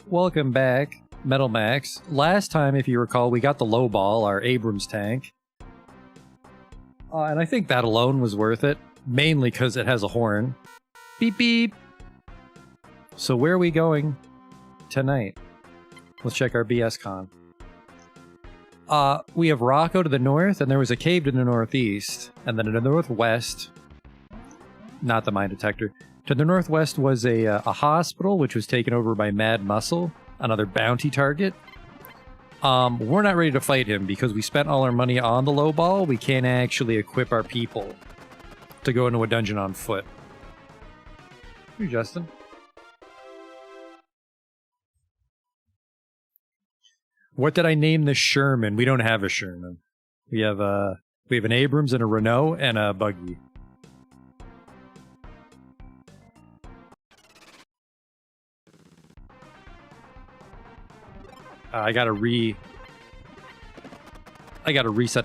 Welcome back, Metal Max. Last time, if you recall, we got the low ball, our Abrams tank. And I think that alone was worth it, mainly because it has a horn. Beep beep! So where are we going tonight? Let's check our BS con. We have Rocco to the north, and there was a cave to the northeast. And then in the northwest, not the mine detector, to the northwest was a hospital, which was taken over by Mad Muscle, another bounty target. We're not ready to fight him because we spent all our money on the low ball. We can't actually equip our people to go into a dungeon on foot. Hey, Justin. What did I name the Sherman? We don't have a Sherman. We have an Abrams and a Renault and a buggy. I gotta reset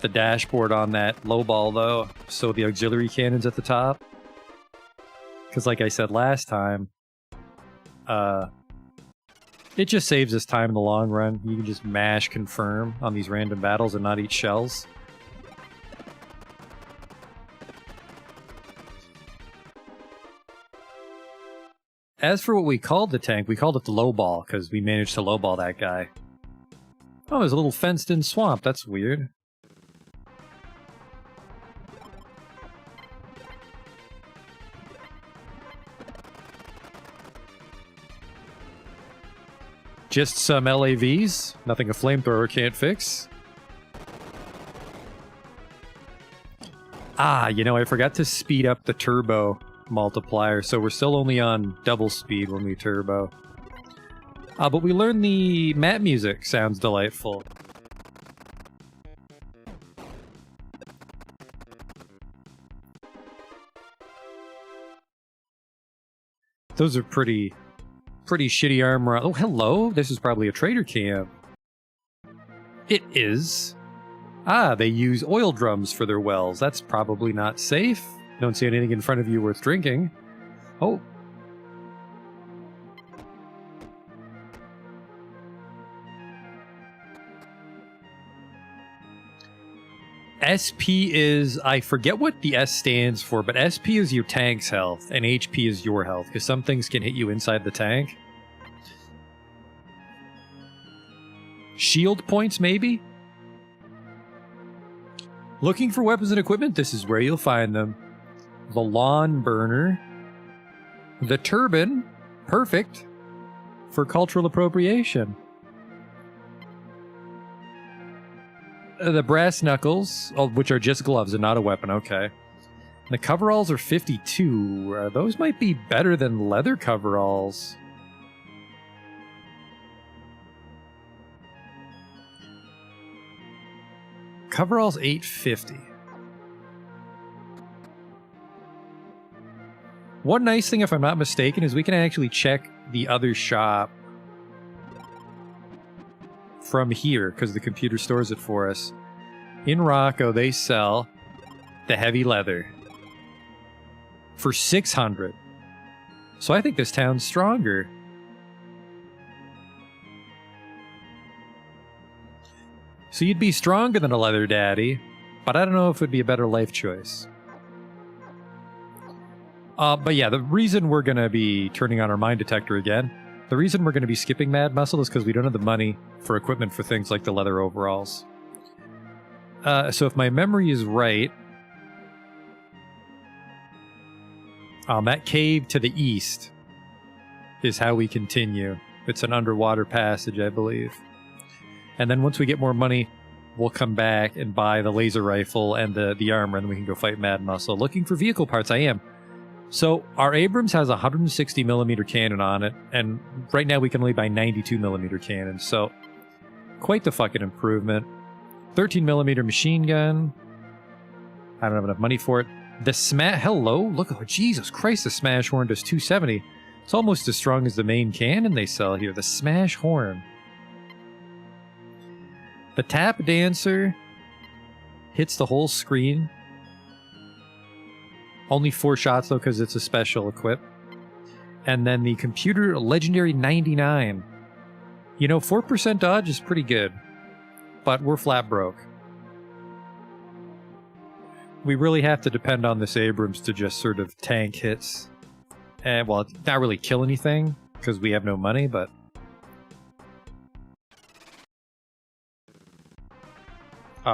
the dashboard on that low ball though, so the auxiliary cannon's at the top. Because like I said last time, it just saves us time in the long run. You can just mash confirm on these random battles and not eat shells. As for what we called the tank, we called it the low ball because we managed to low ball that guy. Oh, there's a little fenced-in swamp. That's weird. Just some LAVs. Nothing a flamethrower can't fix. Ah, you know, I forgot to speed up the turbo multiplier, so we're still only on double speed when we turbo. But we learned the map music sounds delightful. Those are pretty shitty armor. Oh, hello! This is probably a trader camp. It is. Ah, they use oil drums for their wells. That's probably not safe. Don't see anything in front of you worth drinking. Oh. SP is, I forget what the S stands for, but SP is your tank's health, and HP is your health, because some things can hit you inside the tank. Shield points, maybe? Looking for weapons and equipment? This is where you'll find them. The lawn burner. The turban. Perfect for cultural appropriation. The brass knuckles, which are just gloves and not a weapon, okay. The coveralls are 52. Those might be better than leather coveralls. Coveralls 850. One nice thing, if I'm not mistaken, is we can actually check the other shop from here, because the computer stores it for us. In Rocco, they sell the heavy leather for 600. So I think this town's stronger. So you'd be stronger than a leather daddy, but I don't know if it would be a better life choice. But yeah, the reason we're going to be turning on our mine detector again, the reason we're going to be skipping Mad Muscle is because we don't have the money for equipment for things like the leather overalls. So if my memory is right, that cave to the east is how we continue. It's an underwater passage, I believe. And then once we get more money, we'll come back and buy the laser rifle and the armor, and then we can go fight Mad Muscle. Looking for vehicle parts, I am. So our Abrams has a 160mm cannon on it, and right now we can only buy 92mm cannons, so quite the fucking improvement. 13mm machine gun. I don't have enough money for it. The Smash... Hello? Look, oh, Jesus Christ, the Smash Horn does 270. It's almost as strong as the main cannon they sell here. The Smash Horn. The Tap Dancer hits the whole screen. Only 4 shots, though, because it's a special equip. And then the Computer Legendary 99 You know, 4% dodge is pretty good, but we're flat broke. We really have to depend on this Abrams to just sort of tank hits. And, well, not really kill anything, because we have no money, but...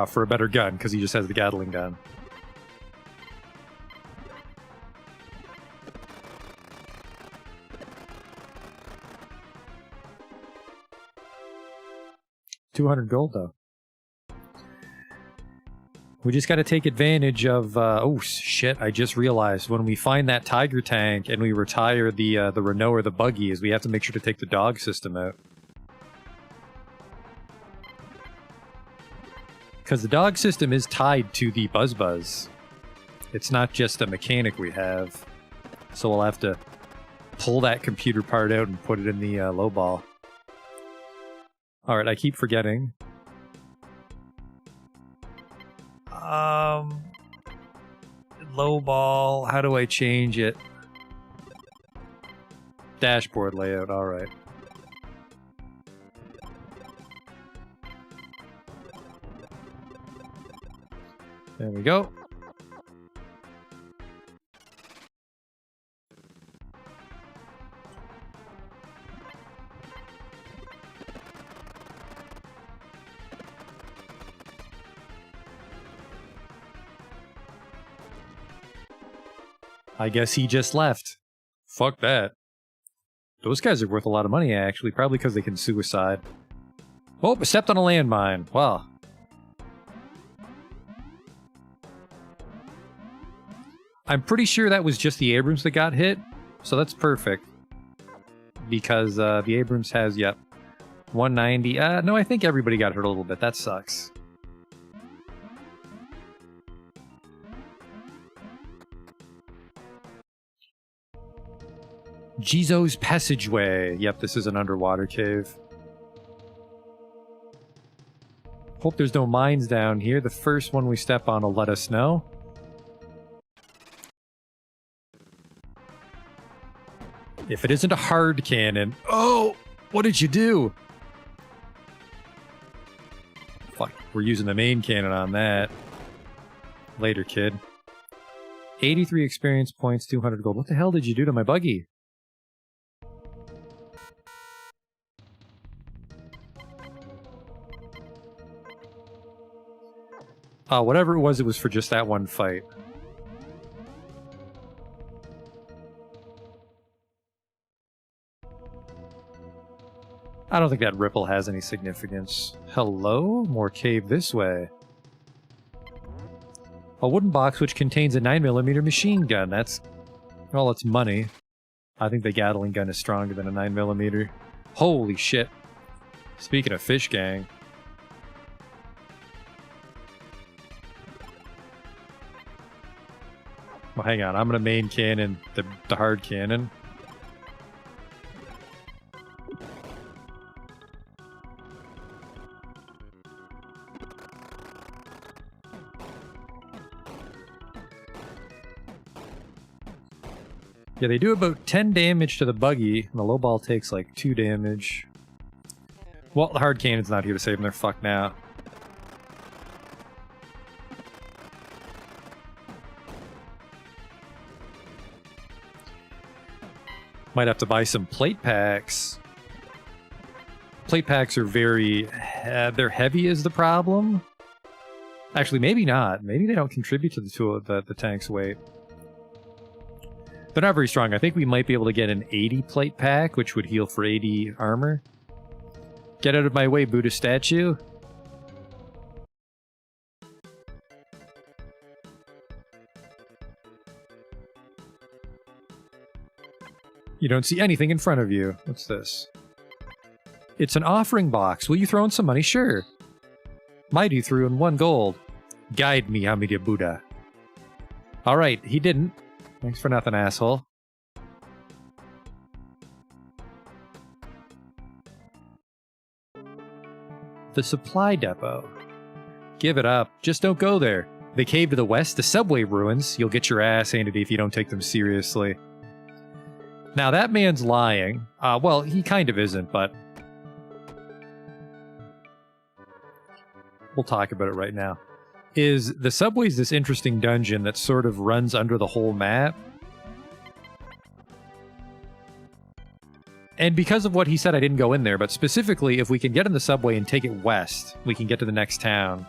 for a better gun, because he just has the Gatling gun. $200 gold, though. We just got to take advantage of... oh, shit, I just realized. When we find that Tiger tank and we retire the Renault or the buggies, we have to make sure to take the dog system out. Because the dog system is tied to the Buzz. It's not just a mechanic we have. So we'll have to pull that computer part out and put it in the low ball. Alright, I keep forgetting. Low ball, how do I change it? Dashboard layout, alright. There we go. I guess he just left. Fuck that. Those guys are worth a lot of money, actually. Probably because they can suicide. Oh, I stepped on a landmine. Wow. I'm pretty sure that was just the Abrams that got hit. So that's perfect. Because the Abrams has, yep, 190. No, I think everybody got hurt a little bit. That sucks. Jizo's Passageway. Yep, this is an underwater cave. Hope there's no mines down here. The first one we step on will let us know. If it isn't a hard cannon... Oh! What did you do? Fuck, we're using the main cannon on that. Later, kid. 83 experience points, 200 gold. What the hell did you do to my buggy? Whatever it was for just that one fight. I don't think that ripple has any significance. Hello? More cave this way. A wooden box which contains a 9mm machine gun. That's... well, it's money. I think the Gatling gun is stronger than a 9mm. Holy shit. Speaking of fish gang... well, hang on. I'm gonna main cannon the hard cannon. Yeah, they do about 10 damage to the buggy, and the low ball takes like 2 damage. Well, the hard cannon's not here to save them. They're fucked now. Might have to buy some plate packs. Plate packs are very... they're heavy is the problem. Actually, maybe not. Maybe they don't contribute to the tank's weight. They're not very strong. I think we might be able to get an 80 plate pack, which would heal for 80 armor. Get out of my way, Buddha statue. You don't see anything in front of you. What's this? It's an offering box. Will you throw in some money? Sure. Maidu threw in 1 gold. Guide me, Amida Buddha. Alright, he didn't. Thanks for nothing, asshole. The supply depot. Give it up. Just don't go there. The cave to the west, the subway ruins. You'll get your ass handed if you don't take them seriously. Now, that man's lying. Well, he kind of isn't, but... we'll talk about it right now. Is the subway's this interesting dungeon that sort of runs under the whole map. And because of what he said, I didn't go in there, but specifically, if we can get in the subway and take it west, we can get to the next town.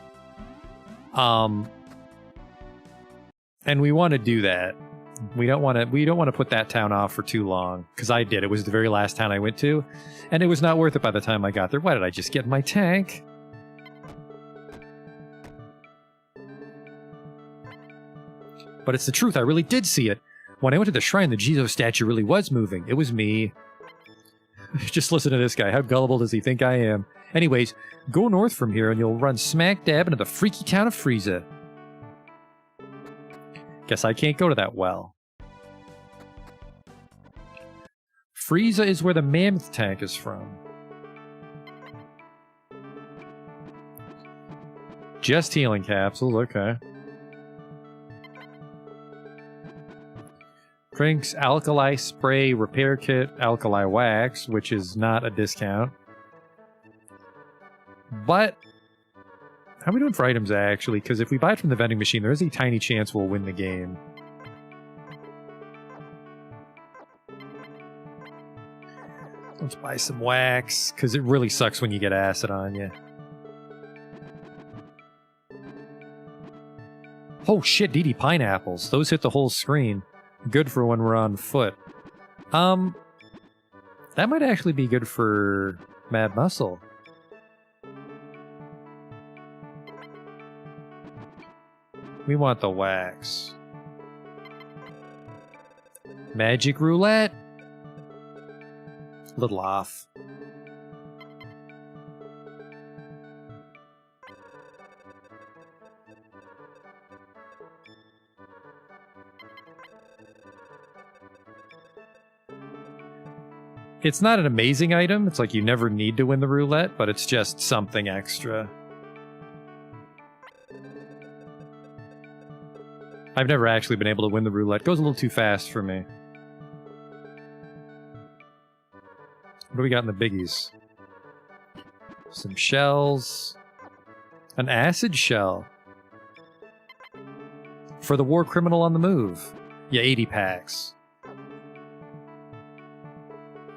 And we want to do that. We don't want to put that town off for too long, because I did. It was the very last town I went to, and it was not worth it by the time I got there. Why did I just get in my tank? But it's the truth, I really did see it. When I went to the shrine, the Jizo statue really was moving. It was me. Just listen to this guy. How gullible does he think I am? Anyways, go north from here and you'll run smack dab into the freaky town of Frieza. Guess I can't go to that well. Frieza is where the mammoth tank is from. Just healing capsules, okay. Drinks, alkali spray, repair kit, alkali wax, which is not a discount. But, how are we doing for items actually? Because if we buy it from the vending machine, there is a tiny chance we'll win the game. Let's buy some wax, because it really sucks when you get acid on you. Oh shit, DD pineapples. Those hit the whole screen. Good for when we're on foot. That might actually be good for Mad Muscle. We want the wax. Magic roulette. A little off. It's not an amazing item. It's like you never need to win the roulette, but it's just something extra. I've never actually been able to win the roulette. It goes a little too fast for me. What do we got in the biggies? Some shells. An acid shell. For the war criminal on the move. Yeah, 80 packs.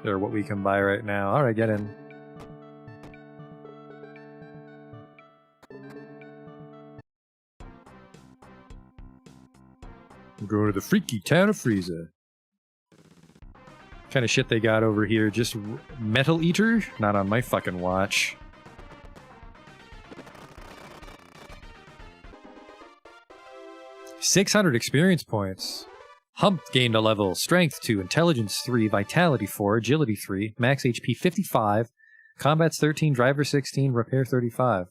They're what we can buy right now. Alright, get in. We're going to the freaky town of Frieza. Kind of shit they got over here. Just Metal Eater? Not on my fucking watch. $600 experience points. Hump gained a level. Strength 2, Intelligence 3, Vitality 4, Agility 3, Max HP 55, Combat's 13, Driver 16, Repair 35.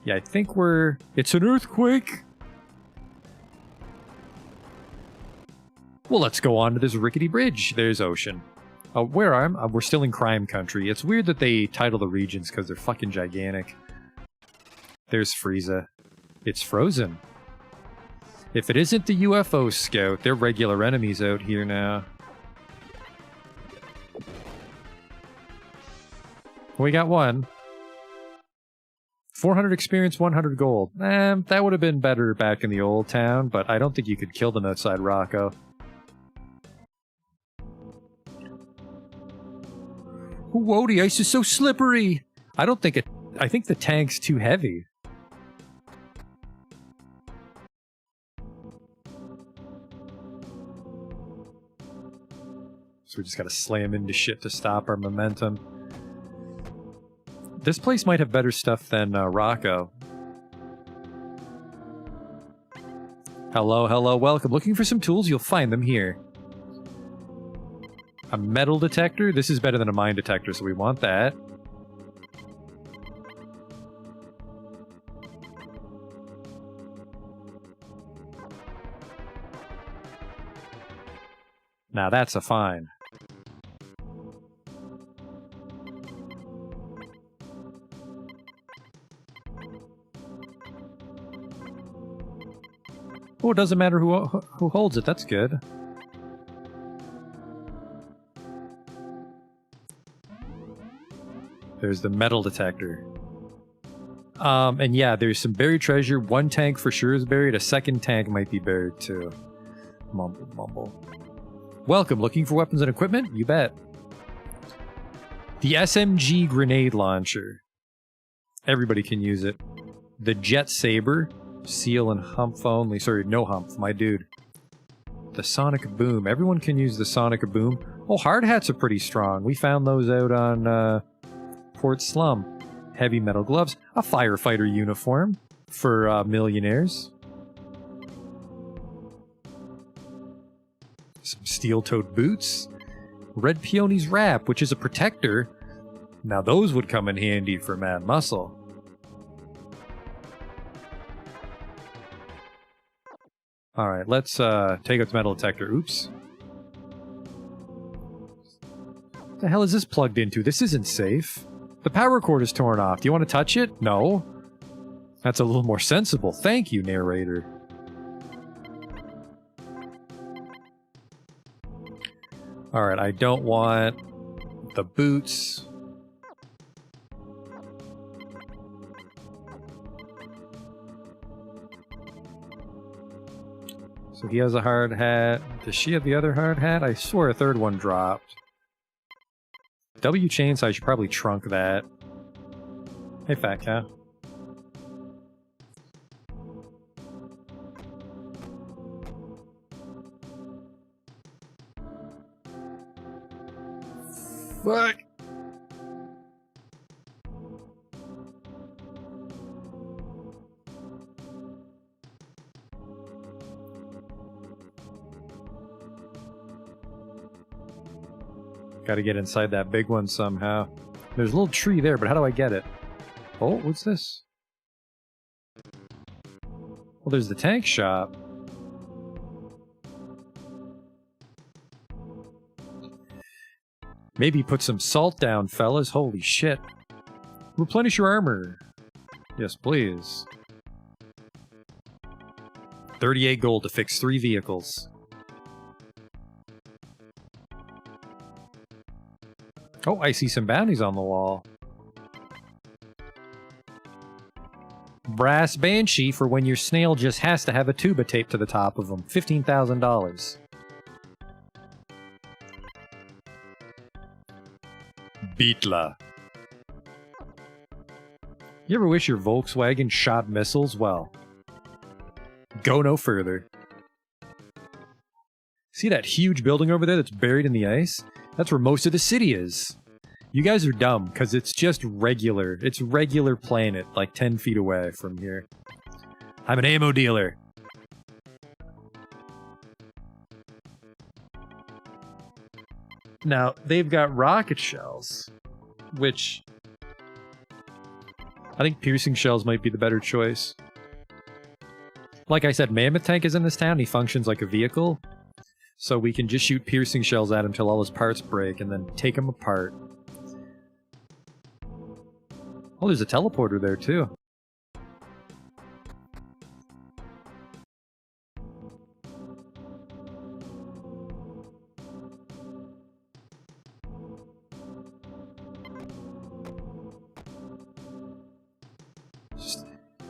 Yeah, I think we're... It's an earthquake! Well, let's go on to this rickety bridge. There's Ocean. Where am I? We're still in crime country. It's weird that they title the regions because they're fucking gigantic. There's Frieza. It's frozen. If it isn't the UFO scout, they're regular enemies out here now. We got one. 400 experience, 100 gold. That would have been better back in the old town, but I don't think you could kill them outside Rocco. Whoa, the ice is so slippery! I don't think it... I think the tank's too heavy. So we just gotta slam into shit to stop our momentum. This place might have better stuff than Rocco. Hello, hello, welcome. Looking for some tools? You'll find them here. A metal detector? This is better than a mine detector, so we want that. Now that's a find. Oh, it doesn't matter who holds it. That's good. There's the metal detector. And yeah, there's some buried treasure. One tank for sure is buried. A second tank might be buried too. Mumble, mumble. Welcome. Looking for weapons and equipment? You bet. The SMG grenade launcher. Everybody can use it. The Jet Saber. Seal and Humph only. Sorry, no Humph, my dude. The Sonic Boom. Everyone can use the Sonic Boom. Oh, hard hats are pretty strong. We found those out on Port Slum. Heavy metal gloves. A firefighter uniform for millionaires. Some steel-toed boots. Red Peony's wrap, which is a protector. Now those would come in handy for Mad Muscle. Alright, let's take out the metal detector. Oops. What the hell is this plugged into? This isn't safe. The power cord is torn off. Do you want to touch it? No. That's a little more sensible. Thank you, narrator. Alright, I don't want the boots. So he has a hard hat. Does she have the other hard hat? I swear a third one dropped. W chainsaw, I should probably trunk that. Hey, fat cat. Fuck! Gotta get inside that big one somehow. There's a little tree there, but how do I get it? Oh, what's this? Well, there's the tank shop. Maybe put some salt down, fellas. Holy shit. Replenish your armor. Yes, please. 38 gold to fix 3 vehicles. Oh, I see some bounties on the wall. Brass Banshee for when your snail just has to have a tuba taped to the top of them. $15,000. Beetla. You ever wish your Volkswagen shot missiles? Well, go no further. See that huge building over there that's buried in the ice? That's where most of the city is. You guys are dumb, because it's just regular. It's regular planet, like 10 feet away from here. I'm an ammo dealer. Now, they've got rocket shells, which I think piercing shells might be the better choice. Like I said, Mammoth Tank is in this town. He functions like a vehicle. So we can just shoot piercing shells at him till all his parts break and then take him apart. Oh, there's a teleporter there too.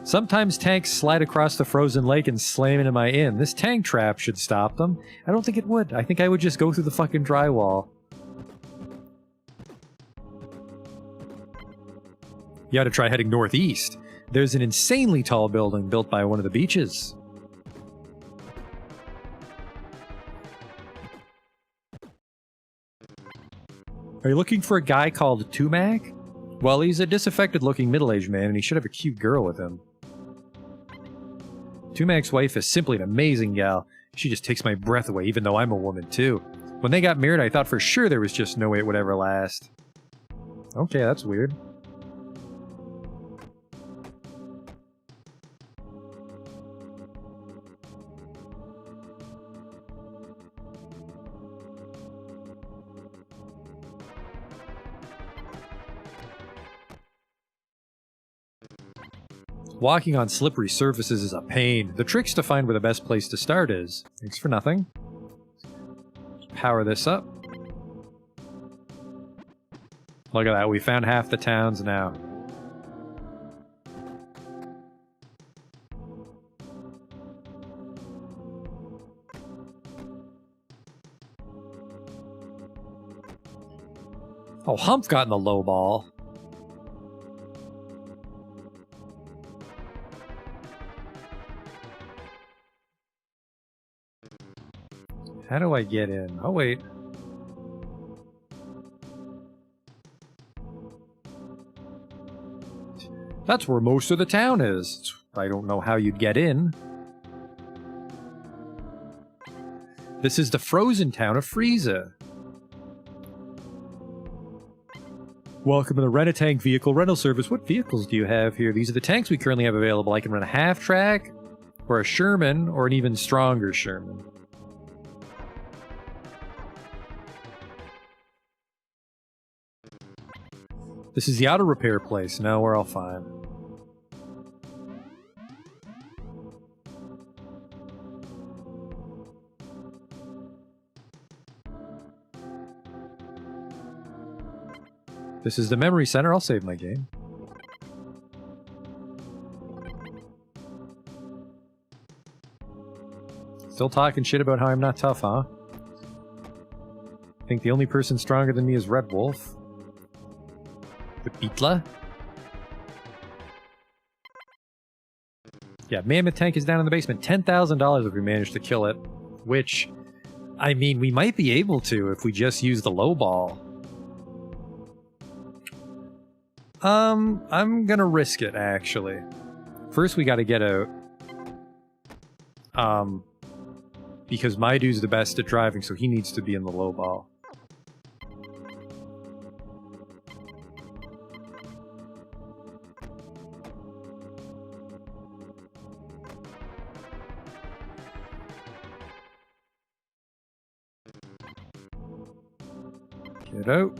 Sometimes tanks slide across the frozen lake and slam into my inn. This tank trap should stop them. I don't think it would. I think I would just go through the fucking drywall. You ought to try heading northeast. There's an insanely tall building built by one of the beaches. Are you looking for a guy called Tumac? Well, he's a disaffected-looking middle-aged man, and he should have a cute girl with him. Tumac's wife is simply an amazing gal. She just takes my breath away, even though I'm a woman, too. When they got married, I thought for sure there was just no way it would ever last. Okay, that's weird. Walking on slippery surfaces is a pain. The trick's to find where the best place to start is. Thanks for nothing. Power this up. Look at that, we found half the towns now. Oh, Humph got in the low ball. How do I get in? Oh, wait. That's where most of the town is. I don't know how you'd get in. This is the frozen town of Frieza. Welcome to the Rent-A-Tank vehicle rental service. What vehicles do you have here? These are the tanks we currently have available. I can run a half-track, or a Sherman, or an even stronger Sherman. This is the auto repair place. No, we're all fine. This is the memory center. I'll save my game. Still talking shit about how I'm not tough, huh? I think the only person stronger than me is Red Wolf. The Beetla? Yeah, Mammoth Tank is down in the basement. $10,000 if we manage to kill it. Which, I mean, we might be able to if we just use the low ball. I'm gonna risk it, actually. First, we gotta get out. Because my dude's the best at driving, so he needs to be in the low ball. Get out.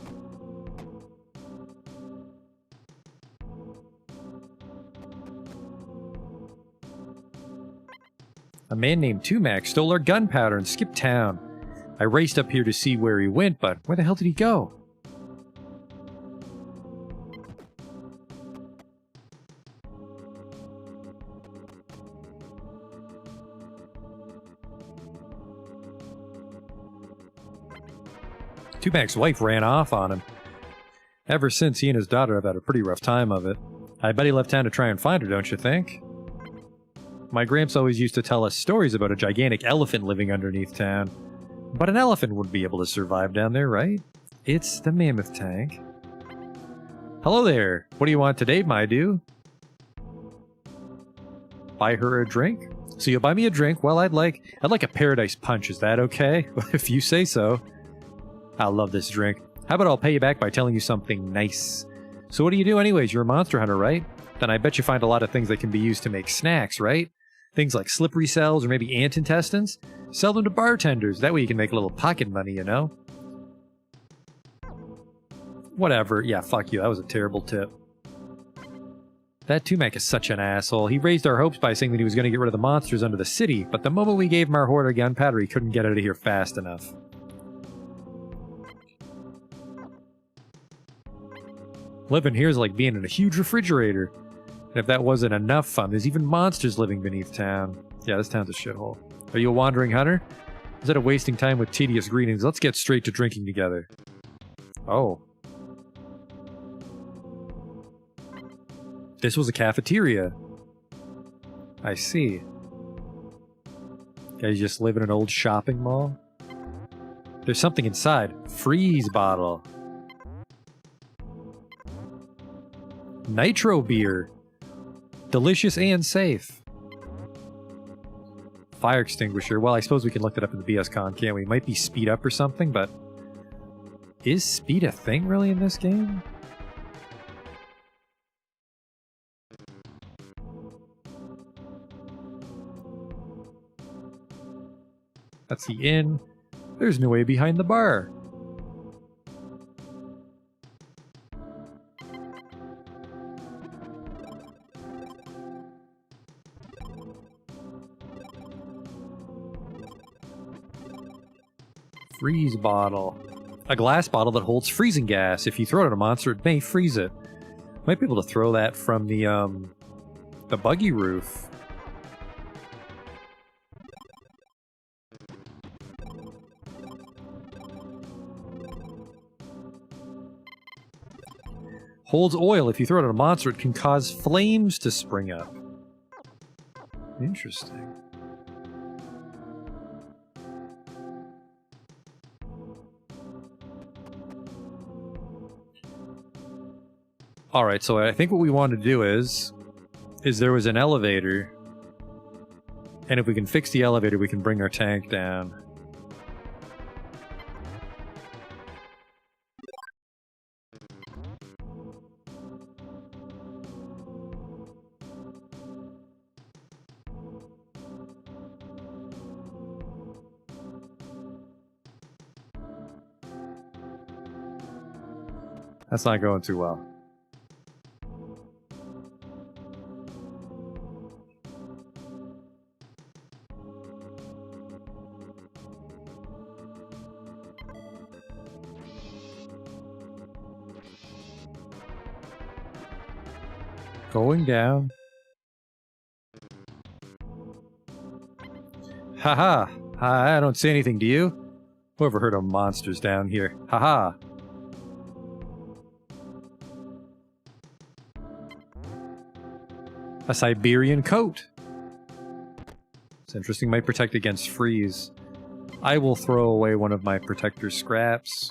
A man named Tumac stole our gunpowder and skipped town. I raced up here to see where he went, but where the hell did he go? Tumac's wife ran off on him. Ever since, he and his daughter have had a pretty rough time of it. I bet he left town to try and find her, don't you think? My gramps always used to tell us stories about a gigantic elephant living underneath town. But an elephant wouldn't be able to survive down there, right? It's the Mammoth Tank. Hello there. What do you want today, my dude? Buy her a drink? So you'll buy me a drink? Well, I'd like a Paradise Punch. Is that okay? If you say so. I love this drink. How about I'll pay you back by telling you something nice? So what do you do anyways? You're a monster hunter, right? Then I bet you find a lot of things that can be used to make snacks, right? Things like slippery cells or maybe ant intestines. Sell them to bartenders. That way you can make a little pocket money, you know? Whatever. Yeah, fuck you. That was a terrible tip. That Tumac is such an asshole. He raised our hopes by saying that he was going to get rid of the monsters under the city, but the moment we gave him our hoard of gunpowder, he couldn't get out of here fast enough. Living here is like being in a huge refrigerator. And if that wasn't enough fun, there's even monsters living beneath town. Yeah, this town's a shithole. Are you a wandering hunter? Instead of wasting time with tedious greetings, let's get straight to drinking together. Oh. This was a cafeteria. I see. Guys just live in an old shopping mall? There's something inside. Freeze bottle. Nitro beer. Delicious and safe. Fire extinguisher. Well, I suppose we can look that up in the BSCon, can't we? Might be speed up or something, but... Is speed a thing really in this game? That's the inn. There's no way behind the bar. Freeze bottle. A glass bottle that holds freezing gas. If you throw it at a monster, it may freeze it. Might be able to throw that from the buggy roof. Holds oil. If you throw it at a monster, it can cause flames to spring up. Interesting. Alright, so I think what we want to do is there was an elevator, and if we can fix the elevator, we can bring our tank down. That's not going too well. Going down. Haha! I don't see anything, do you? Whoever heard of monsters down here? Haha! A Siberian coat! It's interesting, might protect against freeze. I will throw away one of my protector scraps.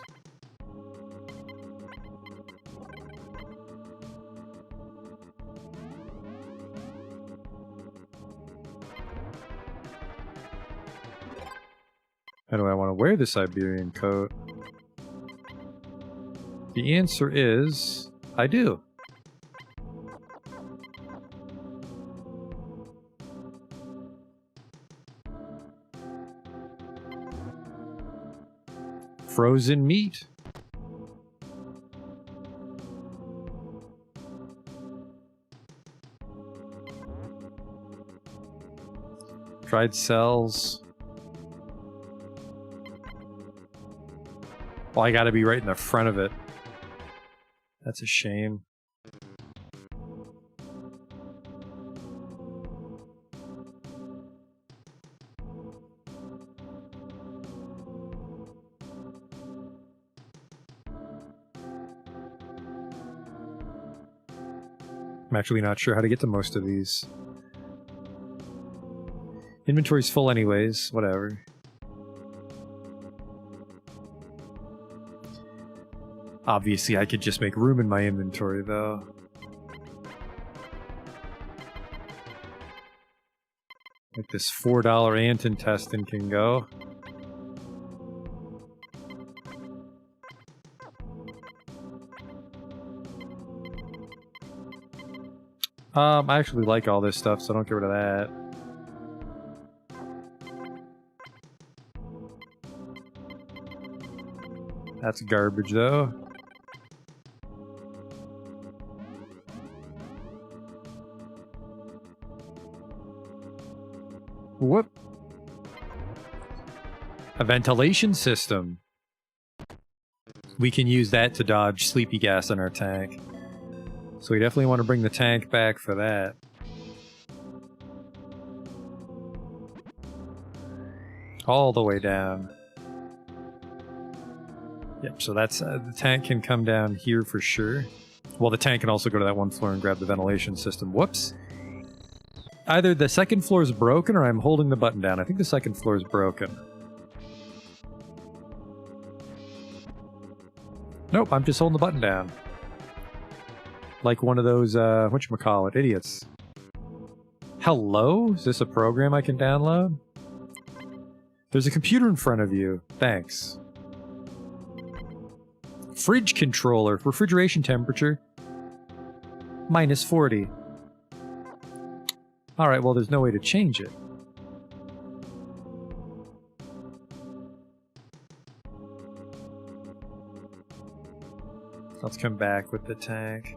How do I want to wear the Siberian coat? The answer is, I do. Frozen meat. Dried cells. Well, I gotta be right in the front of it. That's a shame. I'm actually not sure how to get to most of these. Inventory's full anyways, whatever. Obviously, I could just make room in my inventory, though. Like this $4 antintestin can go. I actually like all this stuff, so don't get rid of that. That's garbage, though. Whoop. A ventilation system. We can use that to dodge sleepy gas in our tank. So we definitely want to bring the tank back for that. All the way down. Yep, so that's the tank can come down here for sure. Well, the tank can also go to that one floor and grab the ventilation system. Whoops. Either the second floor is broken or I'm holding the button down. I think the second floor is broken. Nope, I'm just holding the button down. Like one of those, whatchamacallit, idiots. Hello? Is this a program I can download? There's a computer in front of you. Thanks. Fridge controller. Refrigeration temperature. -40. Alright, well there's no way to change it. Let's come back with the tank.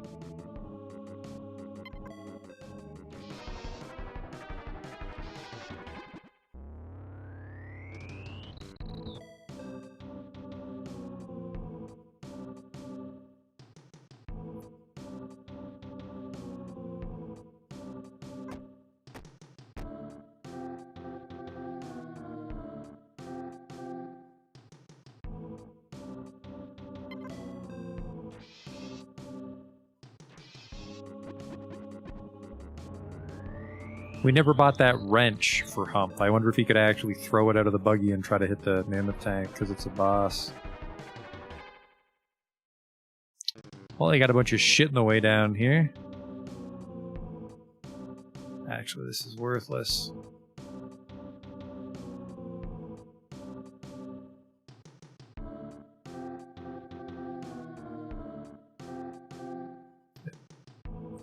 We never bought that wrench for Hump. I wonder if he could actually throw it out of the buggy and try to hit the mammoth tank, because it's a boss. Well, I got a bunch of shit in the way down here. Actually, this is worthless.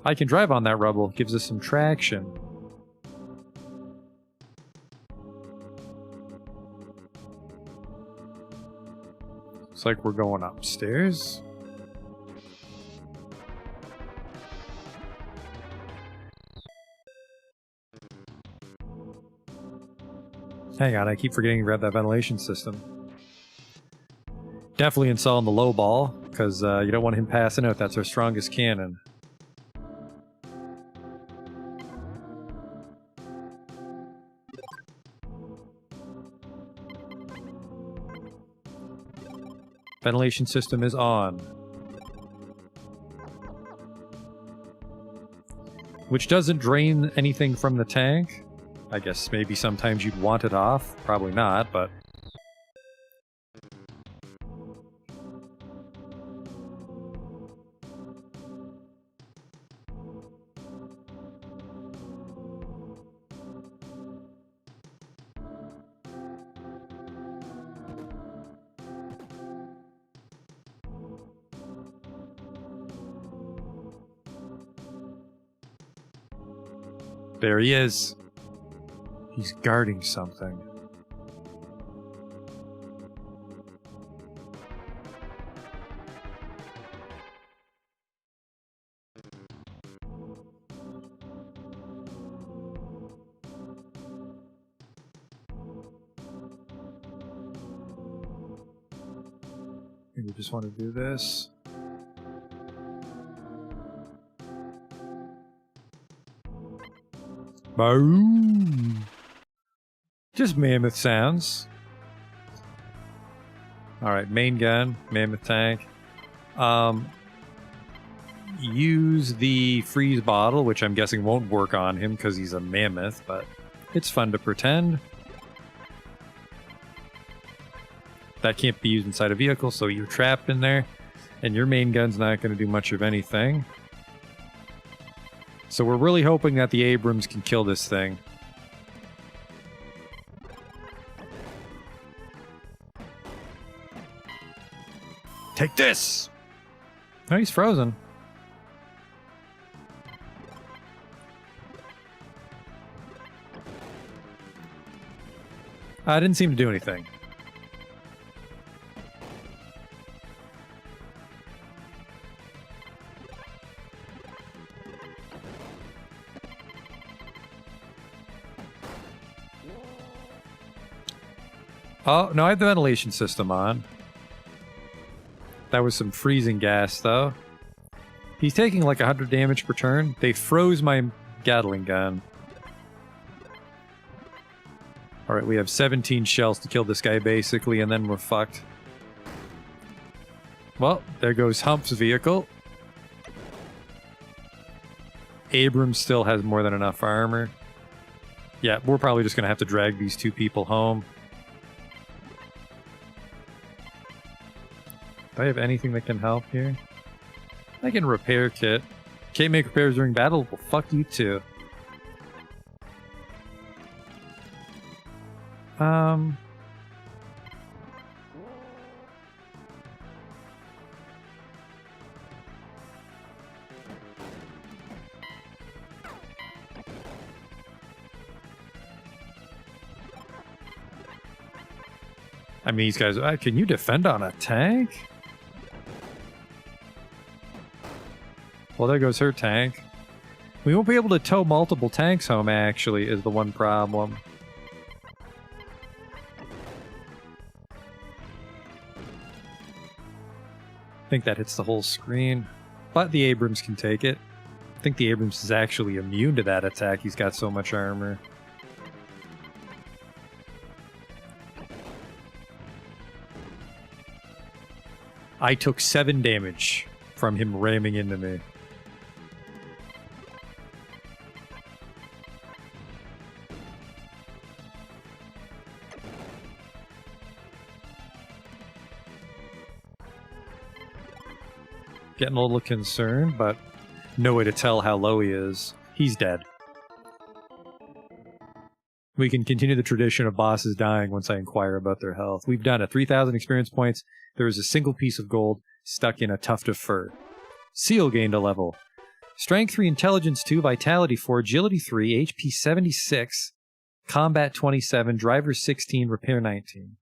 I can drive on that rubble. Gives us some traction. Looks like we're going upstairs. Hang on, I keep forgetting to grab that ventilation system. Definitely installing the low ball, because you don't want him passing out. That's our strongest cannon. Ventilation system is on. Which doesn't drain anything from the tank. I guess maybe sometimes you'd want it off. Probably not, but... there he is. He's guarding something. Maybe we just want to do this. Boom! Just mammoth sounds. Alright, main gun, mammoth tank. Use the freeze bottle, which I'm guessing won't work on him because he's a mammoth, but it's fun to pretend. That can't be used inside a vehicle, so you're trapped in there, and your main gun's not going to do much of anything. So we're really hoping that the Abrams can kill this thing. Take this! Oh, he's frozen. I didn't seem to do anything. Oh, no, I have the ventilation system on. That was some freezing gas, though. He's taking like 100 damage per turn. They froze my Gatling gun. Alright, we have 17 shells to kill this guy, basically, and then we're fucked. Well, there goes Hump's vehicle. Abrams still has more than enough armor. Yeah, we're probably just going to have to drag these two people home. Do I have anything that can help here? I can repair kit. Can't make repairs during battle? Well, fuck you too. I mean, these guys, can you defend on a tank? Well, there goes her tank. We won't be able to tow multiple tanks home, actually, is the one problem. I think that hits the whole screen. But the Abrams can take it. I think the Abrams is actually immune to that attack. He's got so much armor. I took 7 damage from him ramming into me. Getting a little concerned, but no way to tell how low he is. He's dead. We can continue the tradition of bosses dying once I inquire about their health. We've done it. 3,000 experience points. There is a single piece of gold stuck in a tuft of fur. Seal gained a level. Strength 3, Intelligence 2, Vitality 4, Agility 3, HP 76, Combat 27, Driver 16, Repair 19.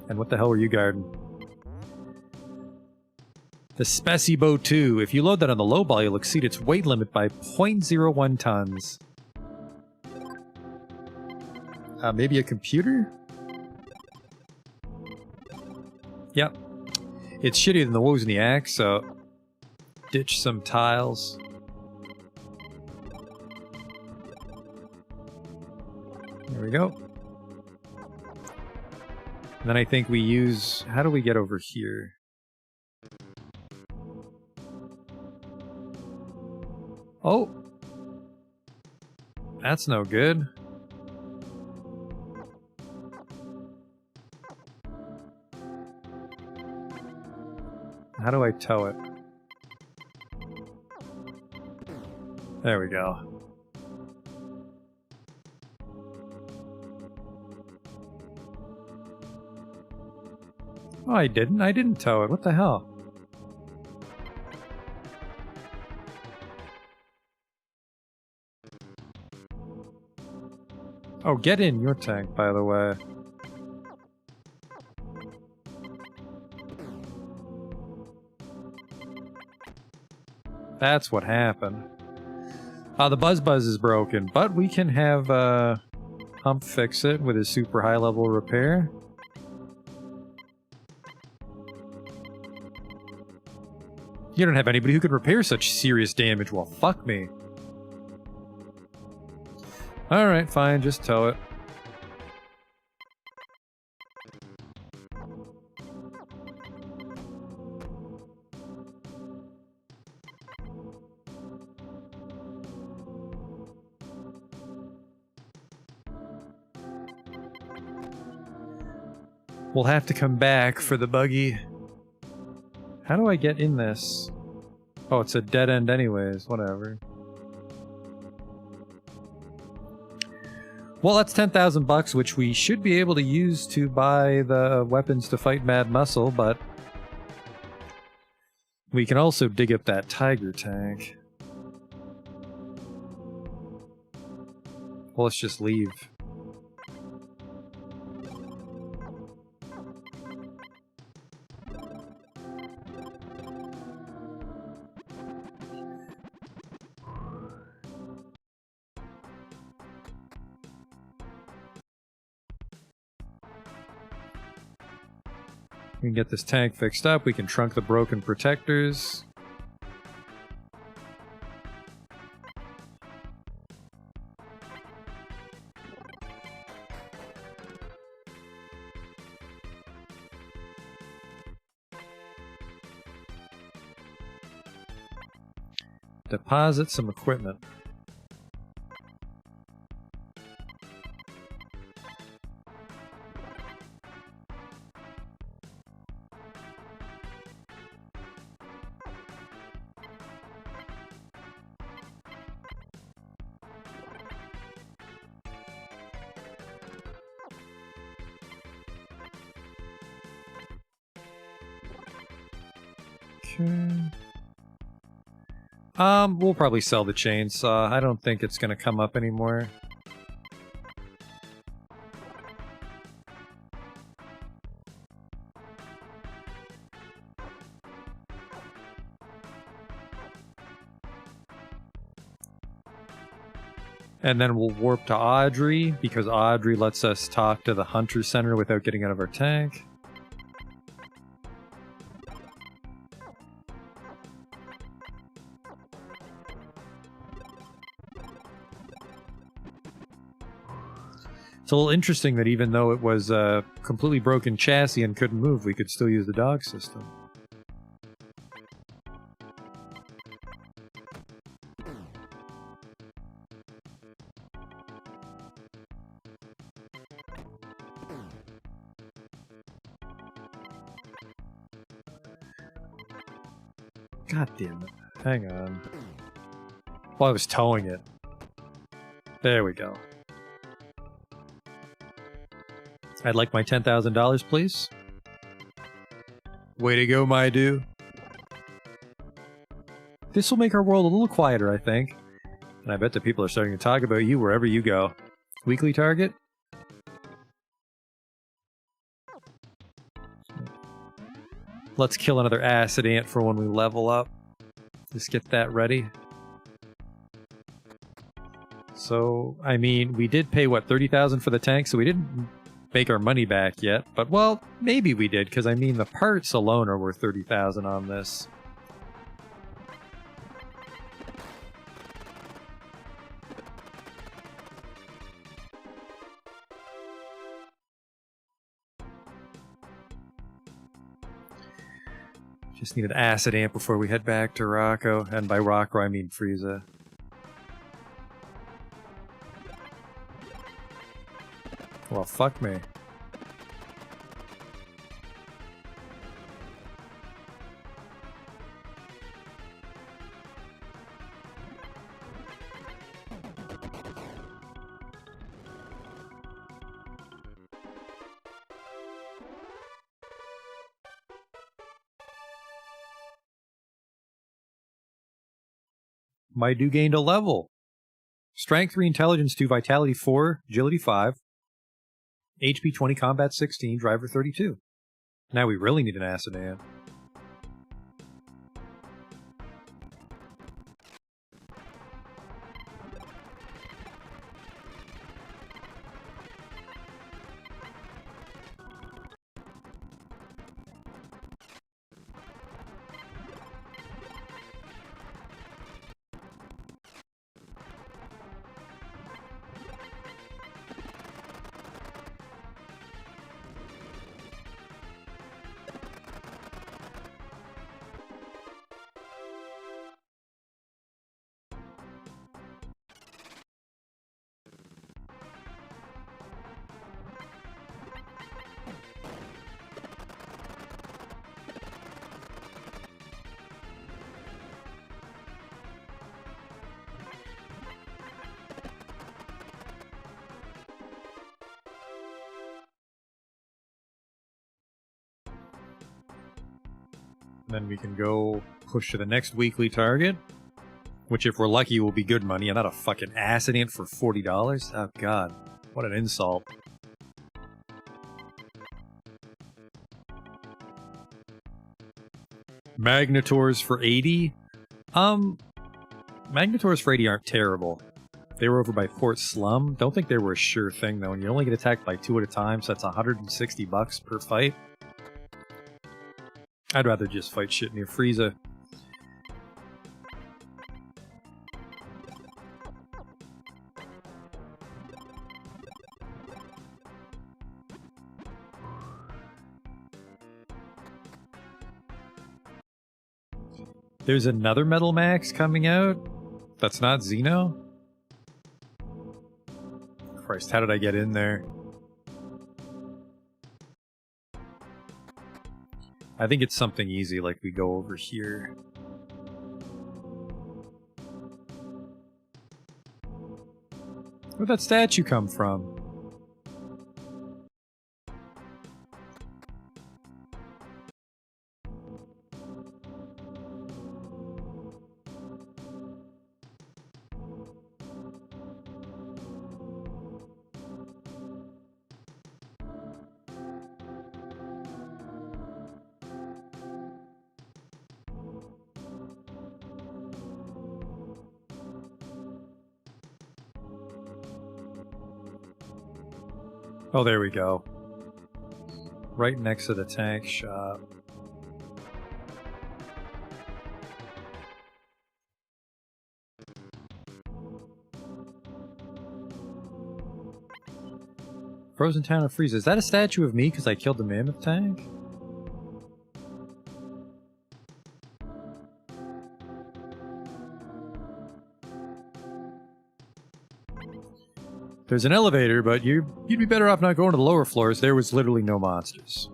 And what the hell were you guarding? The Spesibo 2. If you load that on the low ball, you'll exceed its weight limit by 0.01 tons. Maybe a computer? Yep. It's shittier than the Wozniak, so ditch some tiles. There we go. And then I think we use... How do we get over here? Oh! That's no good. How do I tow it? There we go. Oh, I didn't. I didn't tow it. What the hell? Oh, get in your tank, by the way. That's what happened. The Buzz is broken, but we can have Hump fix it with his super high level repair. You don't have anybody who can repair such serious damage. Well, fuck me. Alright, fine, just tow it. We'll have to come back for the buggy. How do I get in this? Oh, it's a dead end anyways, whatever. Well, that's 10,000 bucks, which we should be able to use to buy the weapons to fight Mad Muscle, but we can also dig up that Tiger tank. Well, let's just leave. We can get this tank fixed up. We can trunk the broken protectors. Deposit some equipment. Okay. We'll probably sell the chainsaw. I don't think it's gonna come up anymore. And then we'll warp to Audrey, because Audrey lets us talk to the Hunter Center without getting out of our tank. It's a little interesting that even though it was a completely broken chassis and couldn't move, we could still use the dog system. God damn it. Hang on. Well, I was towing it. There we go. I'd like my $10,000, please. Way to go, my dude. This will make our world a little quieter, I think. And I bet the people are starting to talk about you wherever you go. Weekly target? Let's kill another acid ant for when we level up. Just get that ready. So, I mean, we did pay, what, $30,000 for the tank, so we didn't make our money back yet. But, well, maybe we did, because, I mean, the parts alone are worth $30,000 on this. Just need an acid ant before we head back to Rocco. And by Rocco, I mean Frieza. Well, fuck me. My dude gained a level. Strength 3, Intelligence 2, Vitality 4, Agility 5, HP 20, Combat 16, Driver 32. Now we really need an acid ant. Then we can go push to the next weekly target, which if we're lucky will be good money and not a fucking acid ant for $40. Oh god, what an insult. Magnetors for 80? Magnetors for 80 aren't terrible. They were over by Port Slum. Don't think they were a sure thing though, and you only get attacked by 2 at a time, so that's $160 per fight. I'd rather just fight shit near Frieza. There's another Metal Max coming out? That's not Xeno? Christ, how did I get in there? I think it's something easy, like we go over here. Where'd that statue come from? Oh, there we go. Right next to the tank shop. Frozen Town of Frieza. Is that a statue of me because I killed the mammoth tank? There's an elevator, but you'd be better off not going to the lower floors. There was literally no monsters.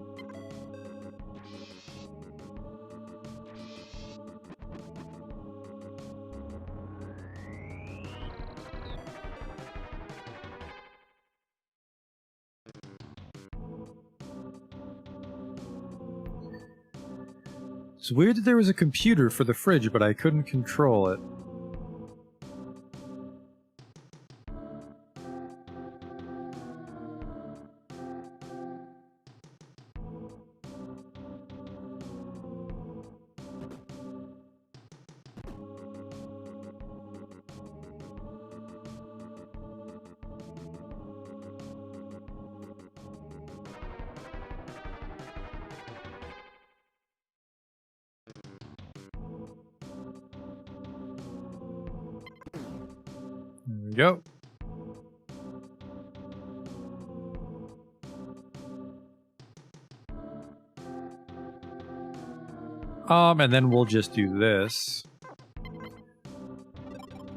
It's weird that there was a computer for the fridge, but I couldn't control it. There we go. And then we'll just do this.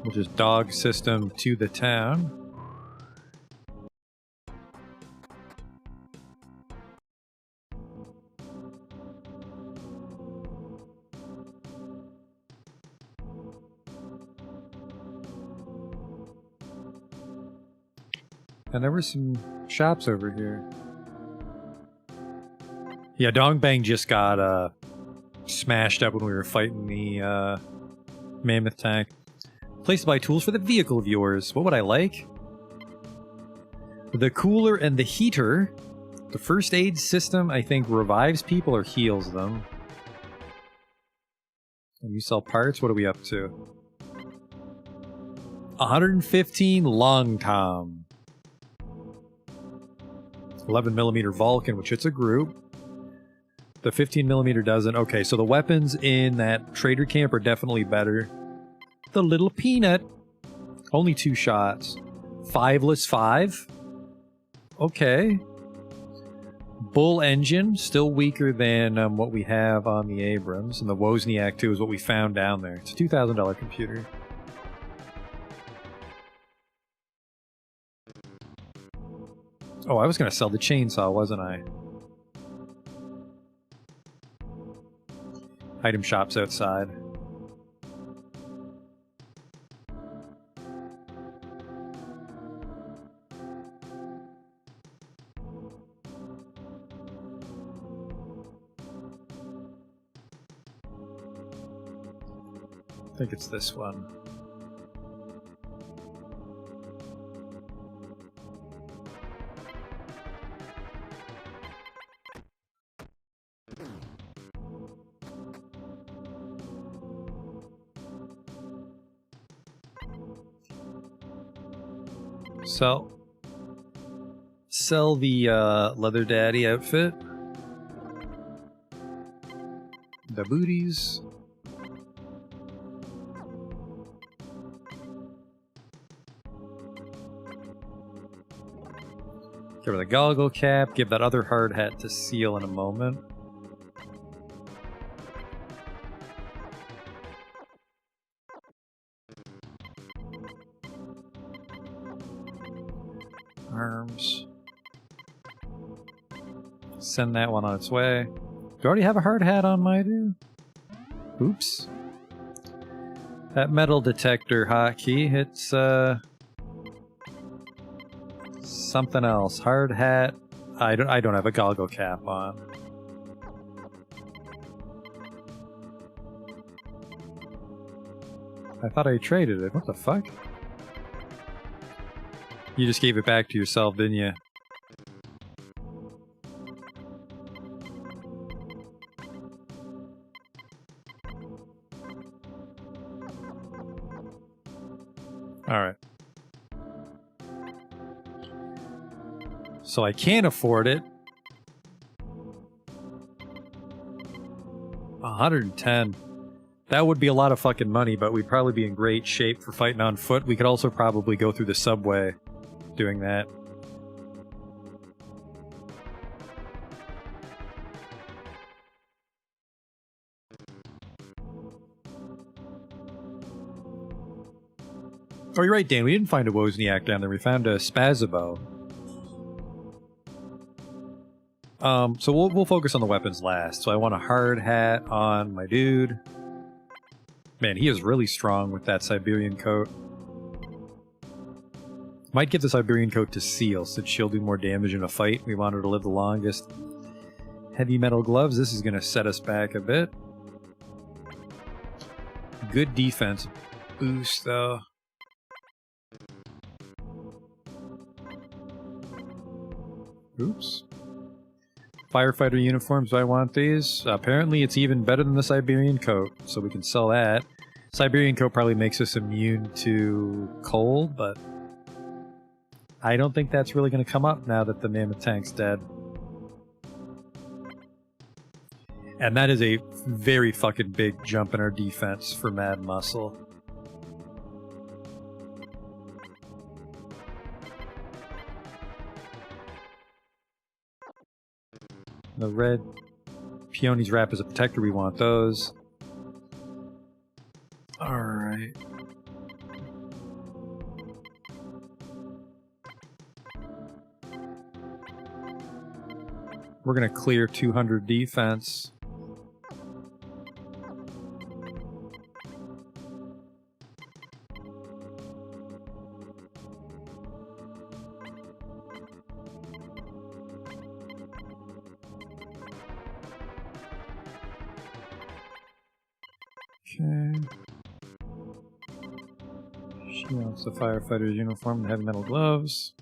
We'll just dog system to the town. And there were some shops over here. Yeah, Dongbang just got smashed up when we were fighting the mammoth tank. Place to buy tools for the vehicle of yours. What would I like? The cooler and the heater. The first aid system, I think, revives people or heals them. And you sell parts? What are we up to? 115 Long Tom. 11mm Vulcan, which hits a group. The 15mm doesn't. Okay, so the weapons in that trader camp are definitely better. The little peanut. Only 2 shots. Fiveless 5. Okay. Bull engine, still weaker than what we have on the Abrams. And the Wozniak 2 is what we found down there. It's a $2,000 computer. Oh, I was going to sell the chainsaw, wasn't I? Item shops outside. I think it's this one. Sell the Leather Daddy outfit. The booties. Give her the goggle cap. Give that other hard hat to Seal in a moment. Arms. Send that one on its way. Do I already have a hard hat on my dude? Oops. That metal detector hotkey hits something else. Hard hat. I don't have a goggle cap on. I thought I traded it. What the fuck? You just gave it back to yourself, didn't you? Alright. So I can't afford it. 110. That would be a lot of fucking money, but we'd probably be in great shape for fighting on foot. We could also probably go through the subway doing that. Oh, you're right, Dan. We didn't find a Wozniak down there. We found a Spazabo. So we'll focus on the weapons last. So I want a hard hat on my dude. Man, he is really strong with that Siberian coat. Might give the Siberian coat to Seal, since she'll do more damage in a fight. We want her to live the longest. Heavy metal gloves. This is going to set us back a bit. good defense boost, though. Oops. Firefighter uniforms, do I want these? Apparently it's even better than the Siberian coat, so we can sell that. Siberian coat probably makes us immune to cold, but I don't think that's really going to come up now that the mammoth tank's dead. And that is a very fucking big jump in our defense for Mad Muscle. The red peonies wrap as a protector, we want those. Alright. We're gonna clear 200 defense. Okay. She wants the firefighter's uniform and heavy metal gloves.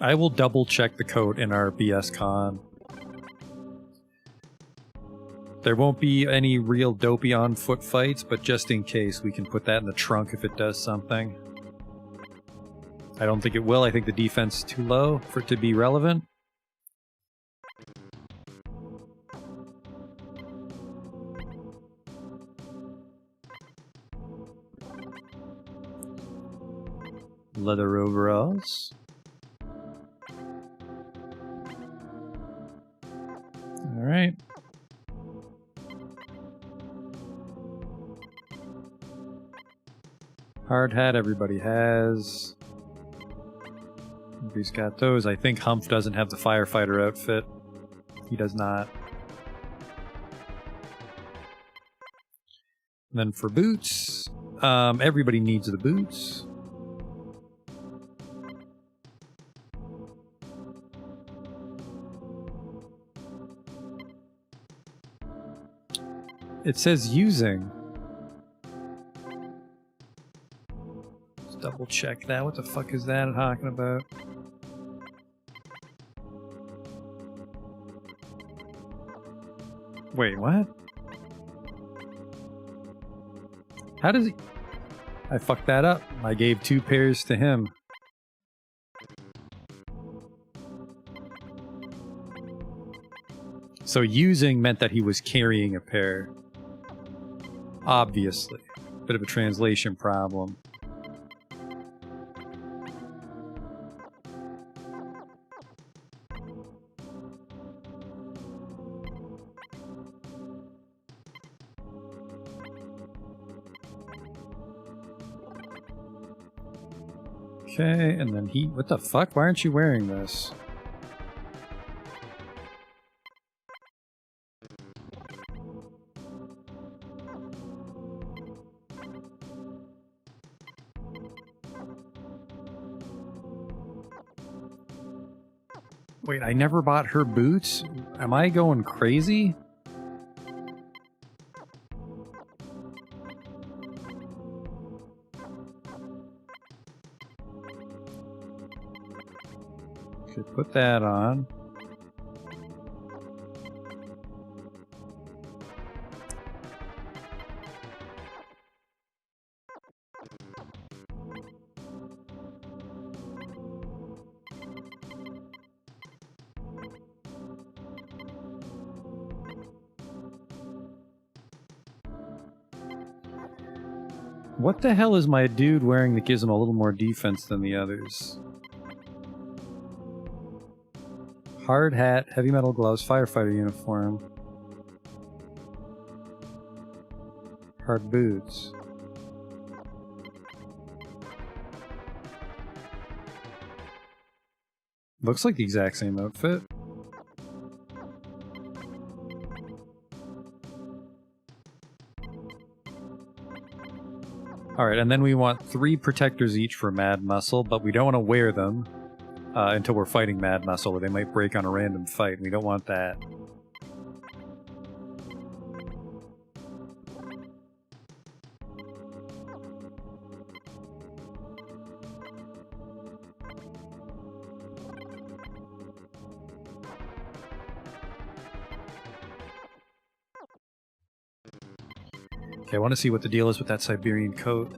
I will double check the code in our BS Con. There won't be any real dopey on foot fights, but just in case, we can put that in the trunk if it does something. I don't think it will. I think the defense is too low for it to be relevant. Leather overalls. Alright. Hard hat everybody has. Everybody's got those. I think Humph doesn't have the firefighter outfit. He does not. And then for boots, everybody needs the boots. It says using. Let's double check that. What the fuck is that talking about? Wait, what? How does he... I fucked that up. I gave 2 pairs to him. So using meant that he was carrying a pair. Obviously. Bit of a translation problem. Okay, and then he... What the fuck? Why aren't you wearing this? Wait, I never bought her boots? Am I going crazy? Should put that on. What the hell is my dude wearing that gives him a little more defense than the others? Hard hat, heavy metal gloves, firefighter uniform. Hard boots. Looks like the exact same outfit. Alright, and then we want 3 protectors each for Mad Muscle, but we don't want to wear them until we're fighting Mad Muscle, or they might break on a random fight. We don't want that. Okay, I want to see what the deal is with that Siberian coat.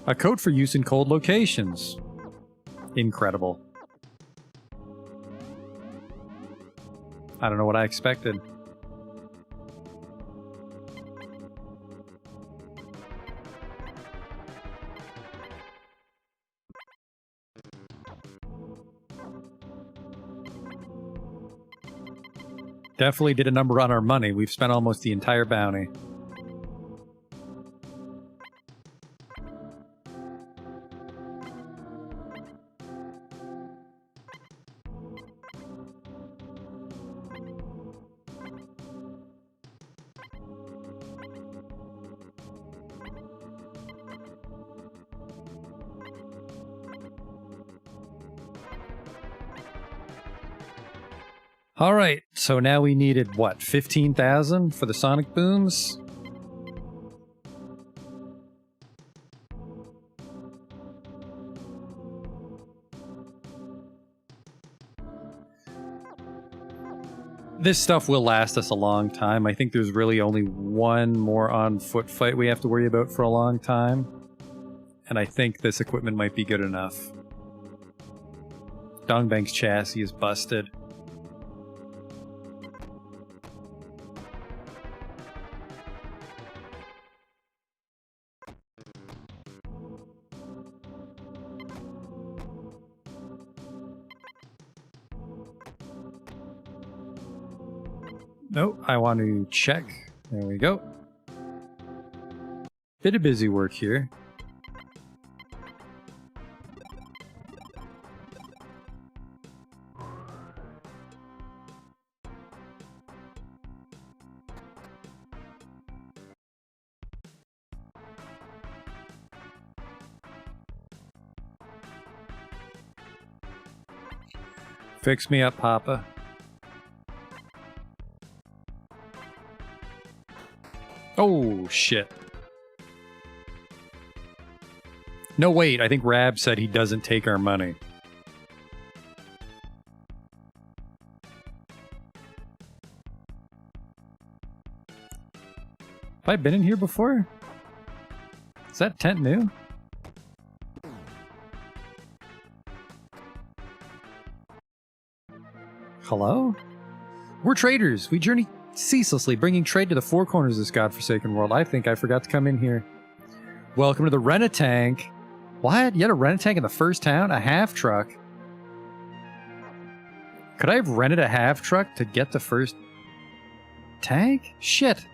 A coat for use in cold locations. Incredible. I don't know what I expected. Definitely did a number on our money. We've spent almost the entire bounty. Alright, so now we needed, what, 15,000 for the sonic booms? This stuff will last us a long time. I think there's really only one more on-foot fight we have to worry about for a long time. And I think this equipment might be good enough. Dongbank's chassis is busted. Nope, I want to check. There we go. Bit of busy work here. Fix me up, Papa. Oh, shit. No, wait, I think Rab said he doesn't take our money. Have I been in here before? Is that tent new? Hello? We're traders. We journey ceaselessly, bringing trade to the four corners of this godforsaken world. I think I forgot to come in here. Welcome to the Rent-A-Tank. What? You had a Rent-A-Tank in the first town? A half-truck? Could I have rented a half-truck to get the first tank? Shit.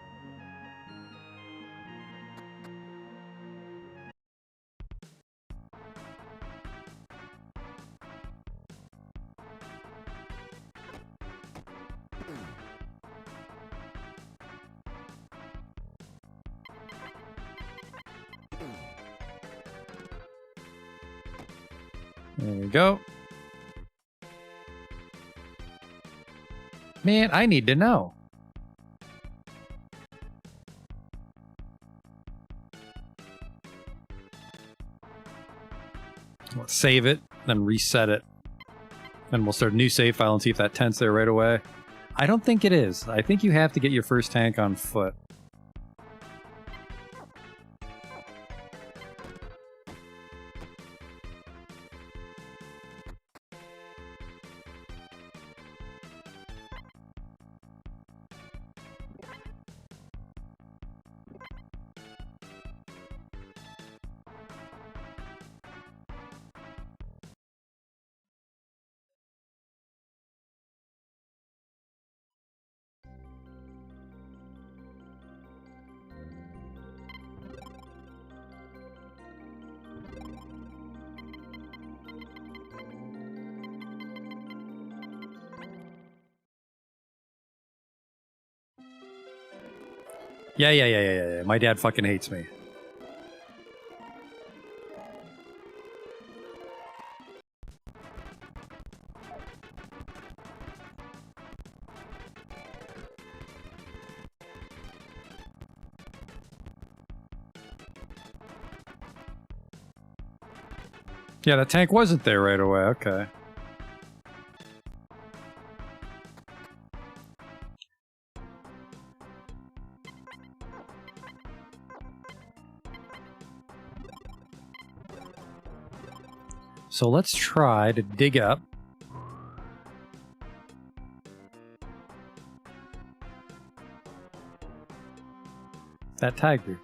There we go. Man, I need to know. Let's save it, then reset it. Then we'll start a new save file and see if that tent's there right away. I don't think it is. I think you have to get your first tank on foot. Yeah. My dad fucking hates me. Yeah, the tank wasn't there right away. Okay. So let's try to dig up that tiger.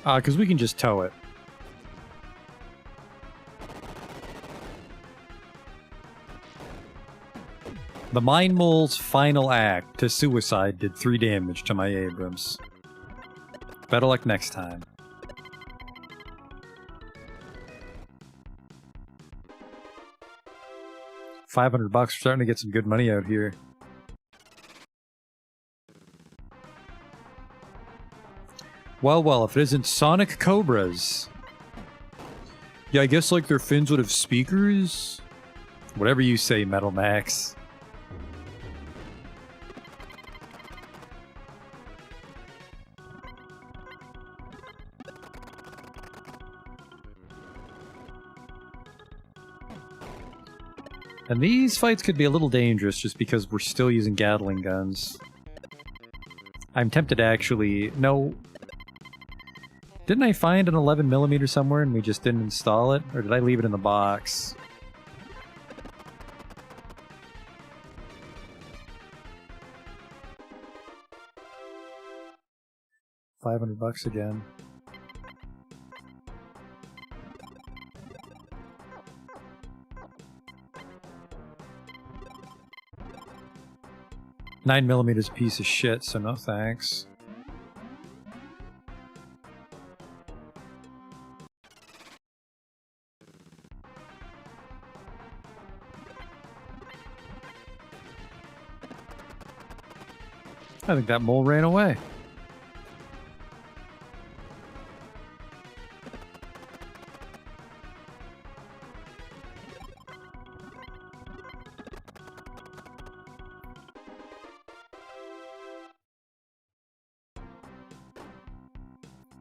Because we can just tow it. The Mine Mole's final act to suicide did 3 damage to my Abrams. Better luck next time. $500 bucks. We're starting to get some good money out here. Well, if it isn't Sonic Cobras. Yeah, I guess like their fins would have speakers? Whatever you say, Metal Max. And these fights could be a little dangerous just because we're still using Gatling guns. I'm tempted to actually... No. Didn't I find an 11mm somewhere and we just didn't install it? Or did I leave it in the box? $500 again. $9mm piece of shit, so no thanks. I think that mole ran away.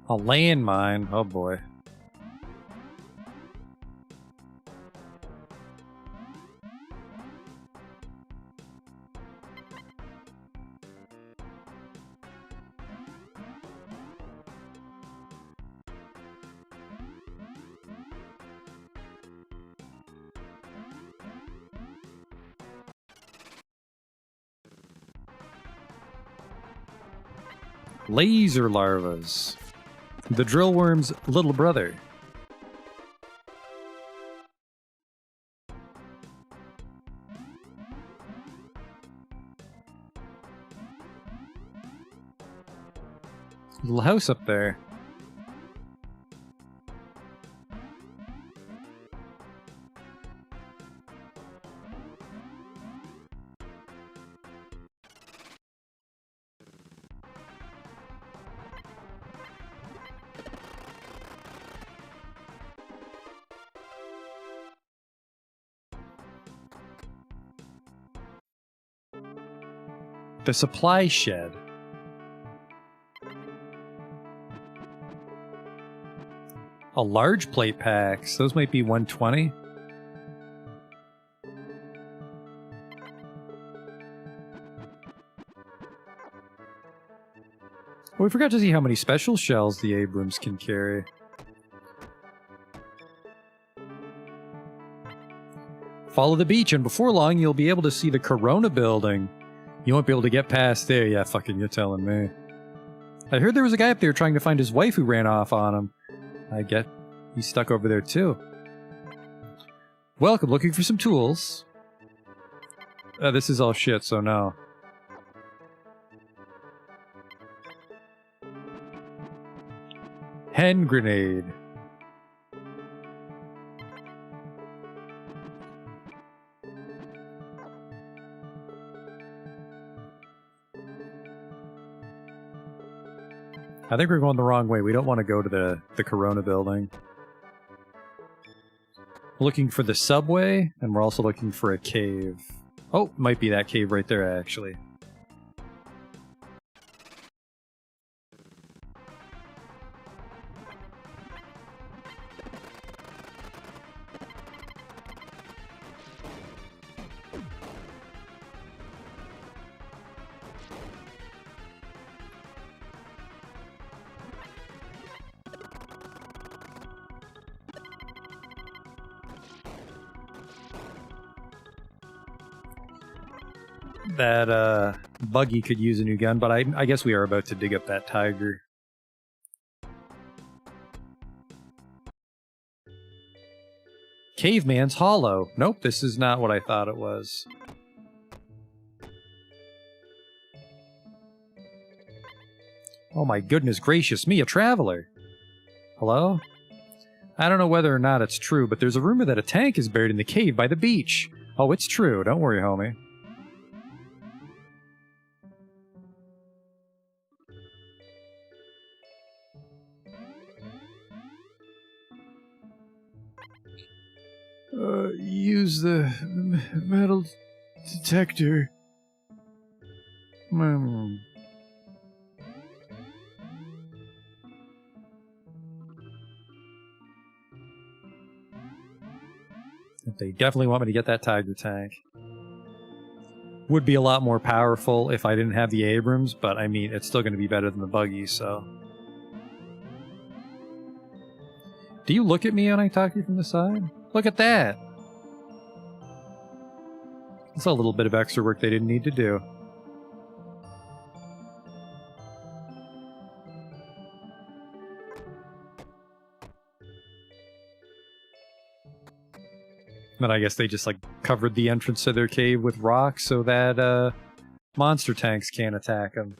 A landmine? Oh boy. Laser larvas. The drill worm's little brother. Little house up there. The supply shed. A large plate packs. Those might be 120. Oh, we forgot to see how many special shells the Abrams can carry. Follow the beach, and before long, you'll be able to see the Corona building. You won't be able to get past there. Yeah, fucking, you're telling me. I heard there was a guy up there trying to find his wife who ran off on him. I get he's stuck over there, too. Welcome, looking for some tools. This is all shit, so no. Hand grenade. I think we're going the wrong way. We don't want to go to the Corona building. We're looking for the subway, and we're also looking for a cave. Oh, might be that cave right there, actually. That buggy could use a new gun, but I guess we are about to dig up that tiger. Caveman's Hollow. Nope, this is not what I thought it was. Oh my goodness gracious me, a traveler! Hello? I don't know whether or not it's true, but there's a rumor that a tank is buried in the cave by the beach. Oh, it's true. Don't worry, homie. Use the metal detector. They definitely want me to get that Tiger tank. Would be a lot more powerful if I didn't have the Abrams, but I mean, it's still going to be better than the buggy, so... Do you look at me when I talk to you from the side? Look at that! That's a little bit of extra work they didn't need to do. Then I guess they just, like, covered the entrance to their cave with rocks so that, monster tanks can't attack them.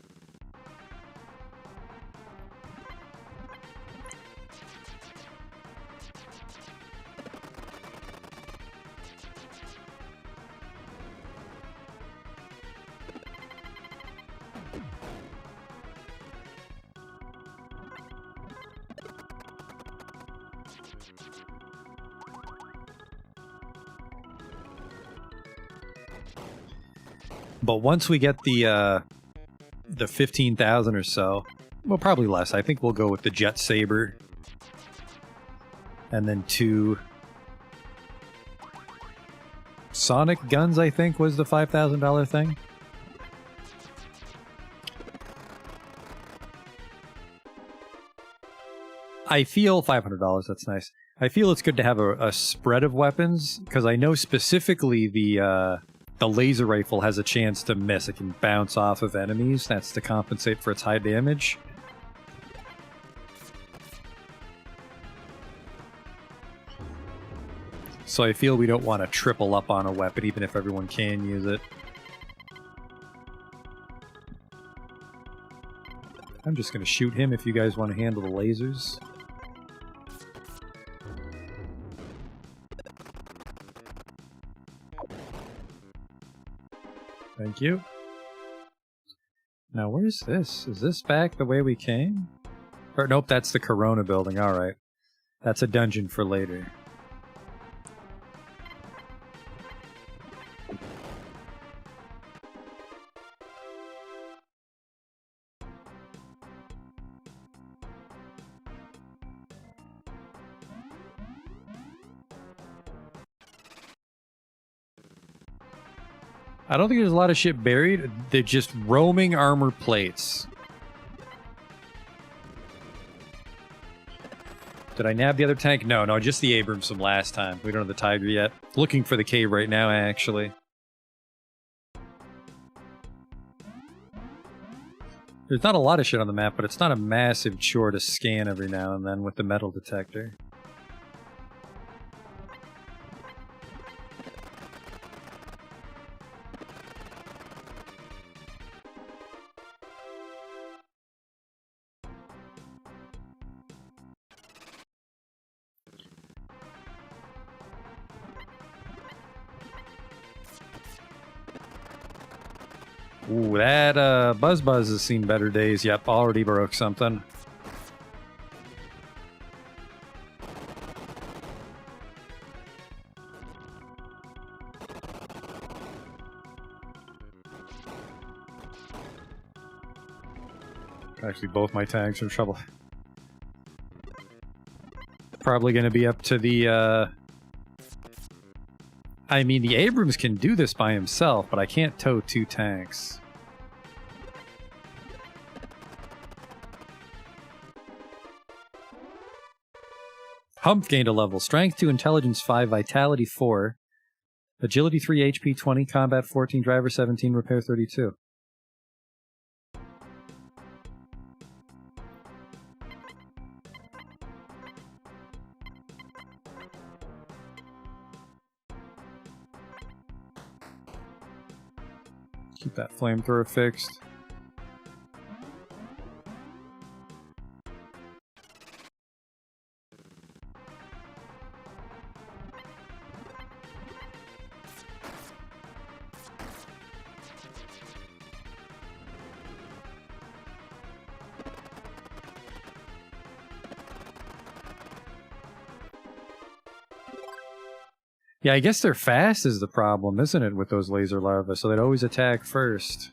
But once we get the 15,000 or so, well, probably less. I think we'll go with the Jet Saber. And then 2 Sonic guns, I think, was the $5,000 thing. I feel $500, that's nice. I feel it's good to have a spread of weapons, because I know specifically the laser rifle has a chance to miss. It can bounce off of enemies. That's to compensate for its high damage. So I feel we don't want to triple up on a weapon, even if everyone can use it. I'm just going to shoot him if you guys want to handle the lasers. Thank you. Now, where's this? Is this back the way we came? Or, nope, that's the Corona building. Alright. That's a dungeon for later. I don't think there's a lot of shit buried. They're just roaming armor plates. Did I nab the other tank? No, just the Abrams from last time. We don't have the Tiger yet. Looking for the cave right now, actually. There's not a lot of shit on the map, but it's not a massive chore to scan every now and then with the metal detector. Ooh, that Buzz has seen better days. Yep, already broke something. Actually, both my tanks are in trouble. Probably going to be up to the, I mean, the Abrams can do this by himself, but I can't tow 2 tanks. Hump gained a level. Strength 2, Intelligence 5, Vitality 4, Agility 3, HP 20, Combat 14, Driver 17, Repair 32. Keep that flamethrower fixed. Yeah, I guess they're fast is the problem, isn't it, with those laser larvae? So they'd always attack first.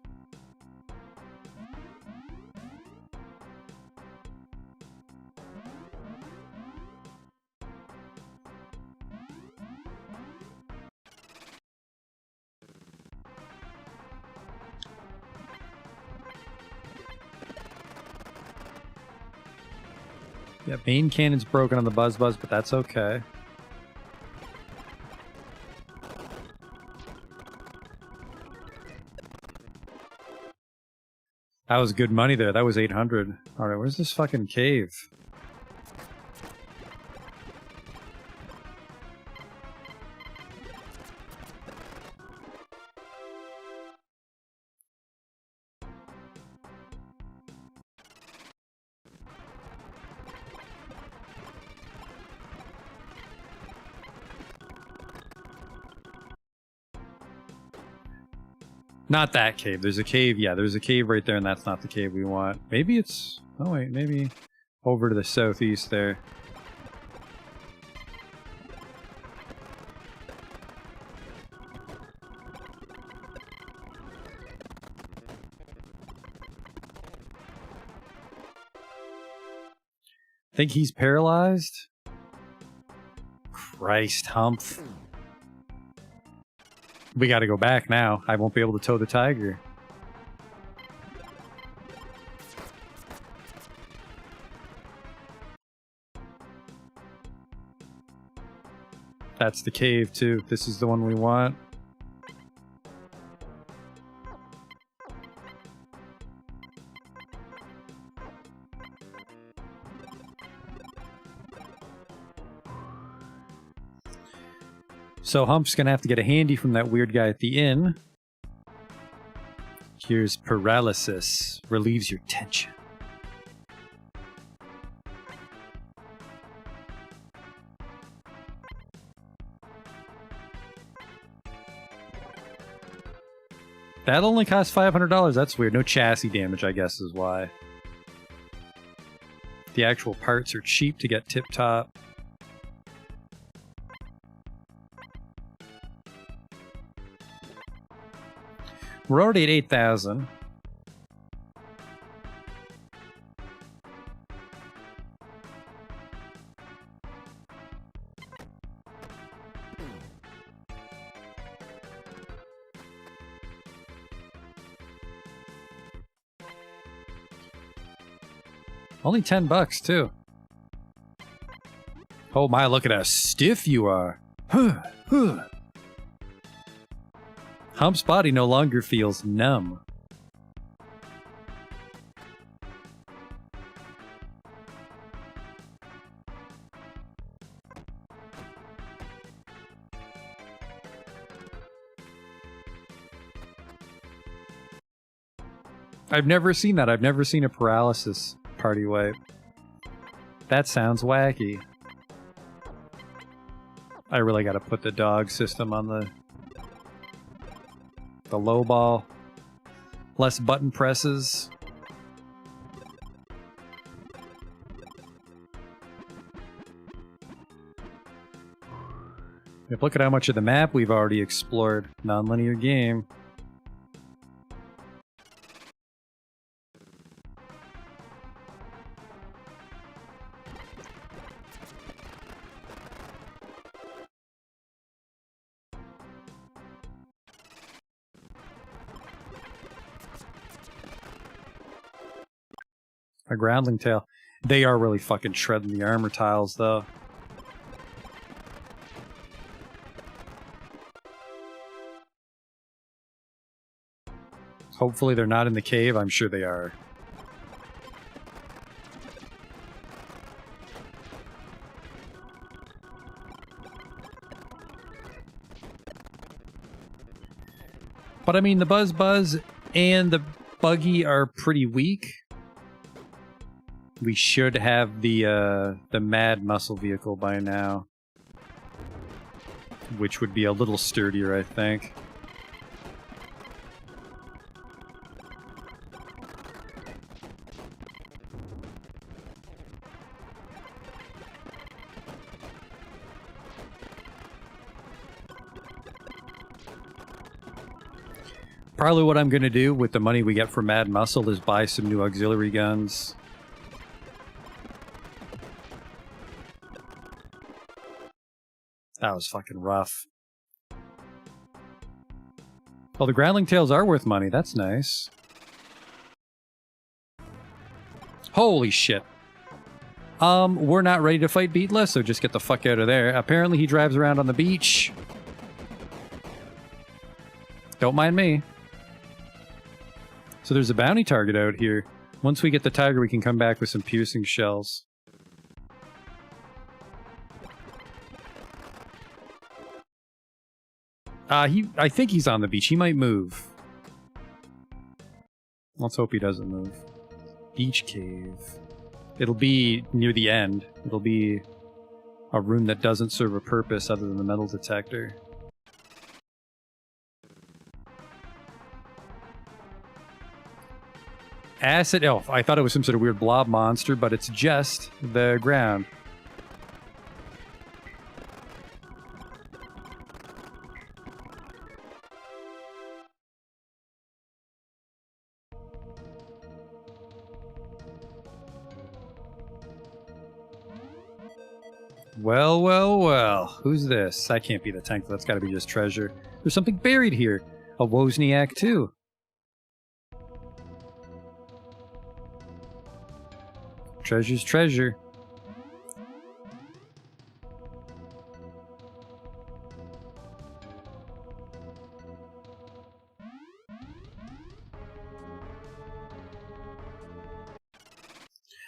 Yeah, main cannon's broken on the Buzz, but that's okay. That was good money there. That was 800. Alright, where's this fucking cave? Not that cave. There's a cave. Yeah, there's a cave right there, and that's not the cave we want. Maybe it's... Oh, wait. Maybe over to the southeast there. Think he's paralyzed? Christ, Humph. We gotta go back now. I won't be able to tow the tiger. That's the cave, too. This is the one we want. So Hump's gonna have to get a handy from that weird guy at the inn. Here's paralysis. Relieves your tension. That only costs $500. That's weird. No chassis damage, I guess, is why. The actual parts are cheap to get tip-top. We're already at 8,000. Only $10 too. Oh my, look at how stiff you are. Hump's body no longer feels numb. I've never seen that. I've never seen a paralysis party wipe. That sounds wacky. I really gotta put the dog system on the low ball. Less button presses. Yep, look at how much of the map we've already explored. Non-linear game. A groundling tail. They are really fucking shredding the armor tiles, though. Hopefully they're not in the cave. I'm sure they are. But I mean, the Buzz and the Buggy are pretty weak. We should have the Mad Muscle vehicle by now, which would be a little sturdier, I think. Probably what I'm going to do with the money we get from Mad Muscle is buy some new auxiliary guns. That was fucking rough. Well, the groundling tails are worth money. That's nice. Holy shit. We're not ready to fight Beatless, so just get the fuck out of there. Apparently he drives around on the beach. Don't mind me. So there's a bounty target out here. Once we get the tiger, we can come back with some piercing shells. I think he's on the beach. He might move. Let's hope he doesn't move. Beach cave. It'll be near the end. It'll be a room that doesn't serve a purpose other than the metal detector. Acid elf. I thought it was some sort of weird blob monster, but it's just the ground. Well, well, well. Who's this? That can't be the tank. That's got to be just treasure. There's something buried here. A Wozniak, too. Treasure's treasure.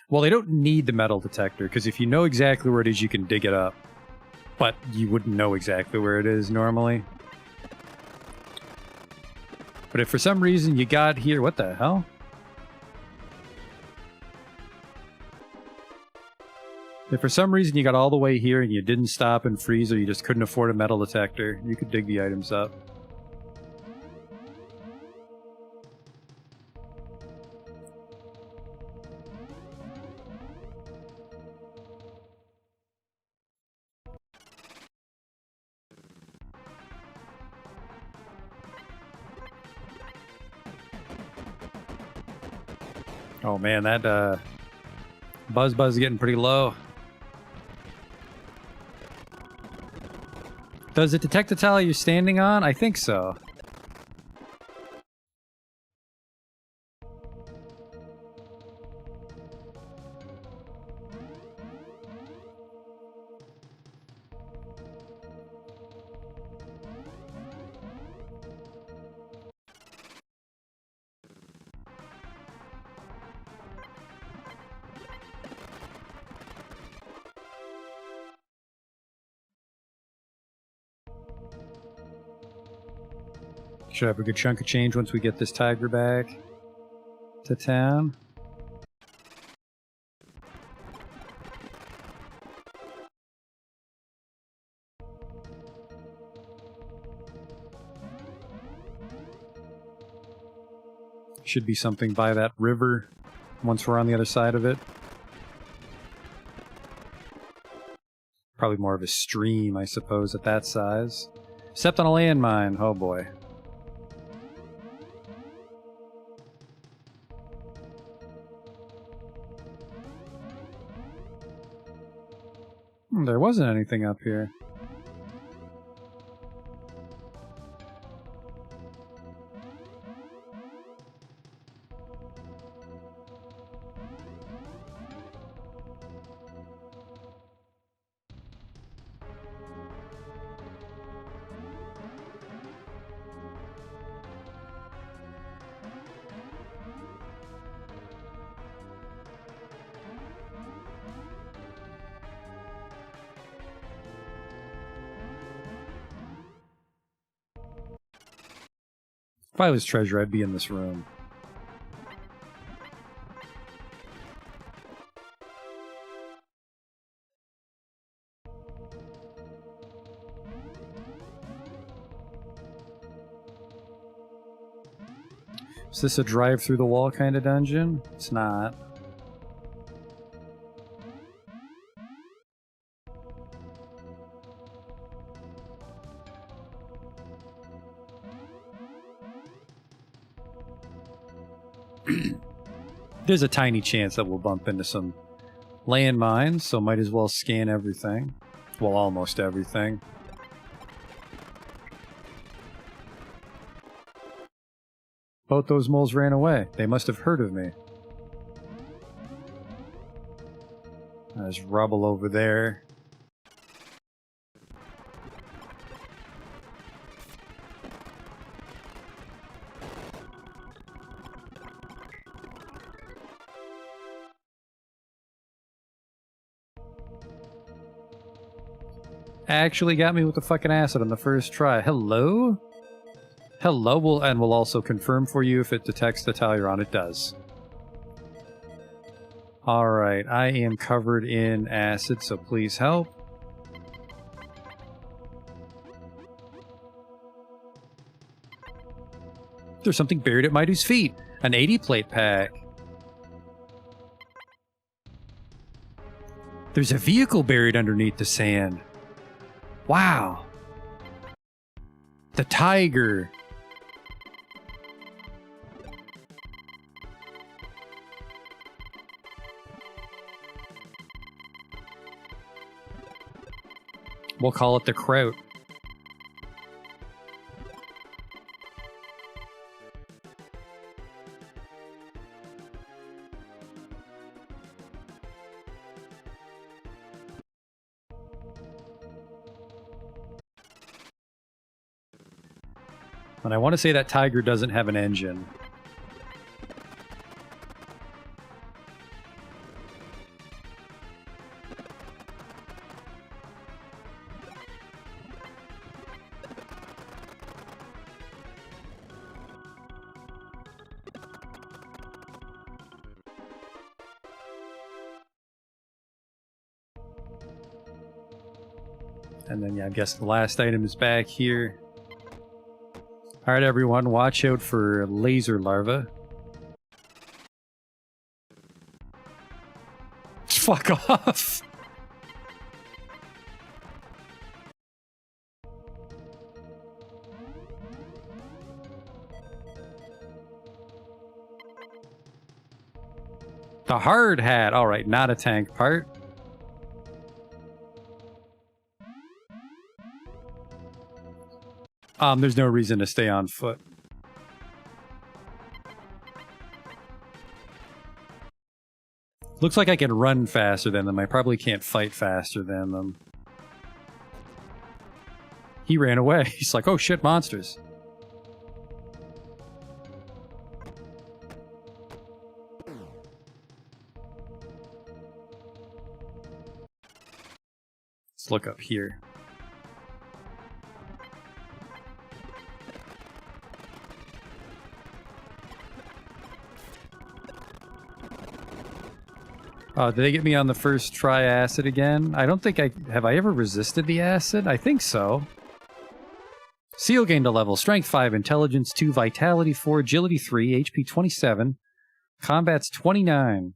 Well, they don't need the metal detector, because if you know exactly where it is, you can dig it up. But you wouldn't know exactly where it is normally. But if for some reason you got here... What the hell? If for some reason you got all the way here and you didn't stop and freeze, or you just couldn't afford a metal detector, you could dig the items up. Oh man, that Buzz is getting pretty low. Does it detect the tile you're standing on? I think so. Should have a good chunk of change once we get this tiger back to town. Should be something by that river once we're on the other side of it. Probably more of a stream, I suppose, at that size. Except on a landmine. Oh boy. There wasn't anything up here. If I was treasure, I'd be in this room. Is this a drive through the wall kind of dungeon? It's not. There's a tiny chance that we'll bump into some landmines, so might as well scan everything. Well, almost everything. Both those moles ran away. They must have heard of me. There's rubble over there. Actually got me with the fucking acid on the first try. Hello? Hello, we'll also confirm for you if it detects the tile you're on. It does. Alright, I am covered in acid, so please help. There's something buried at Maidu's feet. An 80 plate pack. There's a vehicle buried underneath the sand. Wow. The tiger. We'll call it the Kraut. And I want to say that tiger doesn't have an engine. And then, yeah, I guess the last item is back here. Alright, everyone, watch out for laser larvae. Fuck off! The hard hat! Alright, not a tank part. There's no reason to stay on foot. Looks like I can run faster than them. I probably can't fight faster than them. He ran away. He's like, oh shit, monsters. Let's look up here. Oh, did they get me on the first try acid again? I don't think have I ever resisted the acid? I think so. Seal gained a level. Strength 5, Intelligence 2, Vitality 4, Agility 3, HP 27, Combat's 29.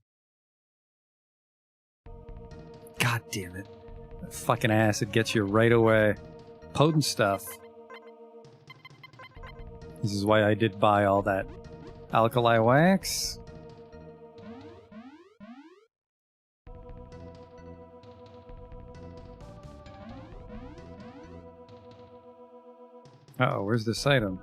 God damn it. That fucking acid gets you right away. Potent stuff. This is why I did buy all that alkali wax. Uh-oh, where's this item?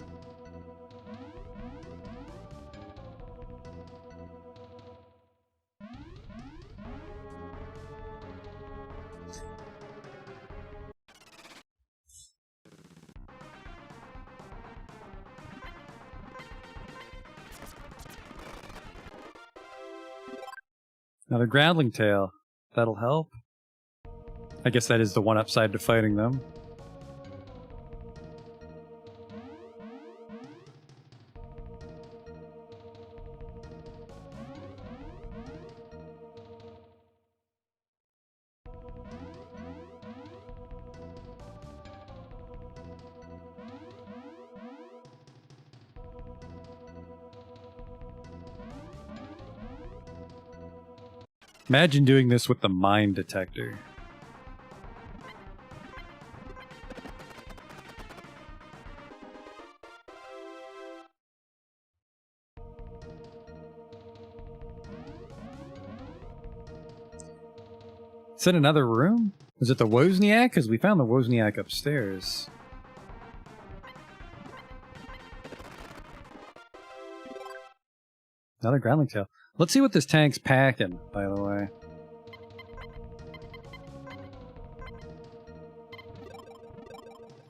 Another groundling tail. That'll help. I guess that is the one upside to fighting them. Imagine doing this with the mine detector. Is it another room? Is it the Wozniak? Because we found the Wozniak upstairs. Another groundling tail. Let's see what this tank's packing, by the way.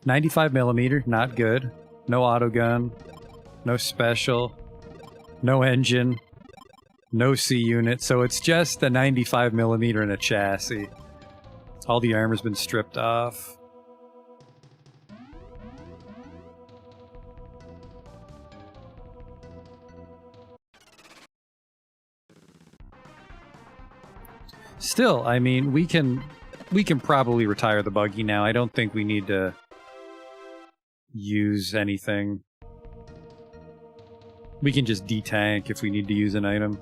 .95mm, not good. No autogun. No special. No engine. No C unit, so it's just a 95mm and a chassis. All the armor's been stripped off. Still, I mean, we can probably retire the buggy now. I don't think we need to use anything. We can just detank if we need to use an item.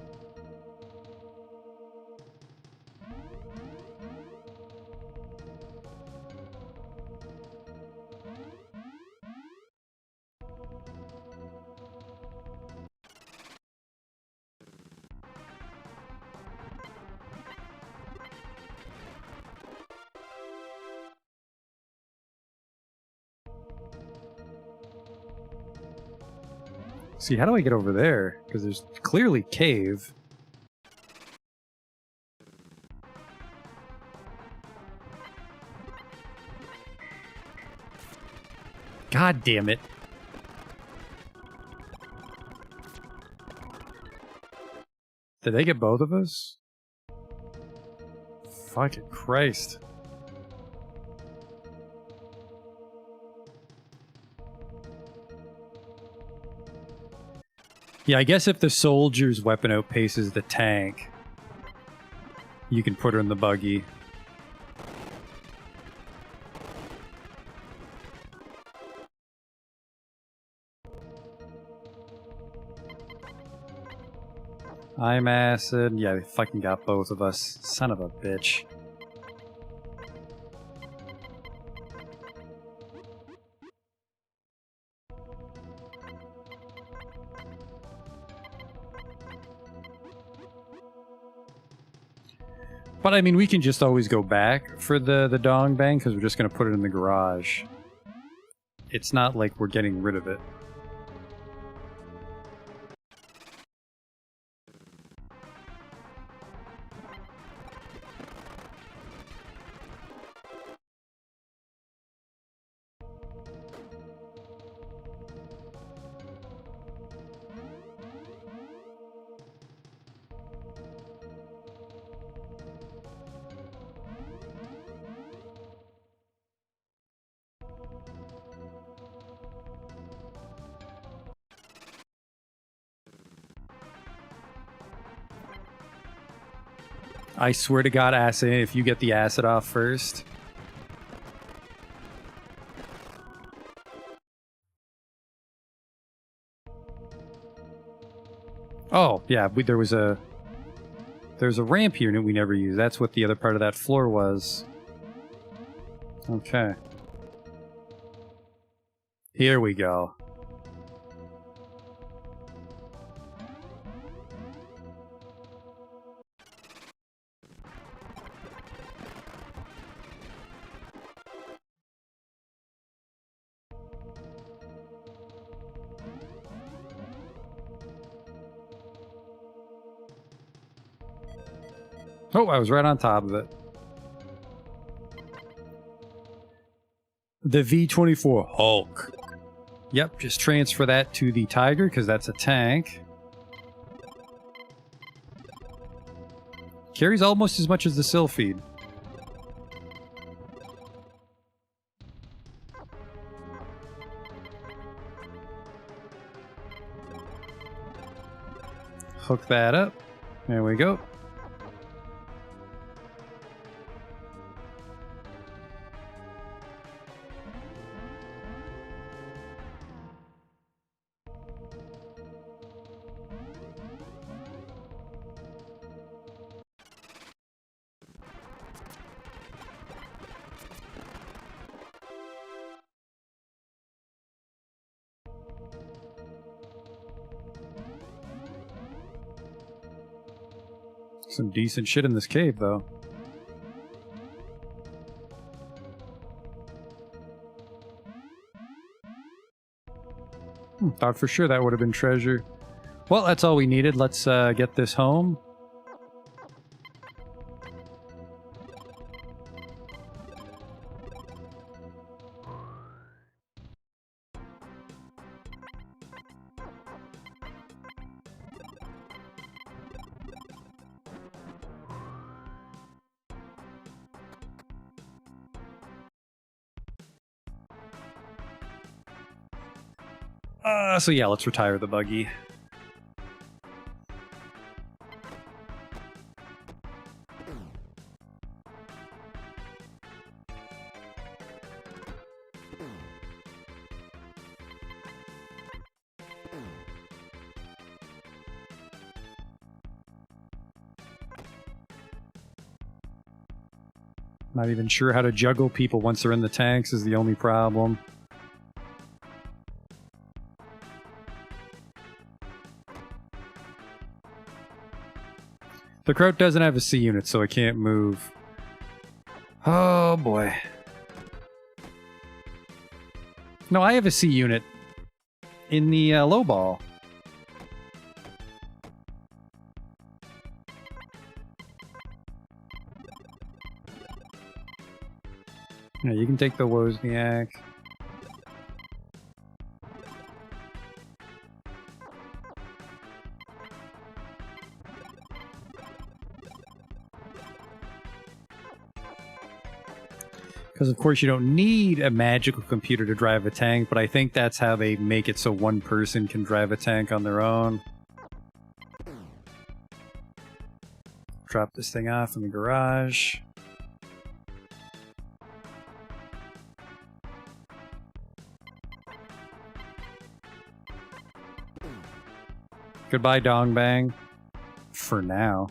See, how do I get over there? Because there's clearly cave. God damn it. Did they get both of us? Fucking Christ. Yeah, I guess if the soldier's weapon outpaces the tank, you can put her in the buggy. I'm acid. Yeah, they fucking got both of us. Son of a bitch. But I mean, we can just always go back for the dong bang because we're just going to put it in the garage. It's not like we're getting rid of it. I swear to God, acid, if you get the acid off first. Oh, yeah, there's a ramp here that we never used. That's what the other part of that floor was. Okay. Here we go. Oh, I was right on top of it. The V-24 Hulk. Yep, just transfer that to the Tiger, because that's a tank. Carries almost as much as the Sylphid. Hook that up. There we go. Some decent shit in this cave, though. Thought for sure that would have been treasure. Well, that's all we needed. Let's get this home. So yeah, let's retire the buggy. Not even sure how to juggle people once they're in the tanks is the only problem. The Kraut doesn't have a C unit, so I can't move. Oh boy. No, I have a C unit in the low ball. Yeah, you can take the Wozniak. Because of course you don't need a magical computer to drive a tank, but I think that's how they make it so one person can drive a tank on their own. Drop this thing off in the garage. Goodbye, Dongbang. For now.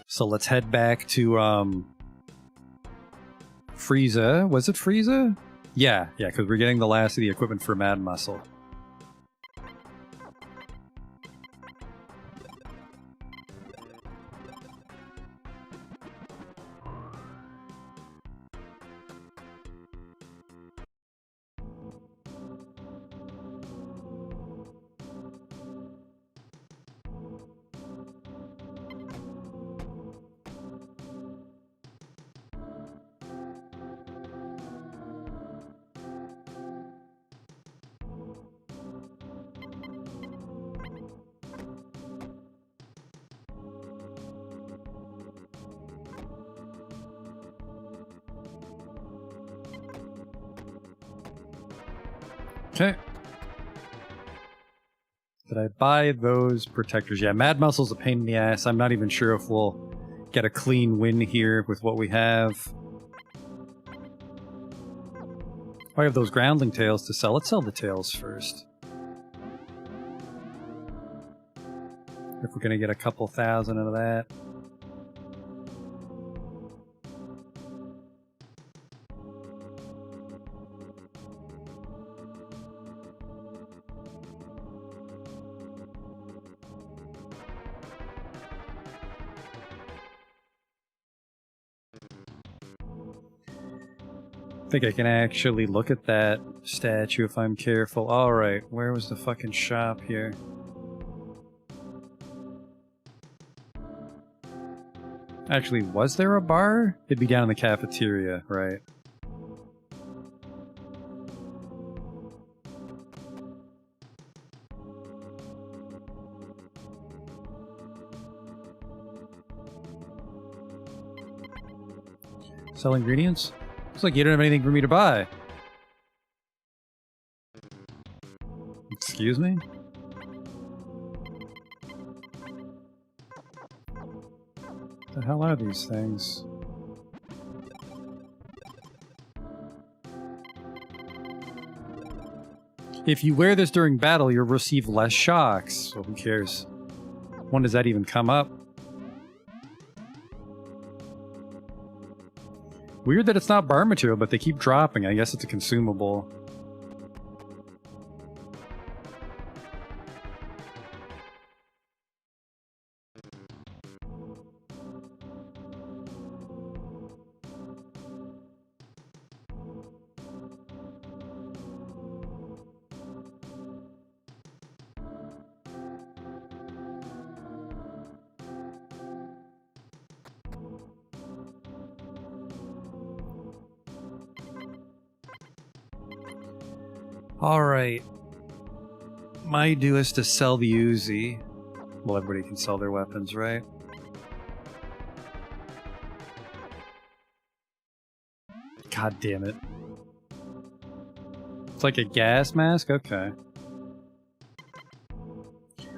So let's head back to Frieza. Was it Frieza? Yeah, because we're getting the last of the equipment for Mad Muscle. Okay. Did I buy those protectors? Yeah, Mad Muscle's a pain in the ass. I'm not even sure if we'll get a clean win here with what we have. Oh, I have those groundling tails to sell. Let's sell the tails first. If we're gonna get a couple thousand out of that. I think I can actually look at that statue if I'm careful. Alright, where was the fucking shop here? Actually, was there a bar? It'd be down in the cafeteria, right? Sell ingredients? Looks like you don't have anything for me to buy. Excuse me? What the hell are these things? If you wear this during battle, you'll receive less shocks. So who cares? When does that even come up? Weird that it's not bar material, but they keep dropping. I guess it's a consumable. Alright. My due is to sell the Uzi. Well, everybody can sell their weapons, right? God damn it. It's like a gas mask? Okay.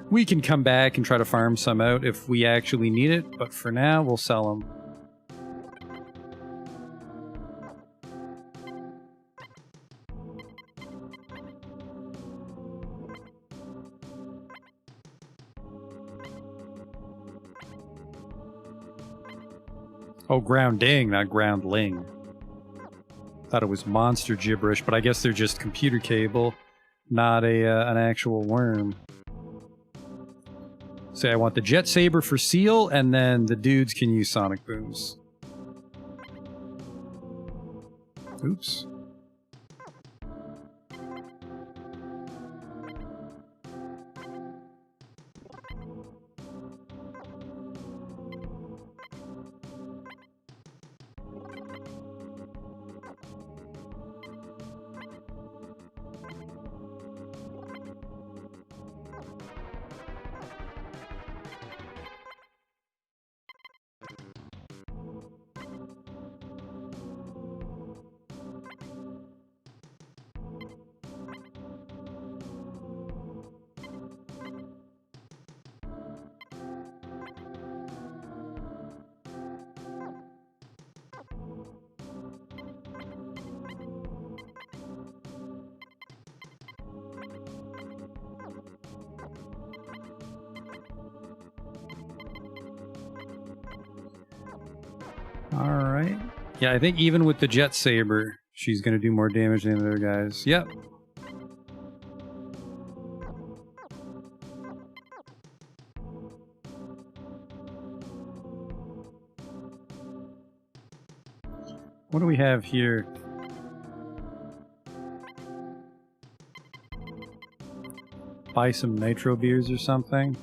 We can come back and try to farm some out if we actually need it, but for now, we'll sell them. Oh, grounding, not groundling. Thought it was monster gibberish, but I guess they're just computer cable, not an actual worm. Say I want the Jet Saber for Seal, and then the dudes can use Sonic Booms. Oops. Alright. Yeah, I think even with the Jet Saber, she's going to do more damage than the other guys. Yep. What do we have here? Buy some nitro beers or something?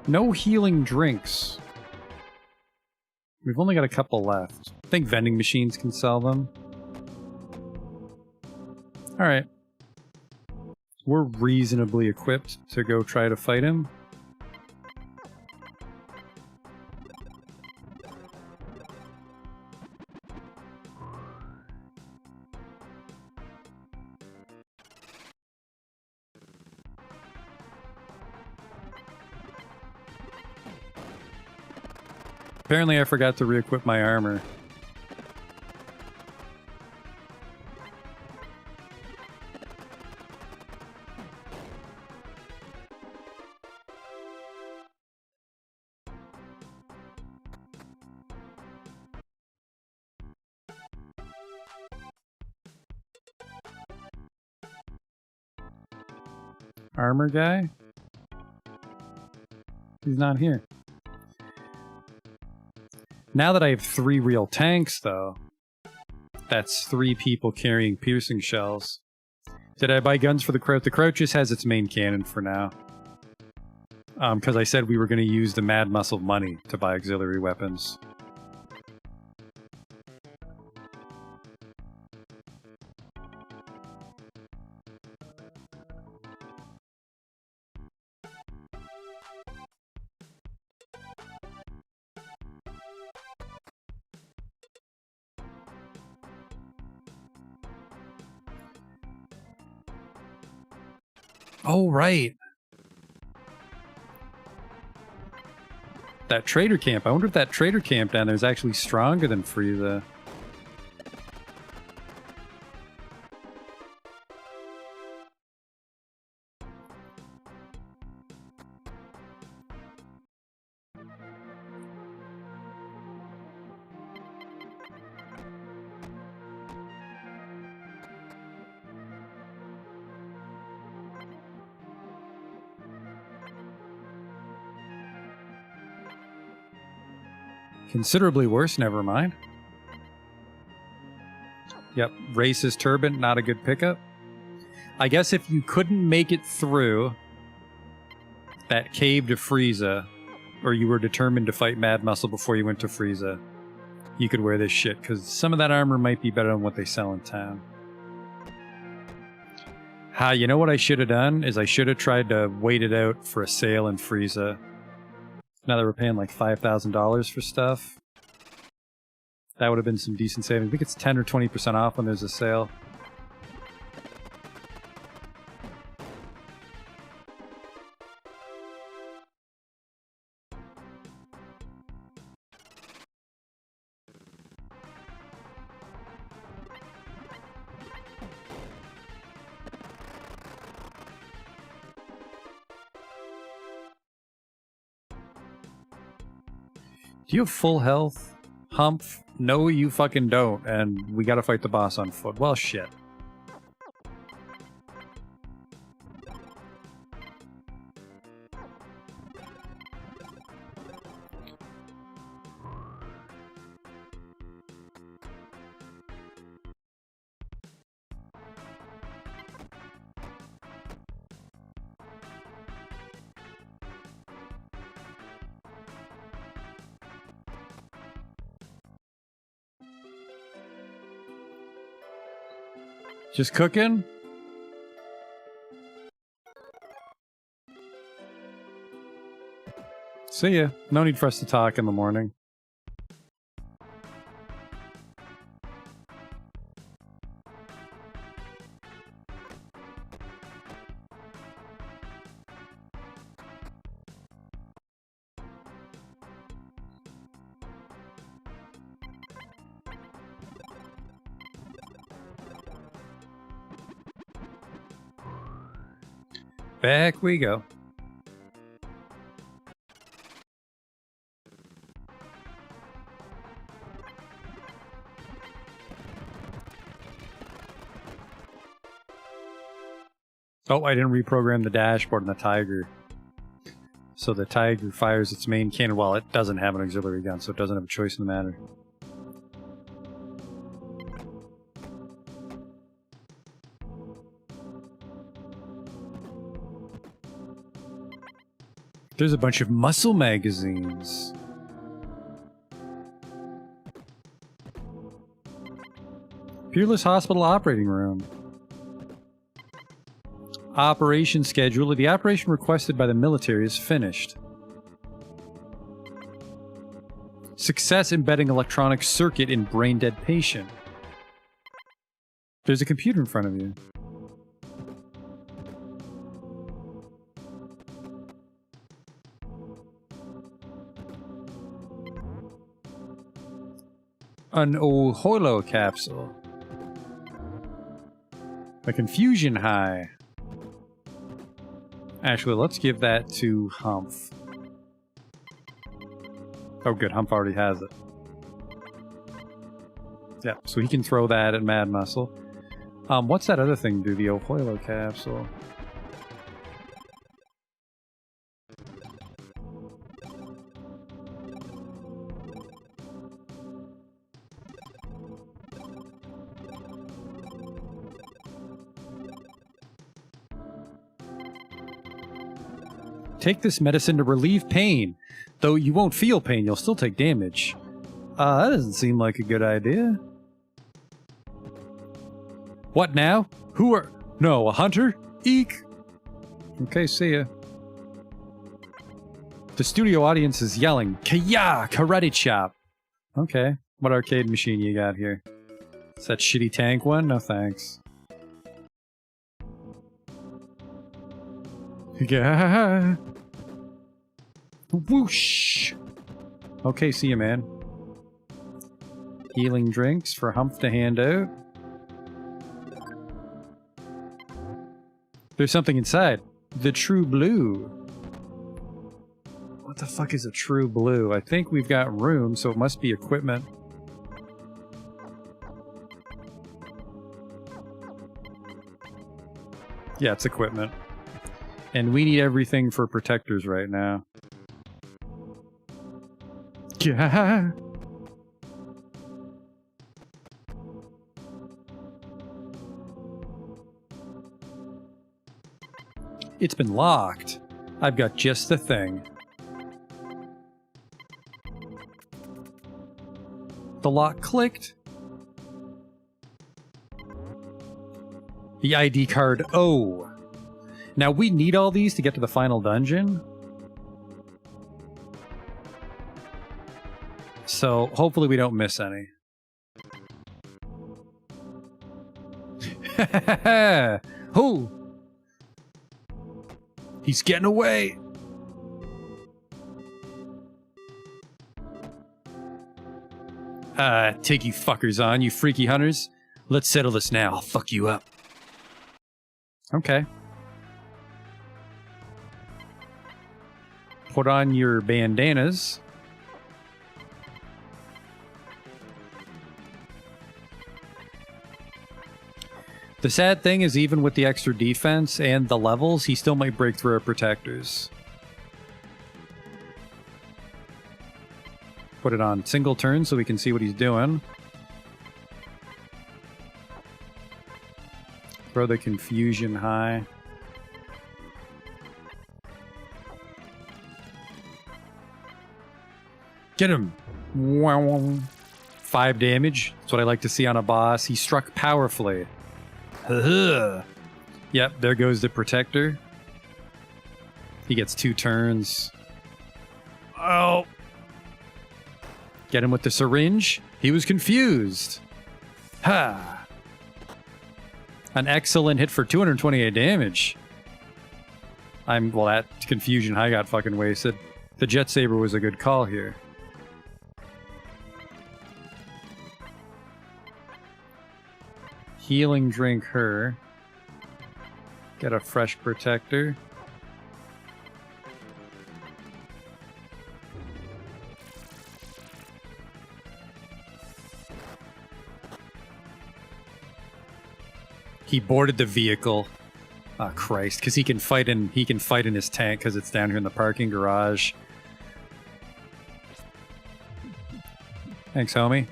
No healing drinks. We've only got a couple left. I think vending machines can sell them. Alright. We're reasonably equipped to go try to fight him. Apparently I forgot to re-equip my armor. Armor guy? He's not here. Now that I have 3 real tanks, though, that's 3 people carrying piercing shells. Did I buy guns for the Crouch? The Crouch just has its main cannon for now. Because I said we were going to use the Mad Muscle money to buy auxiliary weapons. Oh, right. That trader camp. I wonder if that trader camp down there is actually stronger than Frieza. Considerably worse, never mind. Yep, Racist Turban, not a good pickup. I guess if you couldn't make it through that cave to Frieza, or you were determined to fight Mad Muscle before you went to Frieza, you could wear this shit, because some of that armor might be better than what they sell in town. You know what I should have done? Is I should have tried to wait it out for a sale in Frieza. Now that we're paying like $5,000 for stuff. That would have been some decent savings. I think it's 10 or 20% off when there's a sale. Do you have full health? Humph? No, you fucking don't, and we gotta fight the boss on foot. Well, shit. Just cooking? See ya. No need for us to talk in the morning. Back we go. Oh, I didn't reprogram the dashboard in the Tiger. So the Tiger fires its main cannon. Well, it doesn't have an auxiliary gun, so it doesn't have a choice in the matter. There's a bunch of muscle magazines. Peerless Hospital operating room. Operation schedule. The operation requested by the military is finished. Success embedding electronic circuit in brain-dead patient. There's a computer in front of you. An Oholo capsule. A confusion high. Actually, let's give that to Humph. Oh good, Humph already has it. Yeah, so he can throw that at Mad Muscle. What's that other thing do, the Oholo capsule? Take this medicine to relieve pain. Though you won't feel pain, you'll still take damage. That doesn't seem like a good idea. What now? Who are... No, a hunter? Eek! Okay, see ya. The studio audience is yelling, Kaya! Karate chop! Okay, what arcade machine you got here? Is that shitty tank one? No thanks. Yeah. Whoosh! Okay, see you, man. Healing drinks for Humph to hand out. There's something inside. The True Blue. What the fuck is a True Blue? I think we've got room, so it must be equipment. Yeah, it's equipment. And we need everything for protectors right now. Yeah. It's been locked. I've got just the thing. The lock clicked. The ID card O. Now we need all these to get to the final dungeon. So hopefully we don't miss any. Who? He's getting away. Take you fuckers on, you freaky hunters. Let's settle this now. I'll fuck you up. Okay. Put on your bandanas. The sad thing is, even with the extra defense and the levels, he still might break through our protectors. Put it on single turn so we can see what he's doing. Throw the confusion high. Get him! 5 damage. That's what I like to see on a boss. He struck powerfully. Yep, there goes the protector. He gets 2 turns. Oh! Get him with the syringe. He was confused. Ha! An excellent hit for 228 damage. Well, that confusion high got fucking wasted. The Jet Saber was a good call here. Healing drink her. Get a fresh protector. He boarded the vehicle. Oh Christ, because he can fight in his tank because it's down here in the parking garage. Thanks, homie.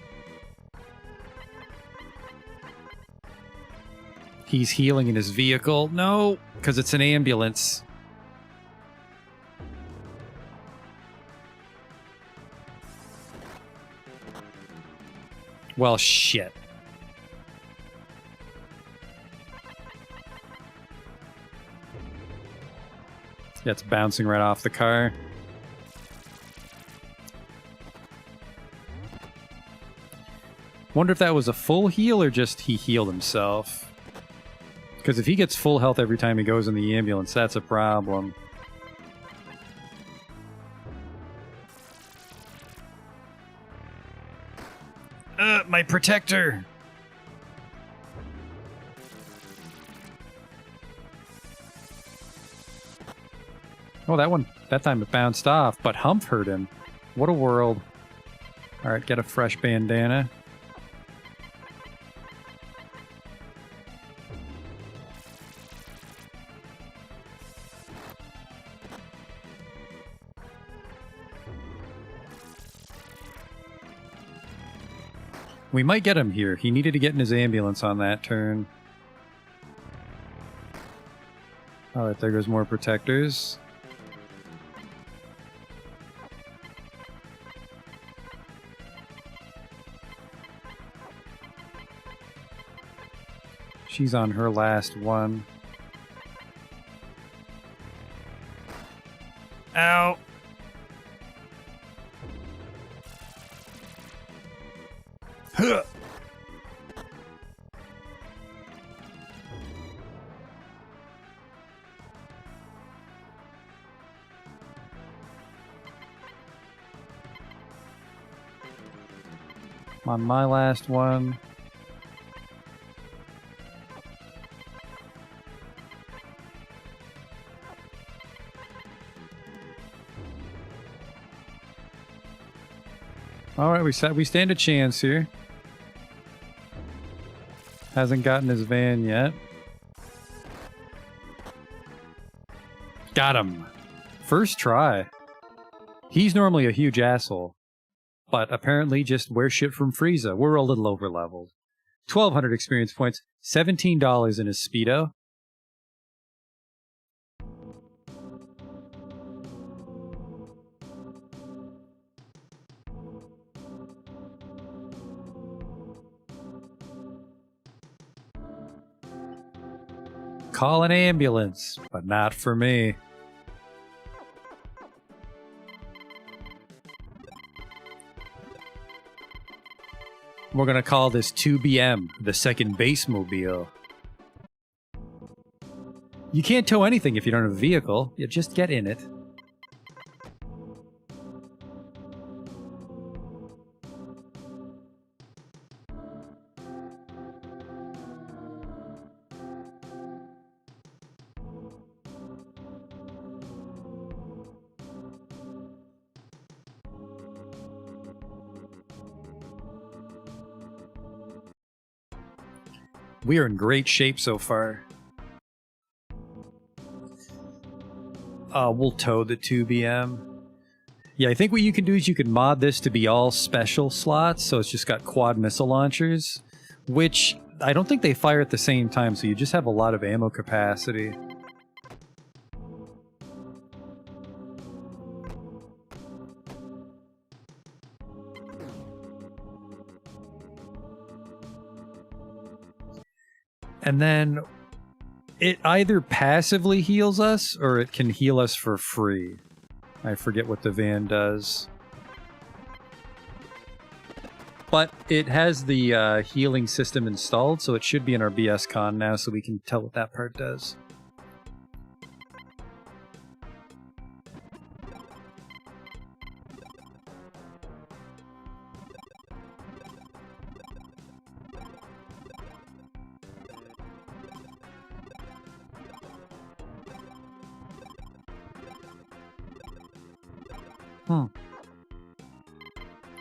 He's healing in his vehicle. No, because it's an ambulance. Well, shit. Yeah, it's bouncing right off the car. Wonder if that was a full heal or just he healed himself. Because if he gets full health every time he goes in the ambulance, that's a problem. My protector! Oh, that time it bounced off, but Humph hurt him. What a world. Alright, get a fresh bandana. We might get him here. He needed to get in his ambulance on that turn. Alright, there goes more protectors. She's on her last one. Ow! Huh. On my last one. All right, we stand a chance here. Hasn't gotten his van yet. Got him. First try. He's normally a huge asshole. but apparently just wear shit from Frieza. We're a little over-leveled. 1,200 experience points, $17 in his Speedo. Call an ambulance, but not for me. We're gonna call this 2BM, the second base mobile. You can't tow anything if you don't have a vehicle. You just get in it. We are in great shape so far. We'll tow the 2BM. Yeah, I think what you can do is you can mod this to be all special slots, so it's just got quad missile launchers, which I don't think they fire at the same time, so you just have a lot of ammo capacity. And then it either passively heals us or it can heal us for free. I forget what the van does. But it has the healing system installed, so it should be in our BS Con now, so we can tell what that part does.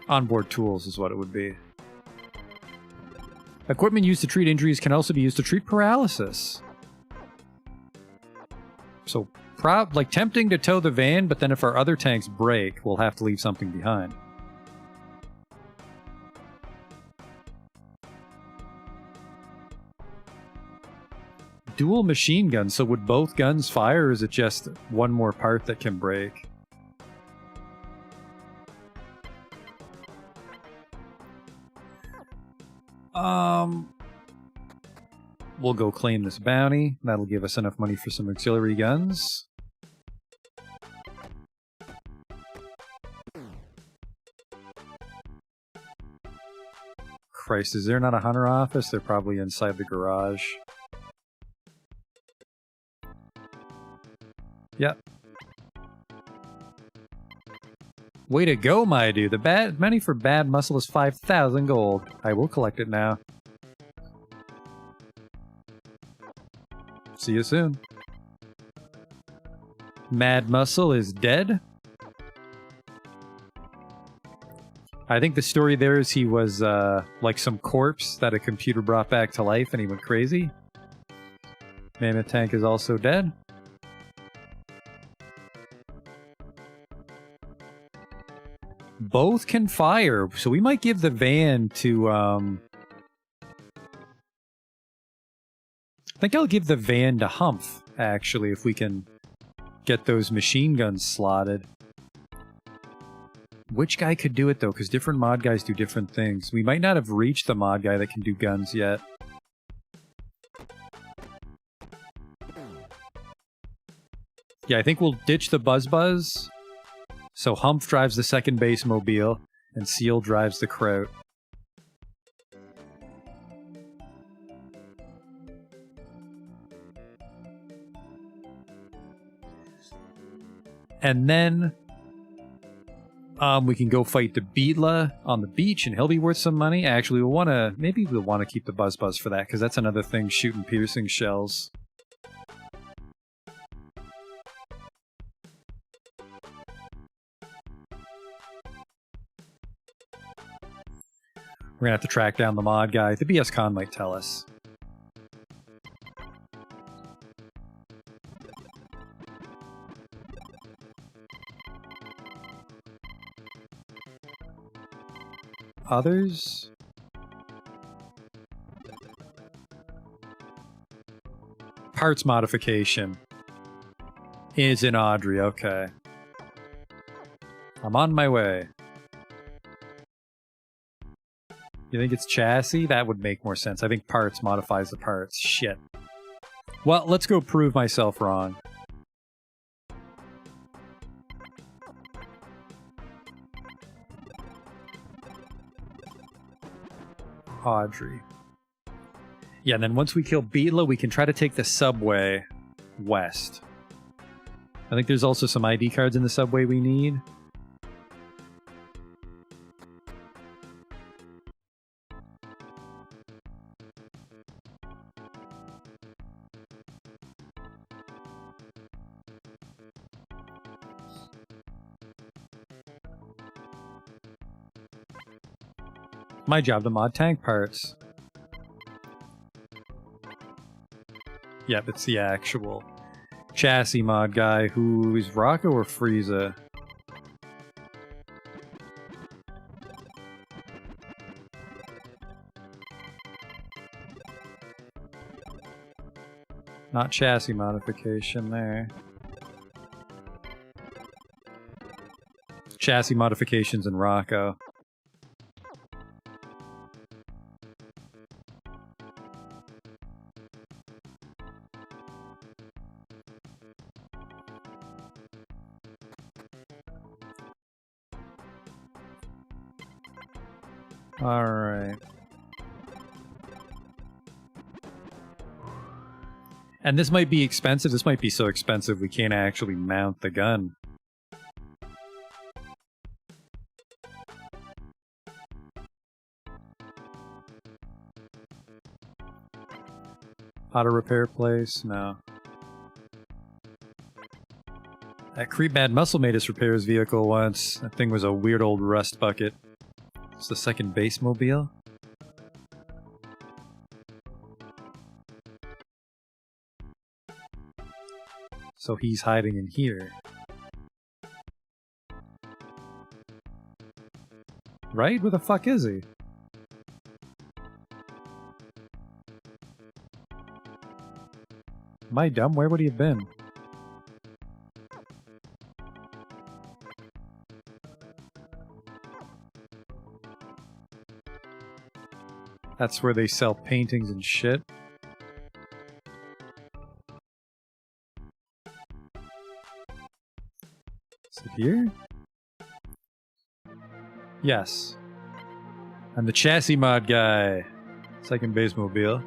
Onboard tools is what it would be. Equipment used to treat injuries can also be used to treat paralysis. So, like tempting to tow the van, but then if our other tanks break, we'll have to leave something behind. Dual machine guns, so would both guns fire, or is it just one more part that can break? We'll go claim this bounty. That'll give us enough money for some auxiliary guns. Christ, is there not a hunter office? They're probably inside the garage. Yep. Way to go, my dude. The money for bad muscle is 5,000 gold. I will collect it now. See you soon. Mad Muscle is dead. I think the story there is he was like some corpse that a computer brought back to life and he went crazy. Mammoth Tank is also dead. Both can fire, so we might give the van to, I think I'll give the van to Humph, actually, if we can get those machine guns slotted. Which guy could do it, though? Because different mod guys do different things. We might not have reached the mod guy that can do guns yet. Yeah, I think we'll ditch the Buzz. So Humph drives the second base mobile, and Seal drives the Kraut. And then we can go fight the Beetla on the beach, and he'll be worth some money. Actually, maybe we'll want to keep the Buzz for that, because that's another thing shooting piercing shells. We're gonna have to track down the mod guy. The BS Con might tell us. others? Parts modification is in Audrey. Okay. I'm on my way. You think it's chassis? That would make more sense. I think parts modifies the parts. Shit. Well, let's go prove myself wrong. Audrey. Yeah, and then once we kill Beetla, we can try to take the subway west. I think there's also some ID cards in the subway we need. My job to mod tank parts. Yep, it's the actual chassis mod guy. Who is Rocco or Frieza? Not chassis modification there. Chassis modifications in Rocco. Alright. And this might be expensive. This might be so expensive we can't actually mount the gun. Auto repair place? No. That creep mad muscle made us repair his vehicle once. That thing was a weird old rust bucket. It's the second base mobile. So he's hiding in here. Right? Where the fuck is he? Am I dumb? Where would he have been? That's where they sell paintings and shit. Is it here? Yes. I'm the chassis mod guy. Second base mobile.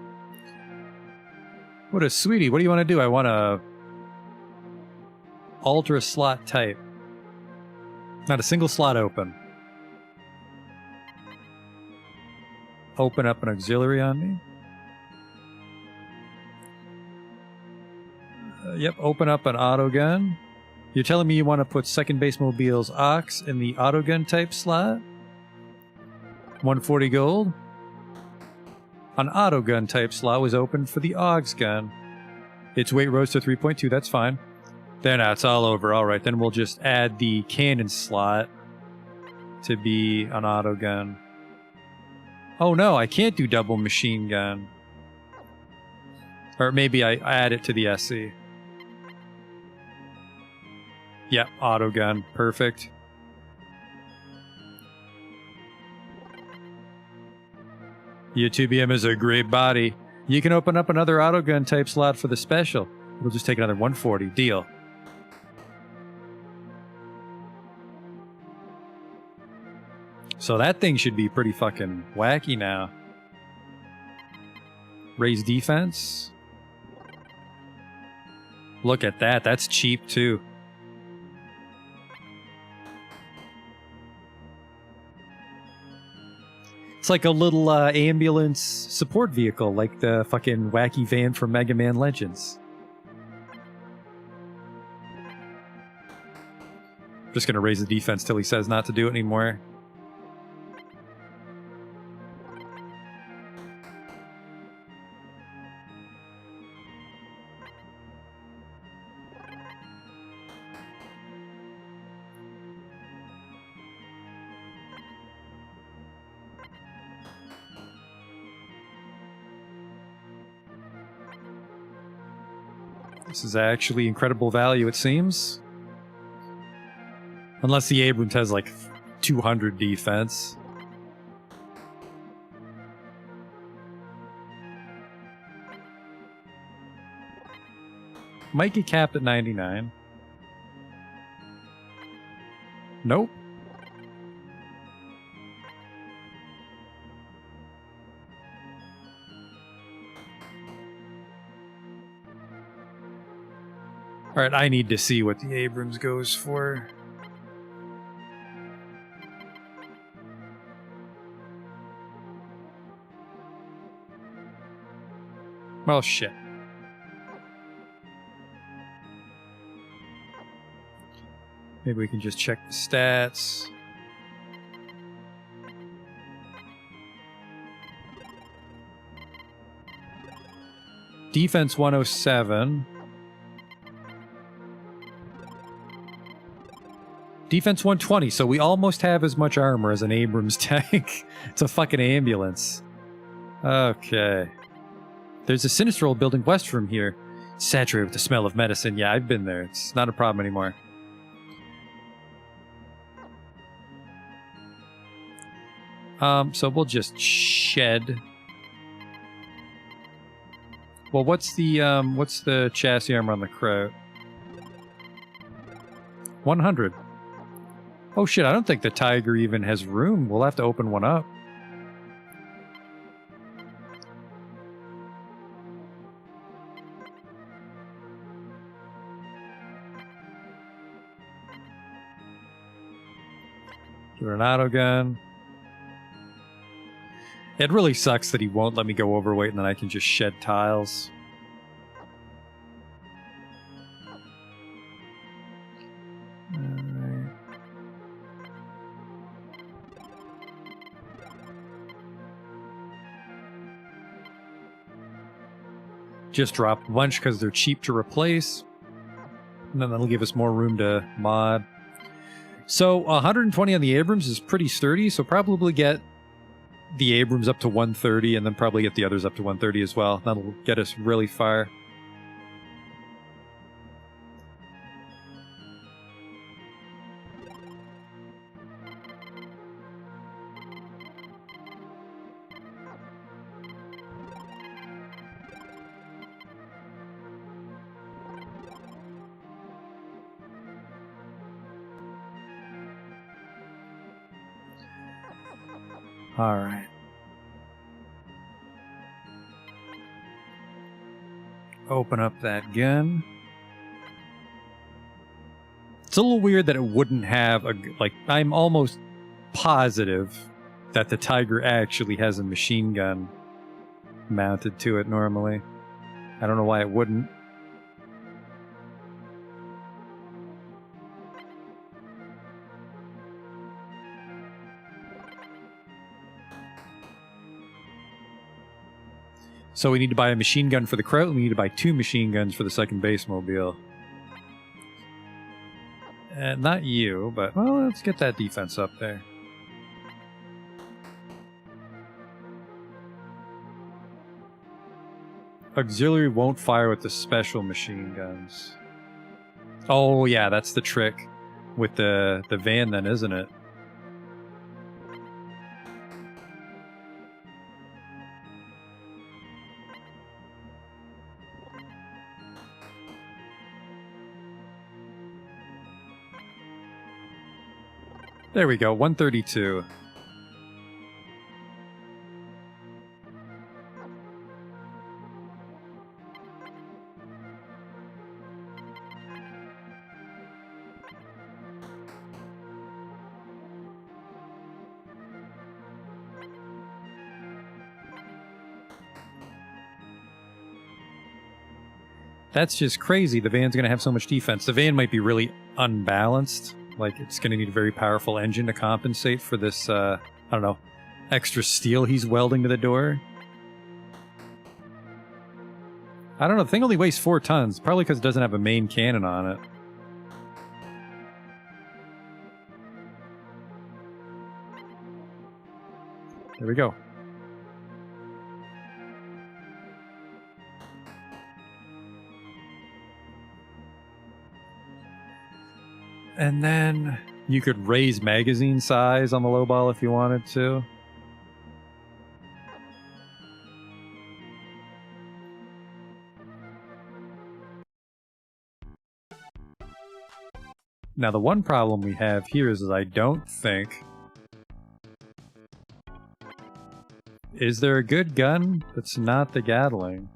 What a sweetie. What do you want to do? I want to alter a slot type. Not a single slot open. Open up an auxiliary on me. Yep, open up an auto gun. You're telling me you want to put second base mobile's aux in the auto gun type slot? 140 gold. An auto gun type slot was opened for the aux gun. Its weight rose to 3.2, that's fine. Then it's all over. Alright, then we'll just add the cannon slot to be an auto gun. Oh no, I can't do double machine gun. Or maybe I add it to the SC. Yep, auto gun. Perfect. U2BM is a great body. You can open up another auto gun type slot for the special. We'll just take another 140. Deal. So that thing should be pretty fucking wacky now. Raise defense. Look at that. That's cheap too. It's like a little ambulance support vehicle, like the fucking wacky van from Mega Man Legends. I'm just gonna raise the defense till he says not to do it anymore. This is actually incredible value, it seems. Unless the Abrams has like 200 defense. Might get capped at 99. Nope. Alright, I need to see what the Abrams goes for. Well, shit. Maybe we can just check the stats. Defense 107. Defense 120, so we almost have as much armor as an Abrams tank. It's a fucking ambulance. Okay. There's a sinister old building west from here. Saturated with the smell of medicine. Yeah, I've been there. It's not a problem anymore. So we'll just shed. Well, what's the chassis armor on the Croat? 100. Oh shit, I don't think the Tiger even has room. We'll have to open one up. Give her an auto gun. It really sucks that he won't let me go overweight and then I can just shed tiles. Alright. Just drop a bunch because they're cheap to replace. And then that'll give us more room to mod. So 120 on the Abrams is pretty sturdy, so probably get the Abrams up to 130 and then probably get the others up to 130 as well. That'll get us really far. All right. Open up that gun. It's a little weird that it wouldn't have a, like, I'm almost positive that the Tiger actually has a machine gun mounted to it normally. I don't know why it wouldn't. So we need to buy a machine gun for the Croat, and we need to buy 2 machine guns for the second base mobile. Not you, but, well, let's get that defense up there. Auxiliary won't fire with the special machine guns. Oh, yeah, that's the trick with the van then, isn't it? There we go, 132. That's just crazy. The van's going to have so much defense. The van might be really unbalanced. Like, it's going to need a very powerful engine to compensate for this, I don't know, extra steel he's welding to the door. I don't know, the thing only weighs 4 tons. Probably because it doesn't have a main cannon on it. There we go. And then you could raise magazine size on the low ball if you wanted to. Now the one problem we have here is I don't think... Is there a good gun that's not the Gatling?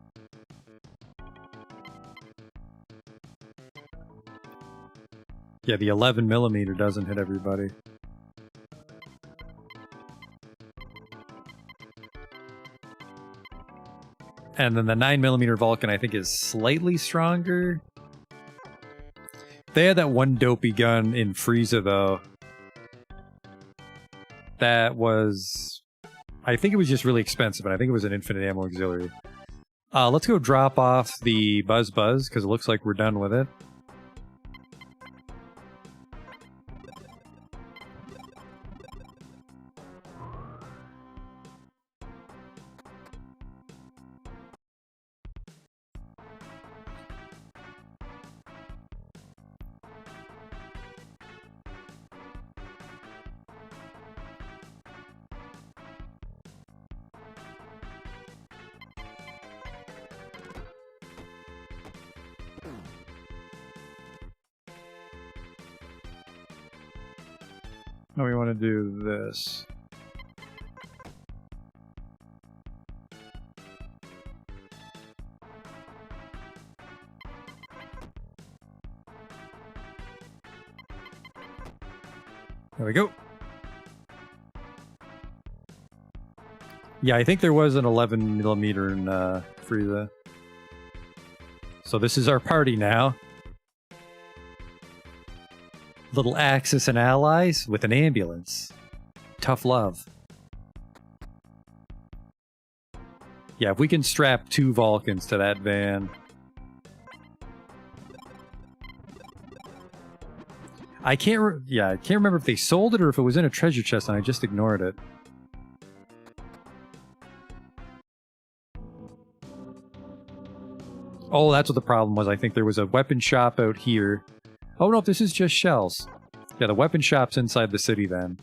Yeah, the 11mm doesn't hit everybody. And then the 9mm Vulcan, I think, is slightly stronger. They had that one dopey gun in Frieza, though. That was... I think it was just really expensive, and I think it was an infinite ammo auxiliary. Let's go drop off the Buzz Buzz, because it looks like we're done with it. Now we want to do this. There we go. Yeah, I think there was an 11mm in Frieza. So this is our party now. Little Axis and allies with an ambulance. Tough love. Yeah, if we can strap 2 Vulcans to that van. I can't remember if they sold it or if it was in a treasure chest and I just ignored it. Oh, that's what the problem was. I think there was a weapon shop out here. Oh no, this is just shells. Yeah, the weapon shop's inside the city then.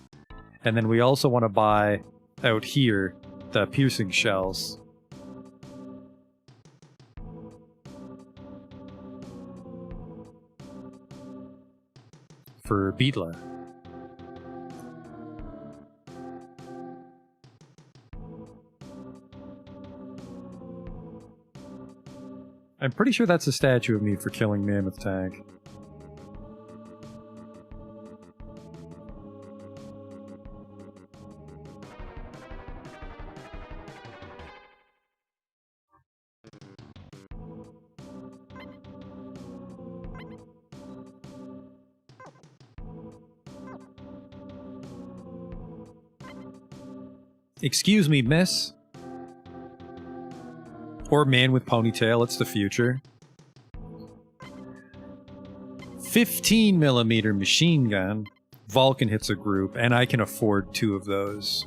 And then we also want to buy out here the piercing shells. For Beetla. I'm pretty sure that's a statue of me for killing Mammoth Tank. Excuse me, miss. Or man with ponytail, it's the future. 15mm machine gun. Vulcan hits a group, and I can afford 2 of those.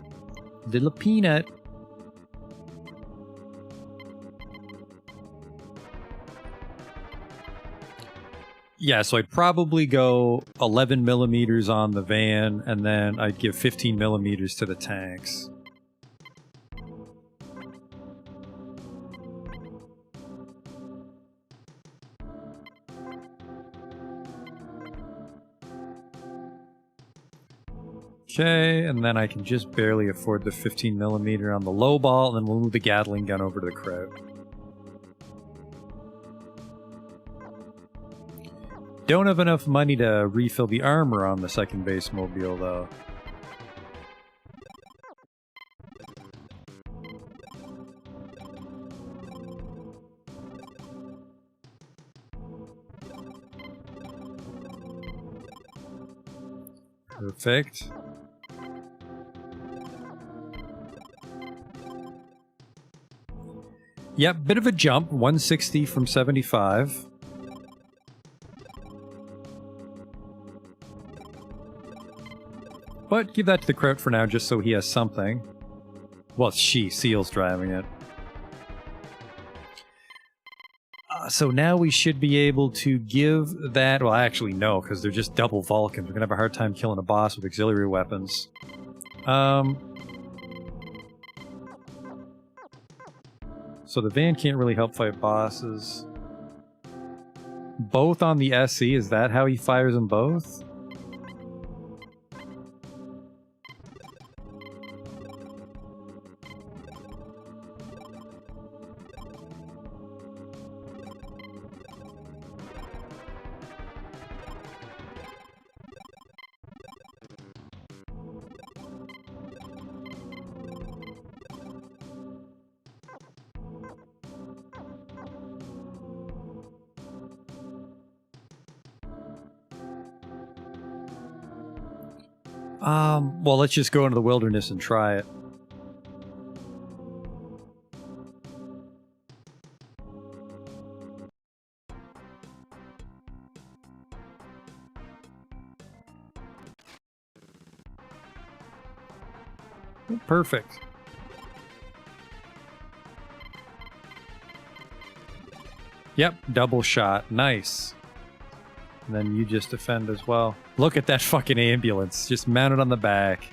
Little peanut. Yeah, so I'd probably go 11mm on the van, and then I'd give 15mm to the tanks. Okay, and then I can just barely afford the 15mm on the low ball, and then we'll move the Gatling gun over to the crowd. Don't have enough money to refill the armor on the second base mobile, though. Perfect. Yep, bit of a jump, 160 from 75. But give that to the Kraut for now, just so he has something. Well, Seal's driving it. So now we should be able to give that... Well, actually, no, because they're just double Vulcans. We're going to have a hard time killing a boss with auxiliary weapons. So the van can't really help fight bosses. Both on the SE, is that how he fires them both? Well, let's just go into the wilderness and try it. Perfect. Yep, double shot. Nice. And then you just defend as well. Look at that fucking ambulance, just mounted on the back.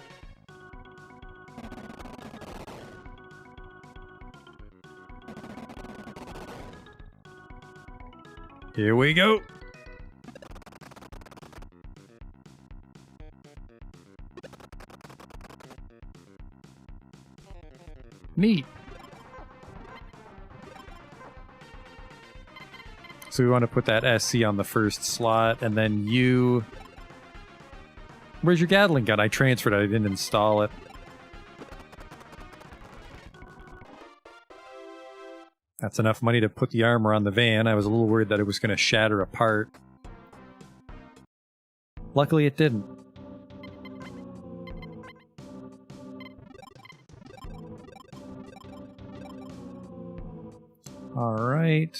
Here we go. Neat. So we want to put that SC on the first slot, and then you... Where's your Gatling gun? I transferred it, I didn't install it. That's enough money to put the armor on the van. I was a little worried that it was going to shatter apart. Luckily it didn't. Alright.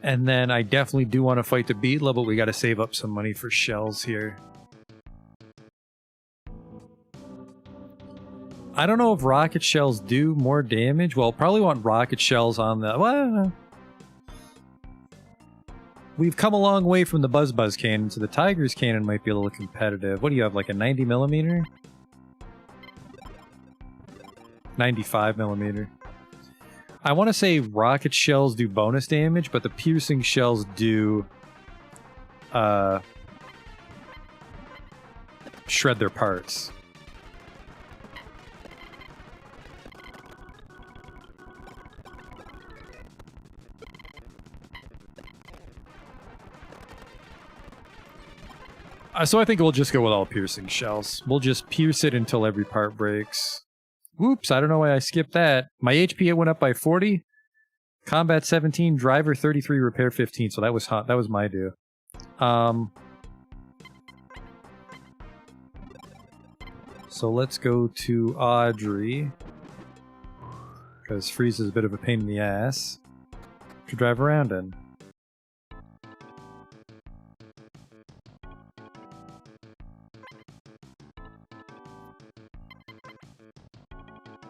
And then I definitely do want to fight the Beetla, but we got to save up some money for shells here. I don't know if rocket shells do more damage. Well, probably want rocket shells on the... Well, we've come a long way from the Buzz cannon, so the Tiger's cannon might be a little competitive. What do you have, like a 90mm? 95mm. I want to say rocket shells do bonus damage, but the piercing shells do shred their parts. So I think we'll just go with all piercing shells. We'll just pierce it until every part breaks. Whoops, I don't know why I skipped that. My HP went up by 40. Combat 17, driver 33, repair 15. So that was hot. That was my due. So let's go to Audrey. Because Freeze is a bit of a pain in the ass to drive around in.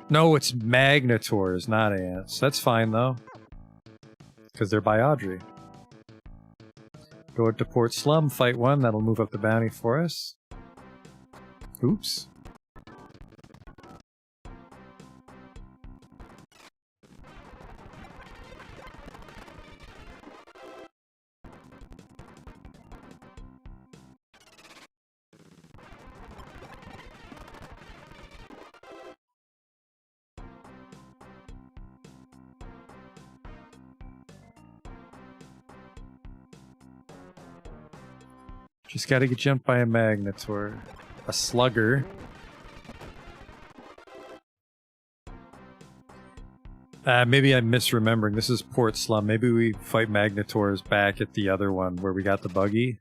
No, it's Magnators, not ants. That's fine, though. Because they're by Audrey. Go to Port Slum, fight one. That'll move up the bounty for us. Oops. Just gotta get jumped by a Magnetor. A Slugger. Maybe I'm misremembering. This is Port Slum. Maybe we fight Magnators back at the other one where we got the buggy.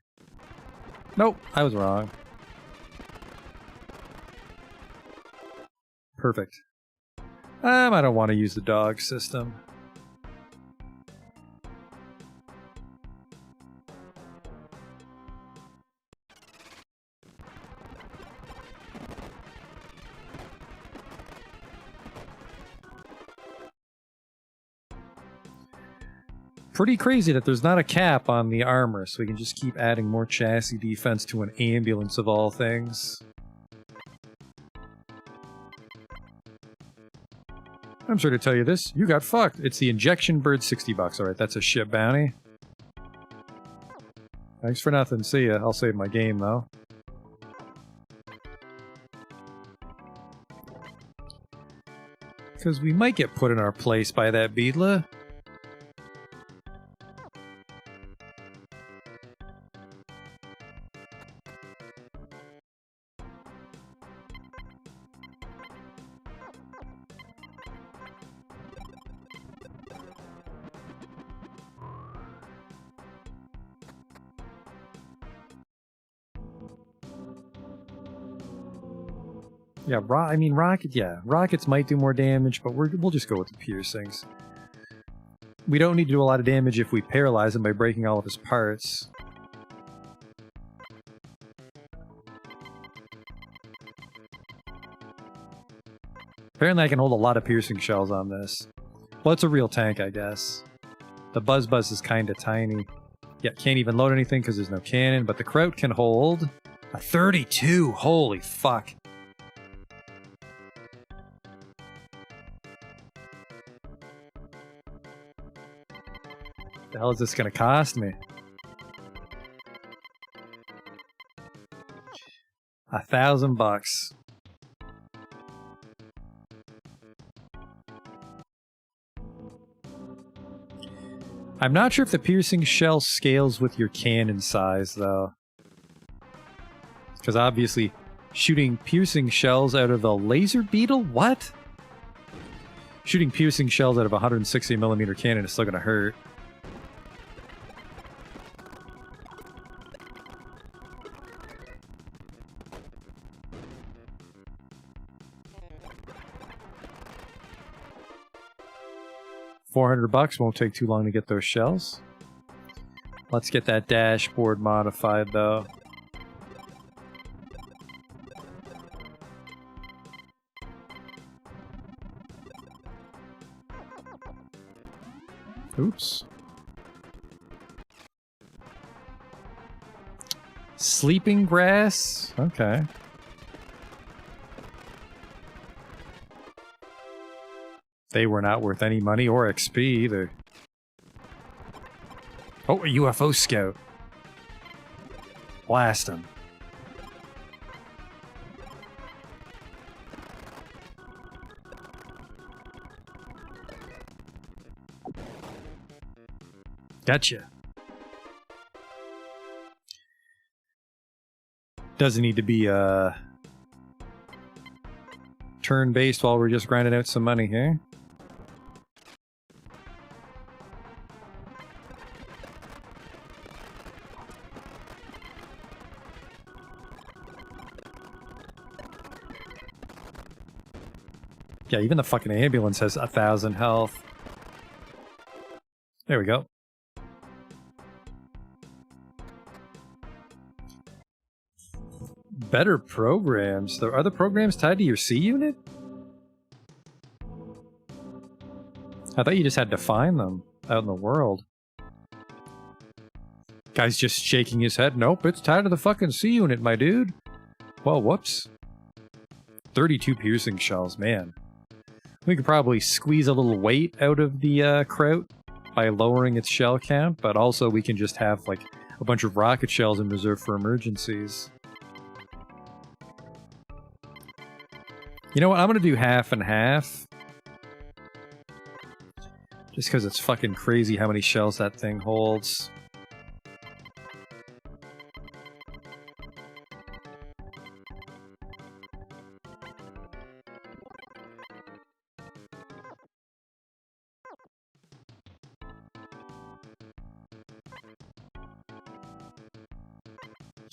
Nope, I was wrong. Perfect. I don't want to use the dog system. Pretty crazy that there's not a cap on the armor, so we can just keep adding more chassis defense to an ambulance of all things. I'm sure to tell you this, you got fucked. It's the injection bird, $60. Alright, that's a ship bounty. Thanks for nothing, see ya. I'll save my game, though. Because we might get put in our place by that Beetla. Yeah, rockets might do more damage, but we'll just go with the piercings. We don't need to do a lot of damage if we paralyze him by breaking all of his parts. Apparently I can hold a lot of piercing shells on this. Well, it's a real tank, I guess. The Buzz is kinda tiny. Yeah, can't even load anything because there's no cannon, but the Kraut can hold a 32! Holy fuck. The hell is this gonna cost me? $1,000. I'm not sure if the piercing shell scales with your cannon size, though. Because obviously, shooting piercing shells out of a laser beetle? What? Shooting piercing shells out of a 160mm cannon is still gonna hurt. $400 won't take too long to get those shells. Let's get that dashboard modified, though. Oops. Sleeping grass? Okay. They were not worth any money or XP either. Oh, a UFO scout. Blast him. Gotcha. Doesn't need to be turn-based while we're just grinding out some money here. Yeah, even the fucking ambulance has 1,000 health. There we go. Better programs. Are the programs tied to your C unit? I thought you just had to find them out in the world. Guy's just shaking his head. Nope, it's tied to the fucking C unit, my dude. Well, whoops. 32 piercing shells, man. We could probably squeeze a little weight out of the Kraut by lowering its shell count, but also we can just have, like, a bunch of rocket shells in reserve for emergencies. You know what? I'm gonna do half and half. Just because it's fucking crazy how many shells that thing holds.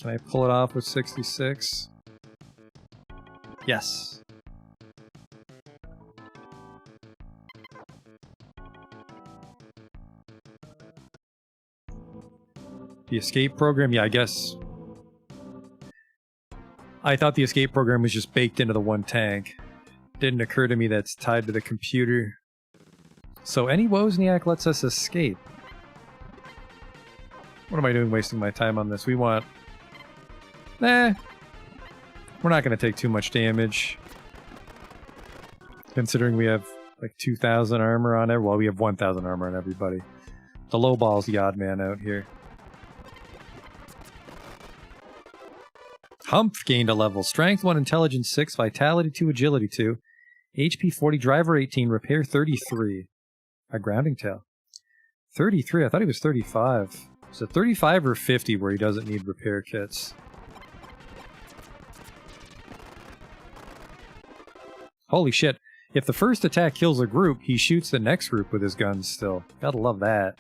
Can I pull it off with 66? Yes. The escape program? Yeah, I guess. I thought the escape program was just baked into the one tank. Didn't occur to me that's tied to the computer. So any Wozniak lets us escape. What am I doing wasting my time on this? We want... Nah. We're not going to take too much damage. Considering we have like 2,000 armor on it. Well, we have 1,000 armor on everybody. The low ball's the odd man out here. Humph gained a level. Strength 1, Intelligence 6, Vitality 2, Agility 2, HP 40, Driver 18, Repair 33. A grounding tail. 33? I thought he was 35. Is it 35 or 50 where he doesn't need repair kits? Holy shit. If the first attack kills a group, he shoots the next group with his guns still. Gotta love that.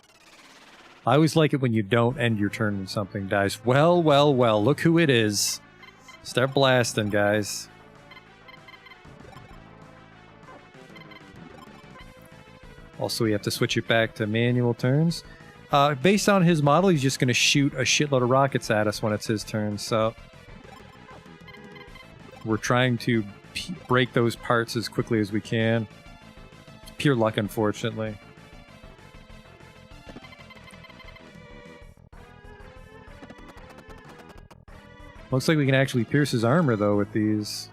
I always like it when you don't end your turn when something dies. Well, well, well, look who it is. Start blasting, guys. Also, we have to switch it back to manual turns. Based on his model, he's just going to shoot a shitload of rockets at us when it's his turn, so... We're trying to break those parts as quickly as we can. It's pure luck, unfortunately. Looks like we can actually pierce his armor, though, with these.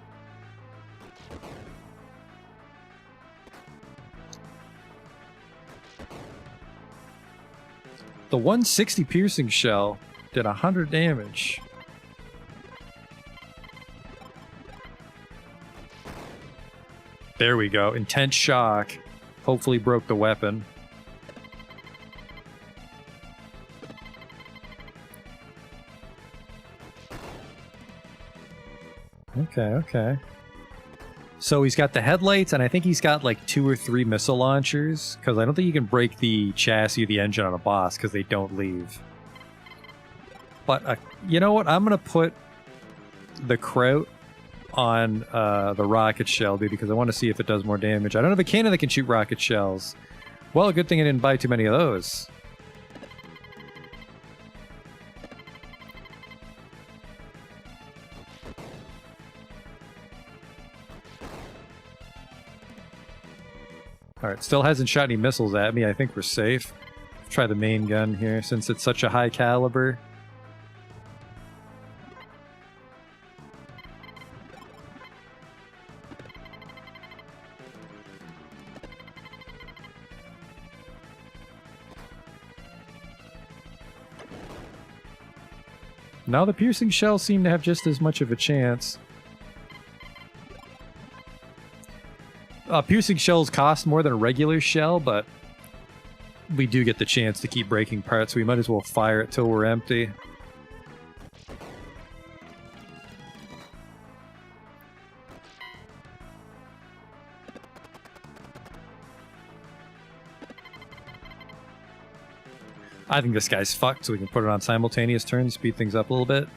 The 160 piercing shell did 100 damage. There we go. Intense shock. Hopefully broke the weapon. Okay, okay. So he's got the headlights, and I think he's got like 2 or 3 missile launchers, because I don't think you can break the chassis or the engine on a boss, because they don't leave. But, you know what? I'm going to put the Kraut on the rocket shell, dude, because I want to see if it does more damage. I don't have a cannon that can shoot rocket shells. Well, good thing I didn't buy too many of those. Alright, still hasn't shot any missiles at me. I think we're safe. Let's try the main gun here, since it's such a high caliber. Now the piercing shells seem to have just as much of a chance. Piercing shells cost more than a regular shell, but we do get the chance to keep breaking parts, so we might as well fire it till we're empty. I think this guy's fucked, so we can put it on simultaneous turns, speed things up a little bit.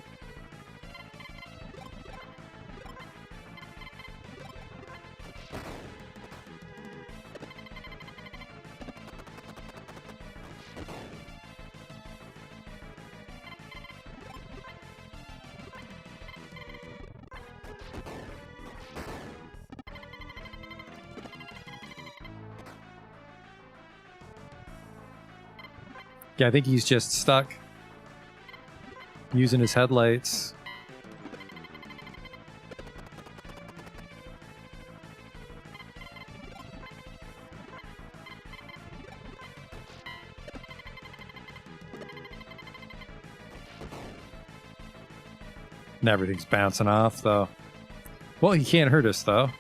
Yeah, I think he's just stuck using his headlights. And everything's bouncing off, though. Well, he can't hurt us, though.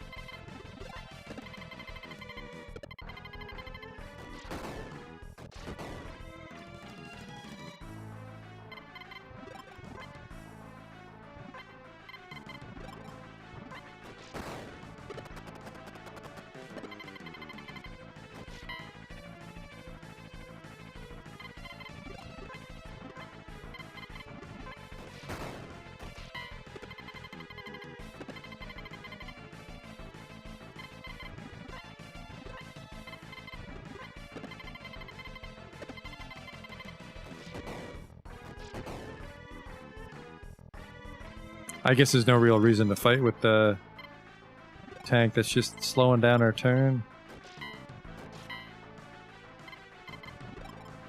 I guess there's no real reason to fight with the tank that's just slowing down our turn.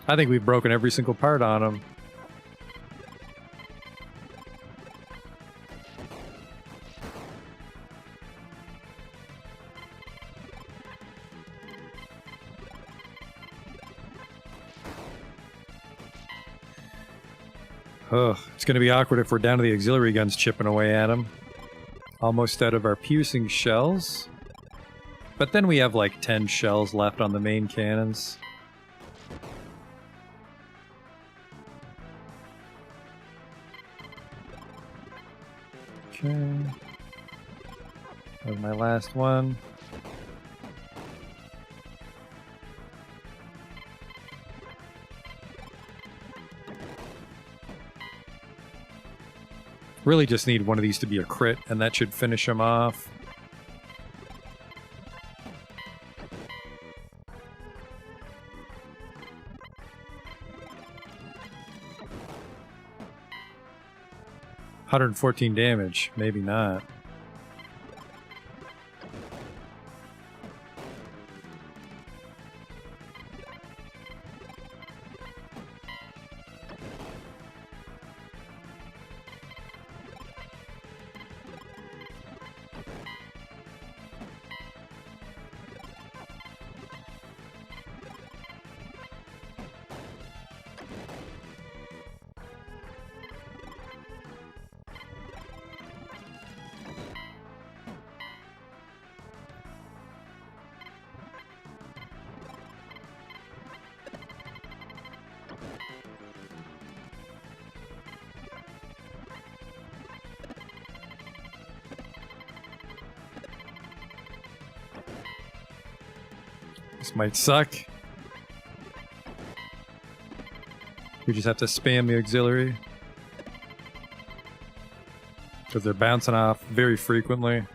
I think we've broken every single part on him. Ugh, it's going to be awkward if we're down to the auxiliary guns chipping away at him. Almost out of our piercing shells. But then we have like 10 shells left on the main cannons. Okay. That was my last one. Really just need one of these to be a crit, and that should finish him off. $114 damage, maybe not. This might suck. We just have to spam the auxiliary. Because they're bouncing off very frequently.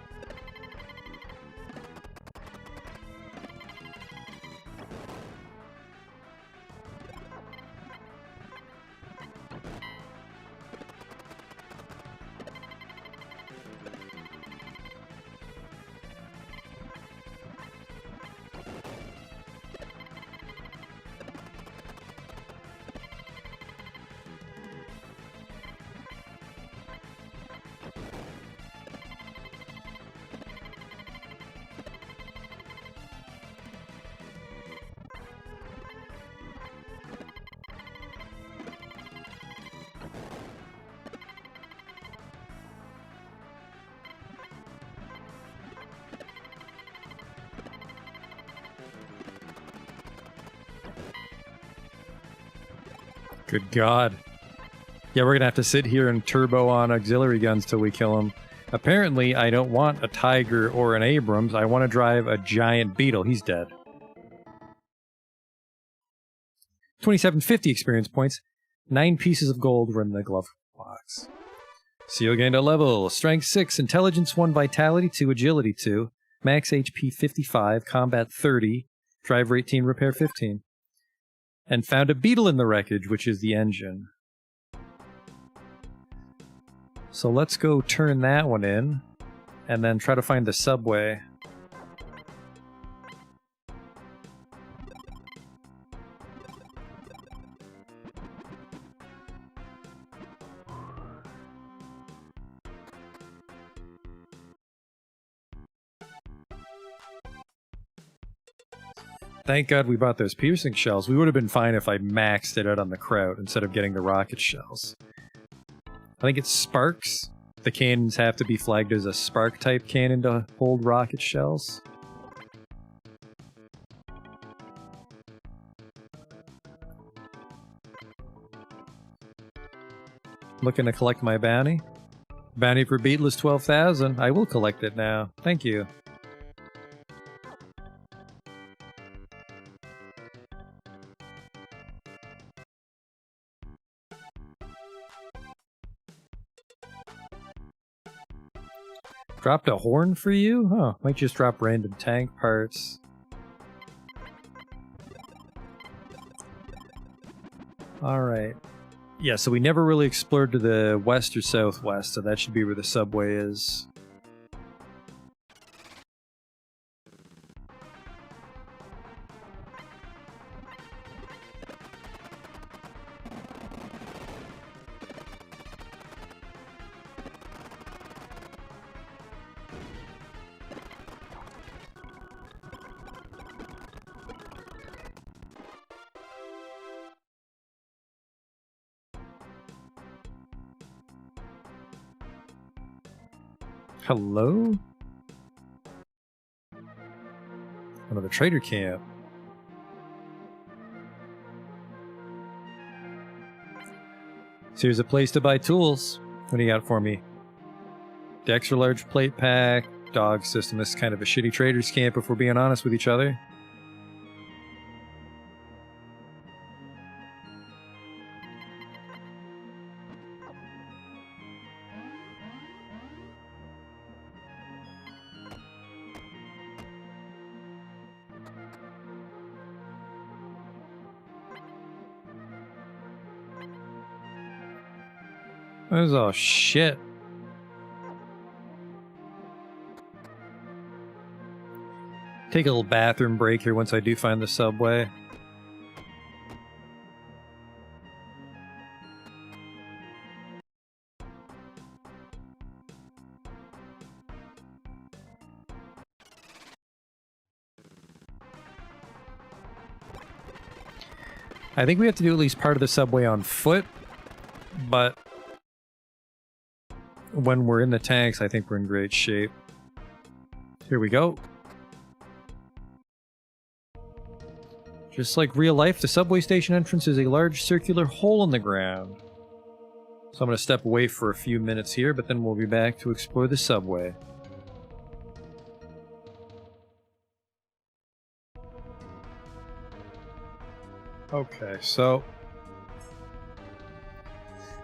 Good God. Yeah, we're gonna have to sit here and turbo on auxiliary guns till we kill him. Apparently, I don't want a Tiger or an Abrams. I want to drive a giant Beetle. He's dead. 2750 experience points. 9 pieces of gold were in the glove box. Seal gained a level. Strength 6, Intelligence 1, Vitality 2, Agility 2, Max HP 55, Combat 30, Driver 18, Repair 15. And found a Beetle in the wreckage, which is the engine. So let's go turn that one in, and then try to find the subway. Thank God we bought those piercing shells. We would have been fine if I maxed it out on the Kraut instead of getting the rocket shells. I think it's sparks. The cannons have to be flagged as a spark-type cannon to hold rocket shells. Looking to collect my bounty. Bounty for Beetle is 12,000. I will collect it now. Thank you. Dropped a horn for you? Huh, might just drop random tank parts. Alright. Yeah, so we never really explored to the west or southwest, so that should be where the subway is. Hello? Another trader camp. So here's a place to buy tools. What do you got for me? The extra large plate pack, dog system. This is kind of a shitty trader's camp if we're being honest with each other. That is all shit. Take a little bathroom break here once I do find the subway. I think we have to do at least part of the subway on foot, but when we're in the tanks, I think we're in great shape. Here we go. Just like real life, the subway station entrance is a large circular hole in the ground. So I'm going to step away for a few minutes here, but then we'll be back to explore the subway. Okay, so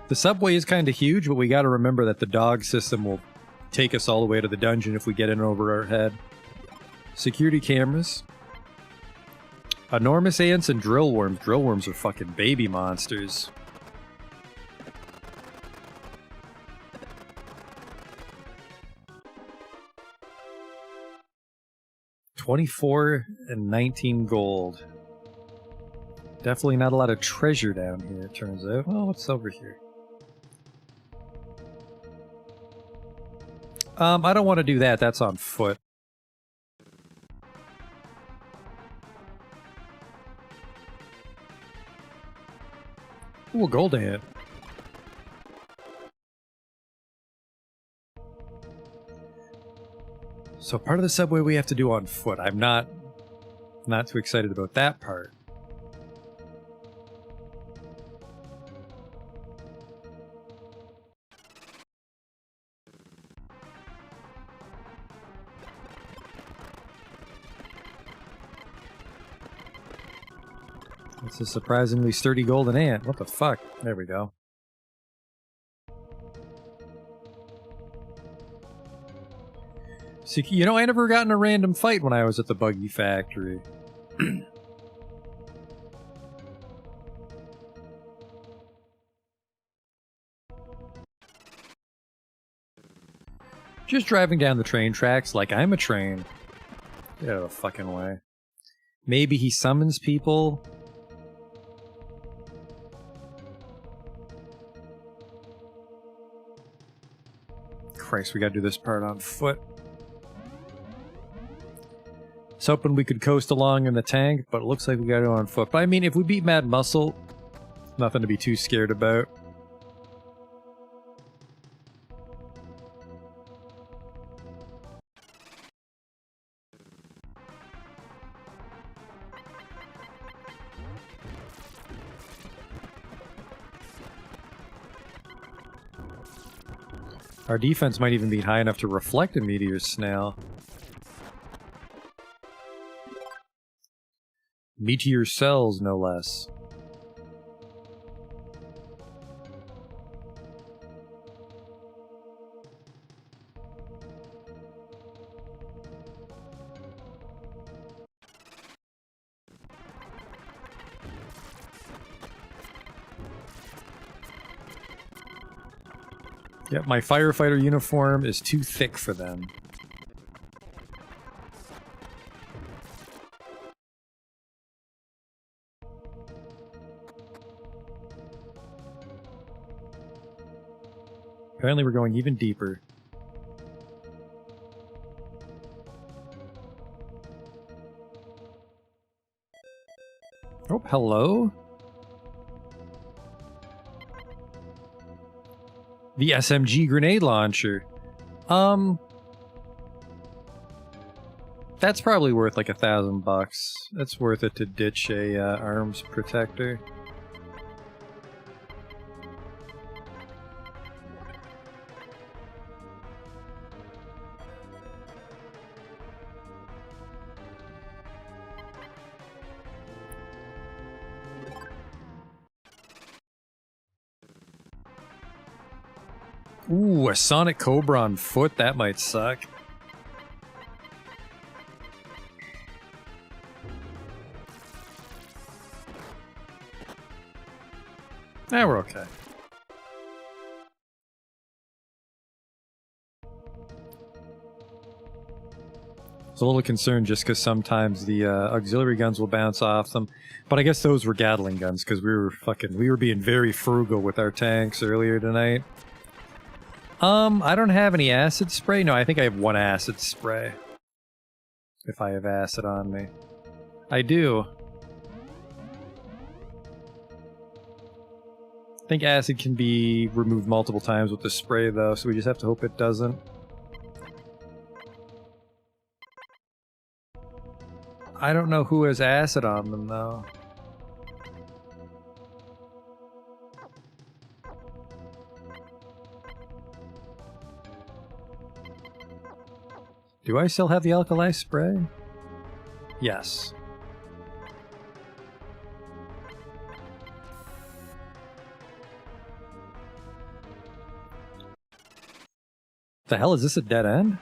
the subway is kind of huge, but we got to remember that the dog system will take us all the way to the dungeon if we get in over our head. Security cameras. Enormous ants and drill worms. Drill worms are fucking baby monsters. $24 and 19 gold. Definitely not a lot of treasure down here, it turns out. Well, what's over here? I don't want to do that. That's on foot. Ooh, a gold ant. So part of the subway we have to do on foot. I'm not too excited about that part. It's a surprisingly sturdy golden ant. What the fuck? There we go. See, you know, I never got in a random fight when I was at the buggy factory. Just driving down the train tracks like I'm a train. Get out of the fucking way. Maybe he summons people. Christ, we gotta do this part on foot. I was hoping we could coast along in the tank, but it looks like we gotta go on foot. But I mean, if we beat Mad Muscle, nothing to be too scared about. Our defense might even be high enough to reflect a meteor snail. Meteor cells, no less. Yep, my firefighter uniform is too thick for them. Apparently we're going even deeper. Oh, hello? The SMG grenade launcher. That's probably worth like $1,000. That's worth it to ditch a arms protector. Ooh, a Sonic Cobra on foot? That might suck. We're okay. I was a little concerned just because sometimes the auxiliary guns will bounce off them. But I guess those were Gatling guns because we were being very frugal with our tanks earlier tonight. I don't have any acid spray. No, I think I have one acid spray. If I have acid on me. I do. I think acid can be removed multiple times with the spray though, so we just have to hope it doesn't. I don't know who has acid on them though. Do I still have the alkali spray? Yes. The hell, is this a dead end?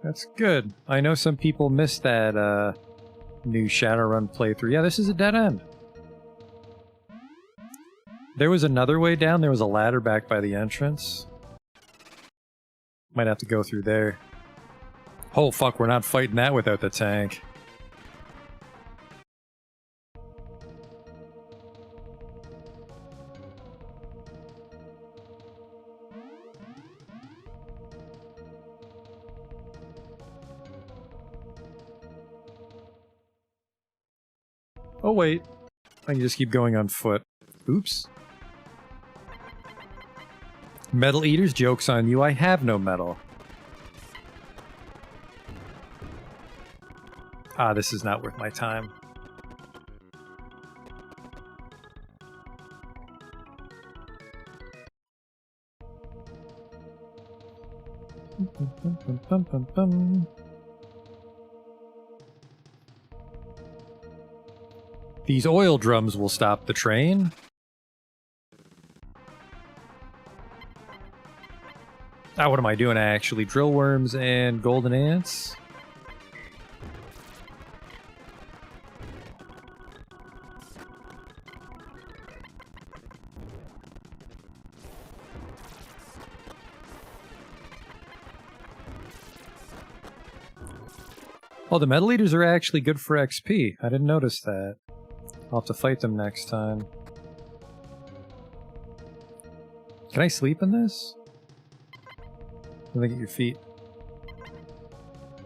That's good. I know some people missed that new Shadowrun playthrough. Yeah, this is a dead end. There was another way down. There was a ladder back by the entrance. Might have to go through there. Oh fuck, we're not fighting that without the tank. Oh wait, I can just keep going on foot. Oops. Metal Eaters, joke's on you, I have no metal. Ah, this is not worth my time. These oil drums will stop the train. Ah, what am I doing actually? Drill worms and golden ants? Oh, the Metal Eaters are actually good for XP. I didn't notice that. I'll have to fight them next time. Can I sleep in this? Let me get your feet.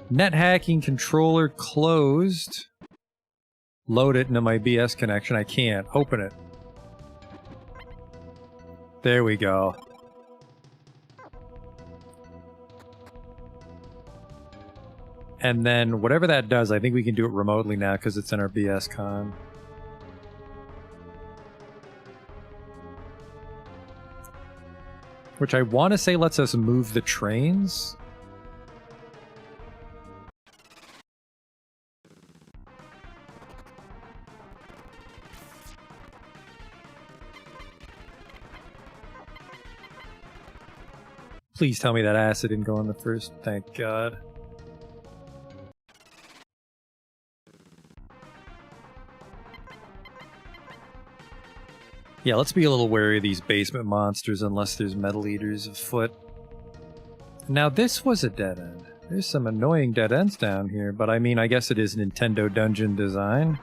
Net hacking controller closed. Load it into my BS connection. I can't. Open it. There we go. And then whatever that does, I think we can do it remotely now because it's in our BS con. Which I want to say lets us move the trains. Please tell me that acid didn't go on the first. Thank God. Yeah, let's be a little wary of these basement monsters unless there's metal eaters afoot. Now this was a dead end. There's some annoying dead ends down here, but I mean, I guess it is Nintendo Dungeon design.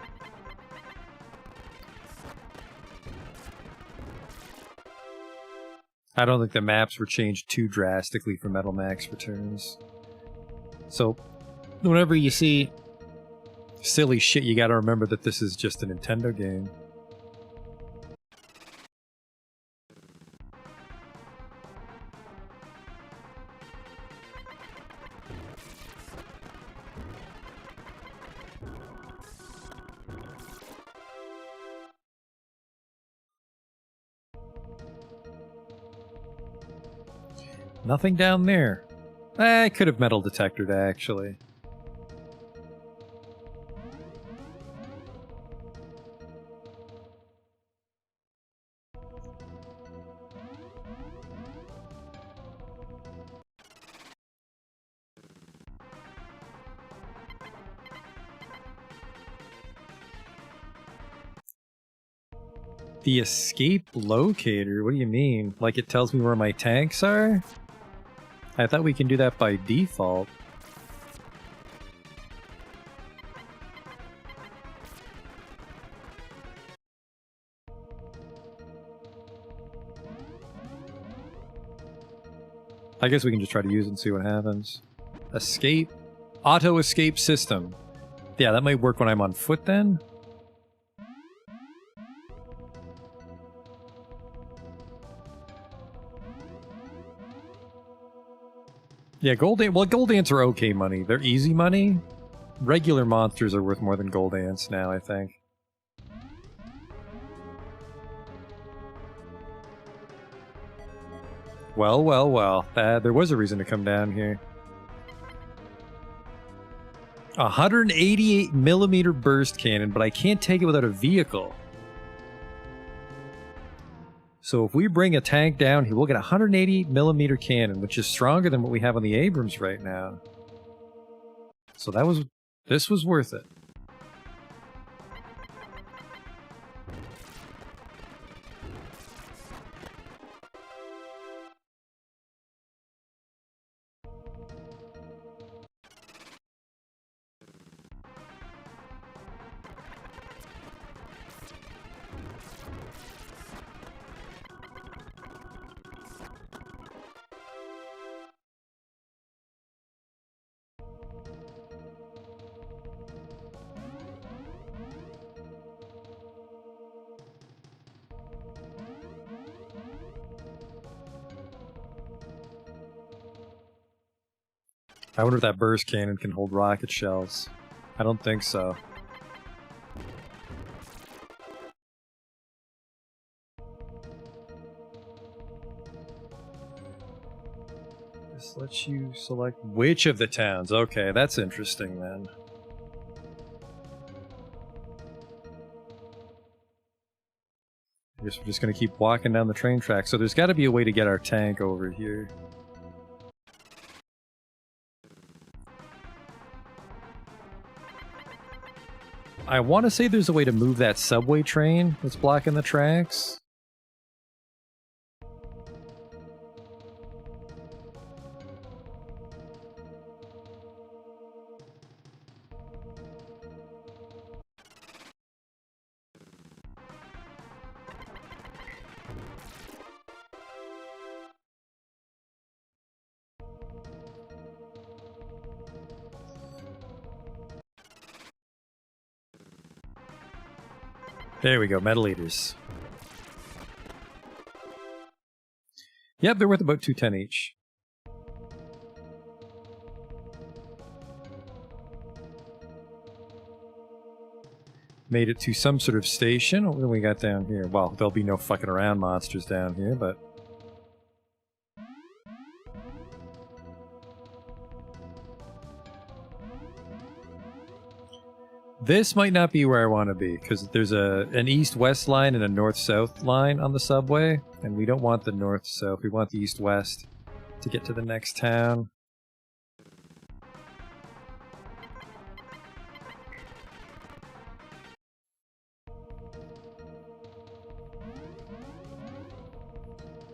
I don't think the maps were changed too drastically for Metal Max Returns. So, whenever you see silly shit, you gotta remember that this is just a Nintendo game. Nothing down there. I could have metal detected, actually. The escape locator? What do you mean? Like it tells me where my tanks are? I thought we can do that by default. I guess we can just try to use it and see what happens. Escape. Auto escape system. Yeah, that might work when I'm on foot then. Yeah, gold ants are okay money. They're easy money. Regular monsters are worth more than gold ants now, I think. Well, well, well. There was a reason to come down here. 188mm burst cannon, but I can't take it without a vehicle. So if we bring a tank down here, we'll get a 188mm cannon, which is stronger than what we have on the Abrams right now. So this was worth it. I wonder if that burst cannon can hold rocket shells. I don't think so. This lets you select which of the towns. Okay, that's interesting then. I guess we're just gonna keep walking down the train track. So there's gotta be a way to get our tank over here. I want to say there's a way to move that subway train that's blocking the tracks. There we go, metal eaters. Yep, they're worth about 210 each. Made it to some sort of station. What do we got down here? Well, there'll be no fucking around monsters down here, but... This might not be where I want to be, because there's an east-west line and a north-south line on the subway, and we don't want the north-south, we want the east-west. to get to the next town.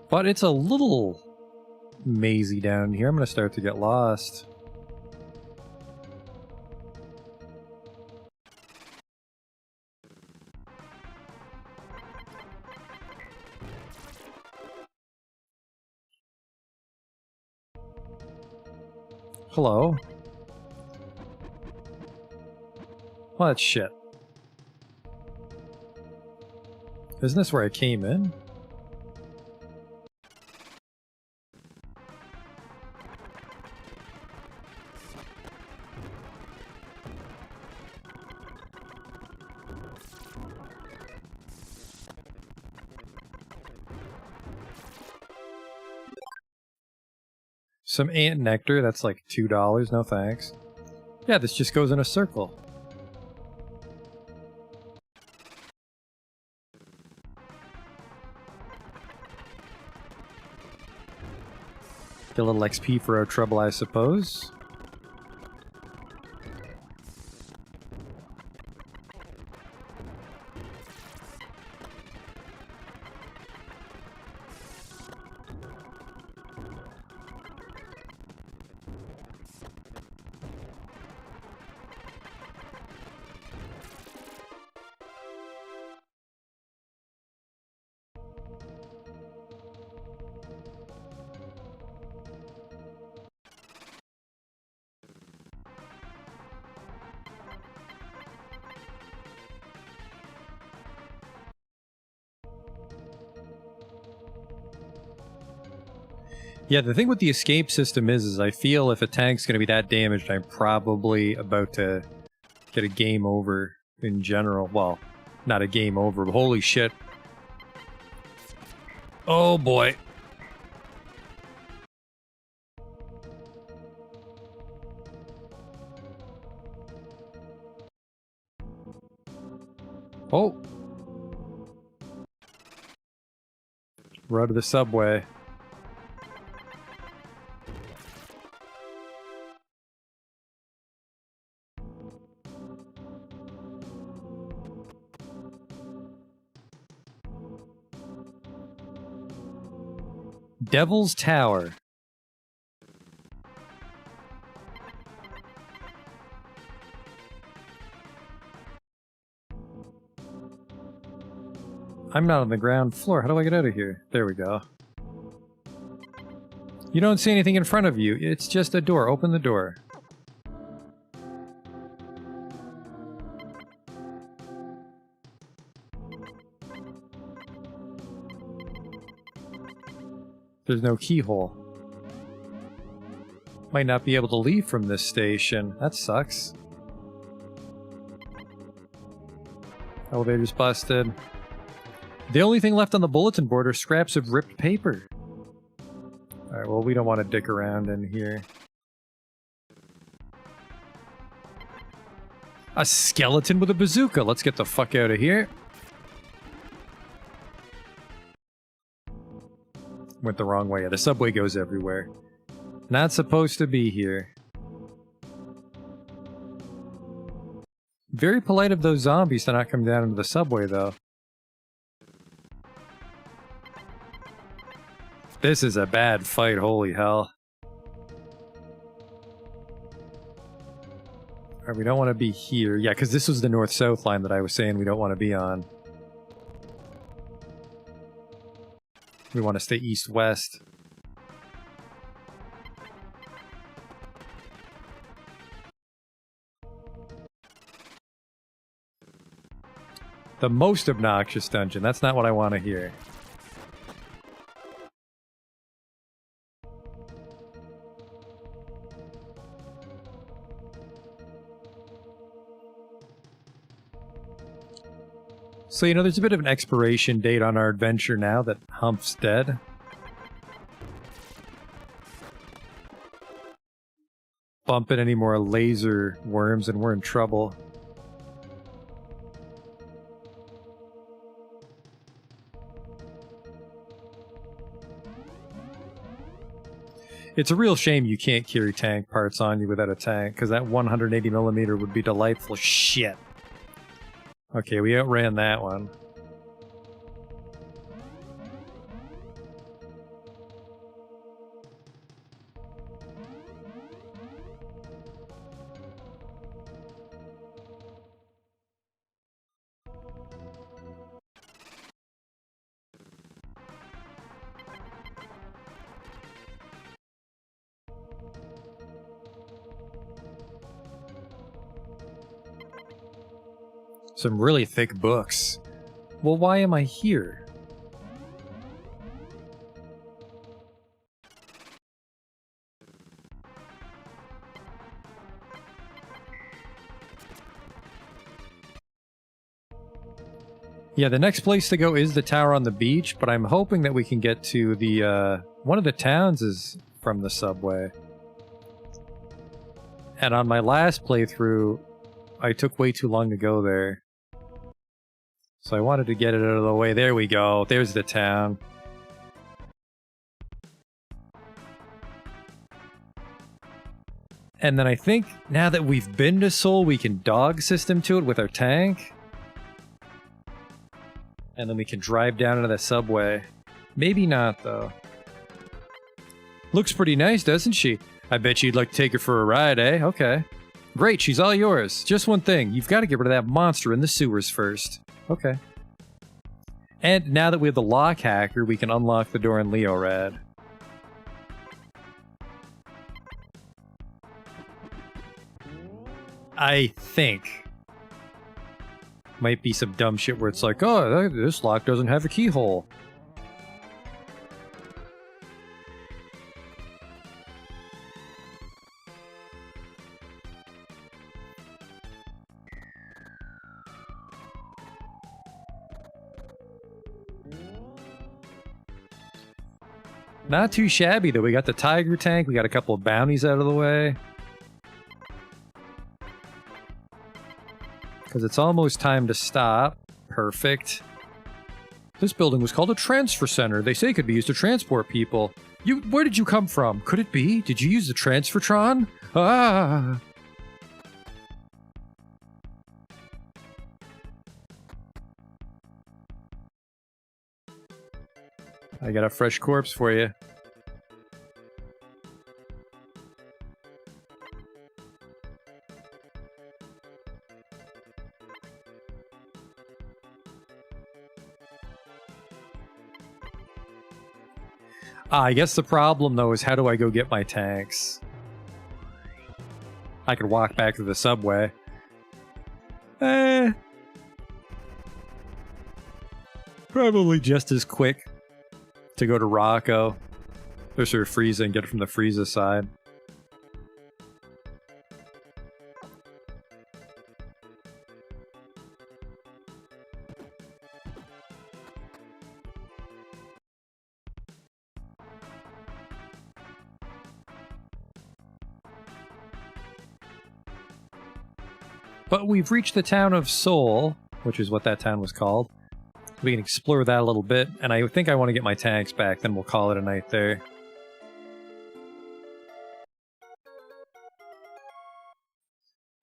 But it's a little mazy down here. I'm going to start to get lost. Hello? What shit? Isn't this where I came in? Some ant nectar, that's like $2, no thanks. Yeah, this just goes in a circle. Get a little XP for our trouble, I suppose. Yeah, the thing with the escape system is I feel if a tank's going to be that damaged, I'm probably about to get a game over in general. Well, not a game over, but holy shit. Oh boy. Oh. We're out of the subway. Devil's Tower. I'm not on the ground floor. How do I get out of here? There we go. You don't see anything in front of you. It's just a door. Open the door. There's no keyhole. Might not be able to leave from this station. That sucks. Elevator's busted. The only thing left on the bulletin board are scraps of ripped paper. Alright, well, we don't want to dick around in here. A skeleton with a bazooka! Let's get the fuck out of here. Went the wrong way. The subway goes everywhere. Not supposed to be here. Very polite of those zombies to not come down into the subway, though. This is a bad fight, holy hell. Alright, we don't want to be here. Yeah, because this was the north-south line that I was saying we don't want to be on. We want to stay east-west. The most obnoxious dungeon. That's not what I want to hear. So, you know, there's a bit of an expiration date on our adventure now that Hump's dead. Bump in any more laser worms and we're in trouble. It's a real shame you can't carry tank parts on you without a tank, because that 180mm would be delightful shit. Okay, we outran that one. Some really thick books. Well, why am I here? Yeah, the next place to go is the tower on the beach, but I'm hoping that we can get to the, one of the towns is from the subway. And on my last playthrough, I took way too long to go there. So I wanted to get it out of the way. There we go. There's the town. And then I think, now that we've been to Seoul, we can dog system to it with our tank. And then we can drive down into the subway. Maybe not, though. Looks pretty nice, doesn't she? I bet you'd like to take her for a ride, eh? Okay. Great, she's all yours. Just one thing, you've got to get rid of that monster in the sewers first. Okay. And now that we have the lock hacker, we can unlock the door in Leorad. I think. Might be some dumb shit where it's like, oh, this lock doesn't have a keyhole. Not too shabby, though. We got the Tiger tank, we got a couple of bounties out of the way. Because it's almost time to stop. Perfect. This building was called a transfer center. They say it could be used to transport people. Where did you come from? Could it be? Did you use the Transfertron? Ah! I got a fresh corpse for you. I guess the problem, though, is how do I go get my tanks? I could walk back to the subway. Probably just as quick to go to Rocco. Or sort of Frieza and get it from the Frieza side. But we've reached the town of Seoul, which is what that town was called. We can explore that a little bit, and I think I want to get my tanks back, then we'll call it a night there.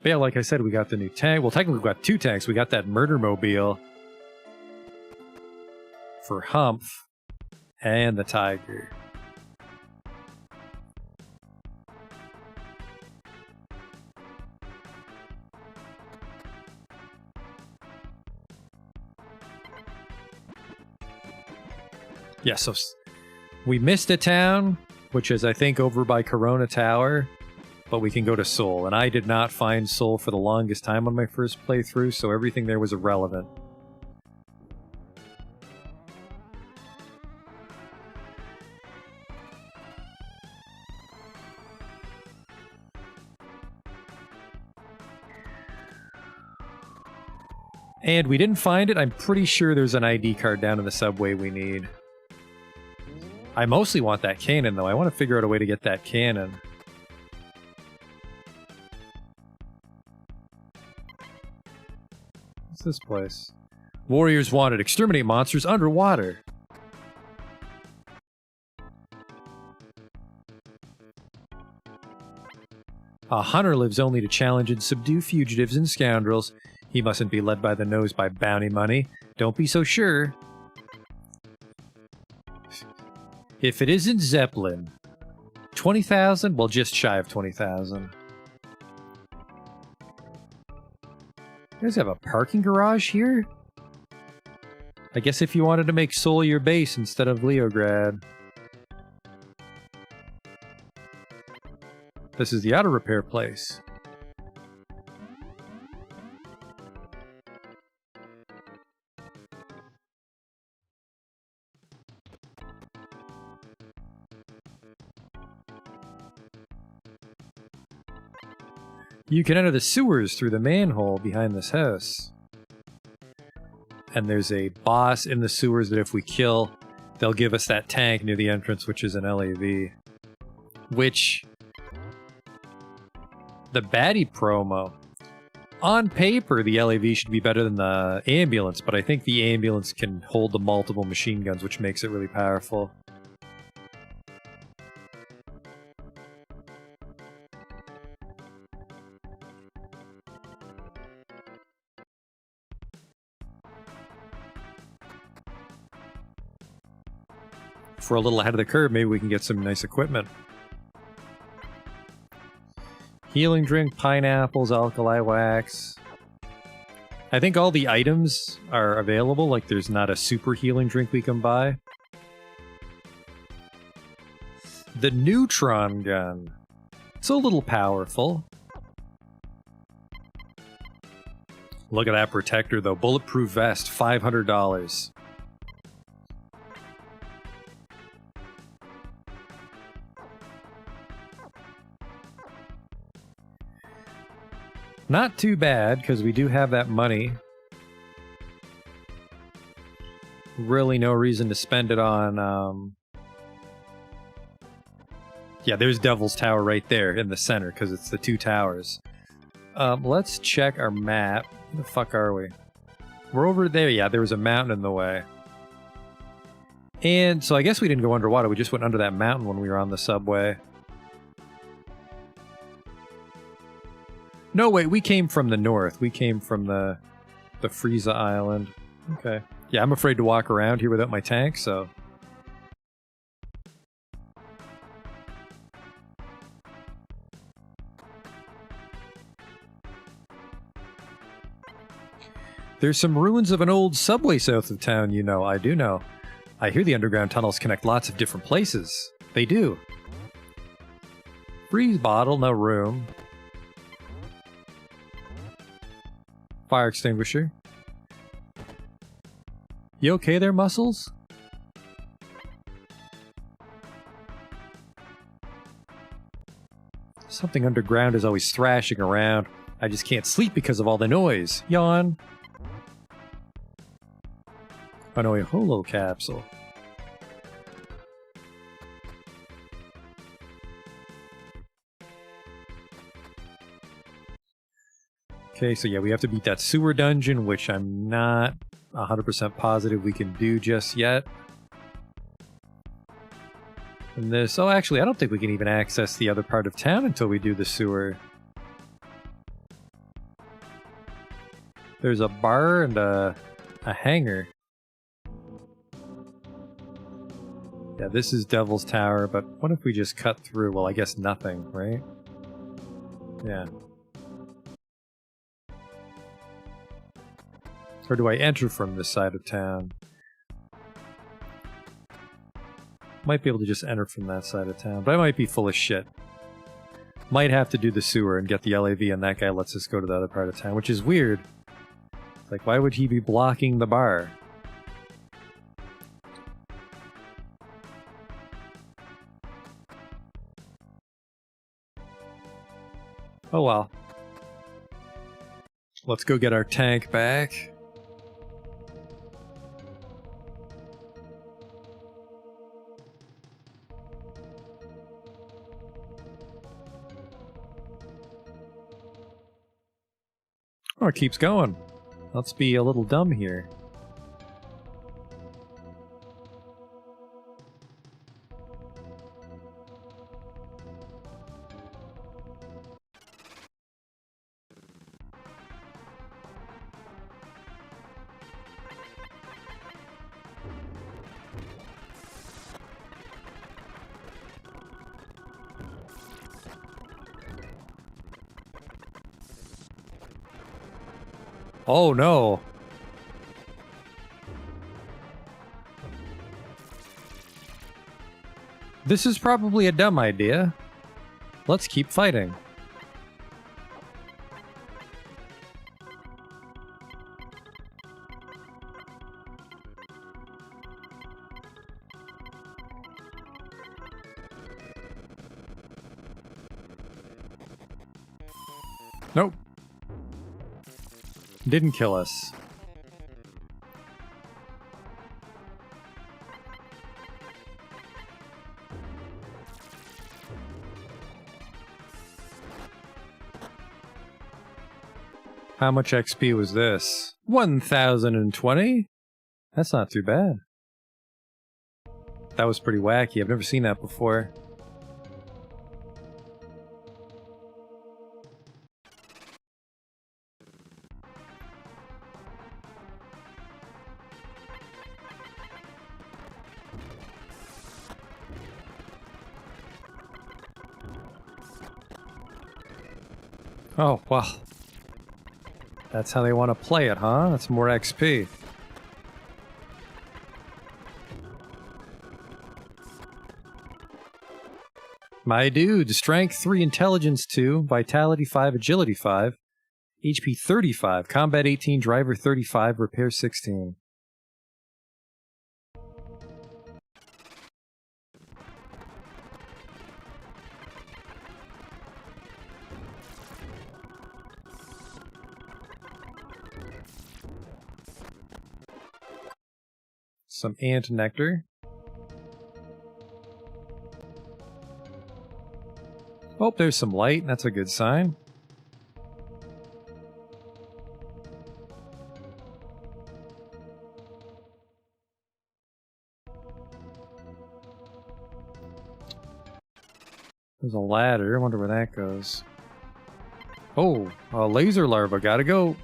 But yeah, like I said, we got the new tank. Well, technically we got two tanks. We got that murder mobile for Humph and the Tiger. Yeah, so we missed a town, which is, I think, over by Corona Tower, but we can go to Seoul. And I did not find Seoul for the longest time on my first playthrough, so everything there was irrelevant. And we didn't find it. I'm pretty sure there's an ID card down in the subway we need. I mostly want that cannon, though. I want to figure out a way to get that cannon. What's this place? Warriors wanted. Exterminate monsters underwater. A hunter lives only to challenge and subdue fugitives and scoundrels. He mustn't be led by the nose by bounty money. Don't be so sure. If it isn't Zeppelin. 20,000? Well, just shy of 20,000. You guys have a parking garage here? I guess if you wanted to make Seoul your base instead of Leograd. This is the auto repair place. You can enter the sewers through the manhole behind this house. And there's a boss in the sewers that if we kill, they'll give us that tank near the entrance, which is an LAV. Which... the baddie promo. On paper, the LAV should be better than the ambulance, but I think the ambulance can hold the multiple machine guns, which makes it really powerful. If we're a little ahead of the curve, maybe we can get some nice equipment. Healing drink, pineapples, alkali wax. I think all the items are available, like there's not a super healing drink we can buy. The neutron gun. It's a little powerful. Look at that protector though. Bulletproof vest, $500. Not too bad, because we do have that money. Really no reason to spend it on, yeah, there's Devil's Tower right there in the center, because it's the two towers. Let's check our map. Where the fuck are we? We're over there. Yeah, there was a mountain in the way. And so I guess we didn't go underwater. We just went under that mountain when we were on the subway. No, wait, we came from the north. We came from the Frieza Island. Okay. Yeah, I'm afraid to walk around here without my tank, so... There's some ruins of an old subway south of town, you know. I do know. I hear the underground tunnels connect lots of different places. They do. Freeze bottle, no room. Fire extinguisher. You okay there, Muscles? Something underground is always thrashing around. I just can't sleep because of all the noise. Yawn. Oh no, a holo capsule. Okay, so yeah, we have to beat that sewer dungeon, which I'm not 100% positive we can do just yet. And this... oh, actually, I don't think we can even access the other part of town until we do the sewer. There's a bar and a hangar. Yeah, this is Devil's Tower, but what if we just cut through? Well, I guess nothing, right? Yeah. Or do I enter from this side of town? Might be able to just enter from that side of town, but I might be full of shit. Might have to do the sewer and get the LAV, and that guy lets us go to the other part of town, which is weird. It's like, why would he be blocking the bar? Oh well. Let's go get our tank back. Oh, it keeps going. Let's be a little dumb here. Oh no. This is probably a dumb idea. Let's keep fighting. Nope. Didn't kill us. How much XP was this? 1,020? That's not too bad. That was pretty wacky. I've never seen that before. Oh, well. That's how they want to play it, huh? That's more XP. My dude, Strength 3, Intelligence 2, Vitality 5, Agility 5, HP 35, Combat 18, Driver 35, Repair 16. Some ant nectar. Oh, there's some light. That's a good sign. There's a ladder. I wonder where that goes. Oh, a laser larva. Gotta go.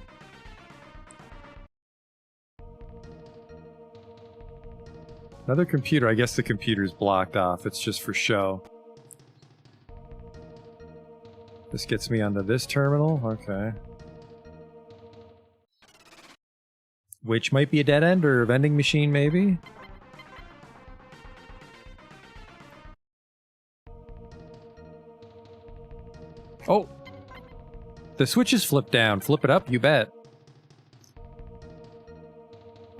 Another computer. I guess the computer's blocked off. It's just for show. This gets me onto this terminal. Okay. Which might be a dead end or a vending machine, maybe? Oh! The switch is flipped down. Flip it up, you bet.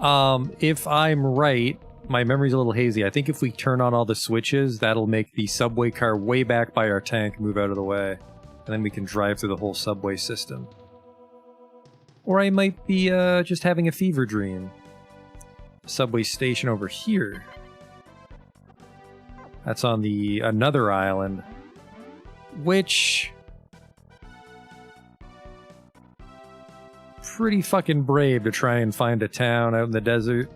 If I'm right, my memory's a little hazy. I think if we turn on all the switches, that'll make the subway car way back by our tank move out of the way. And then we can drive through the whole subway system. Or I might be, just having a fever dream. Subway station over here. That's on the another island. Which... pretty fucking brave to try and find a town out in the desert.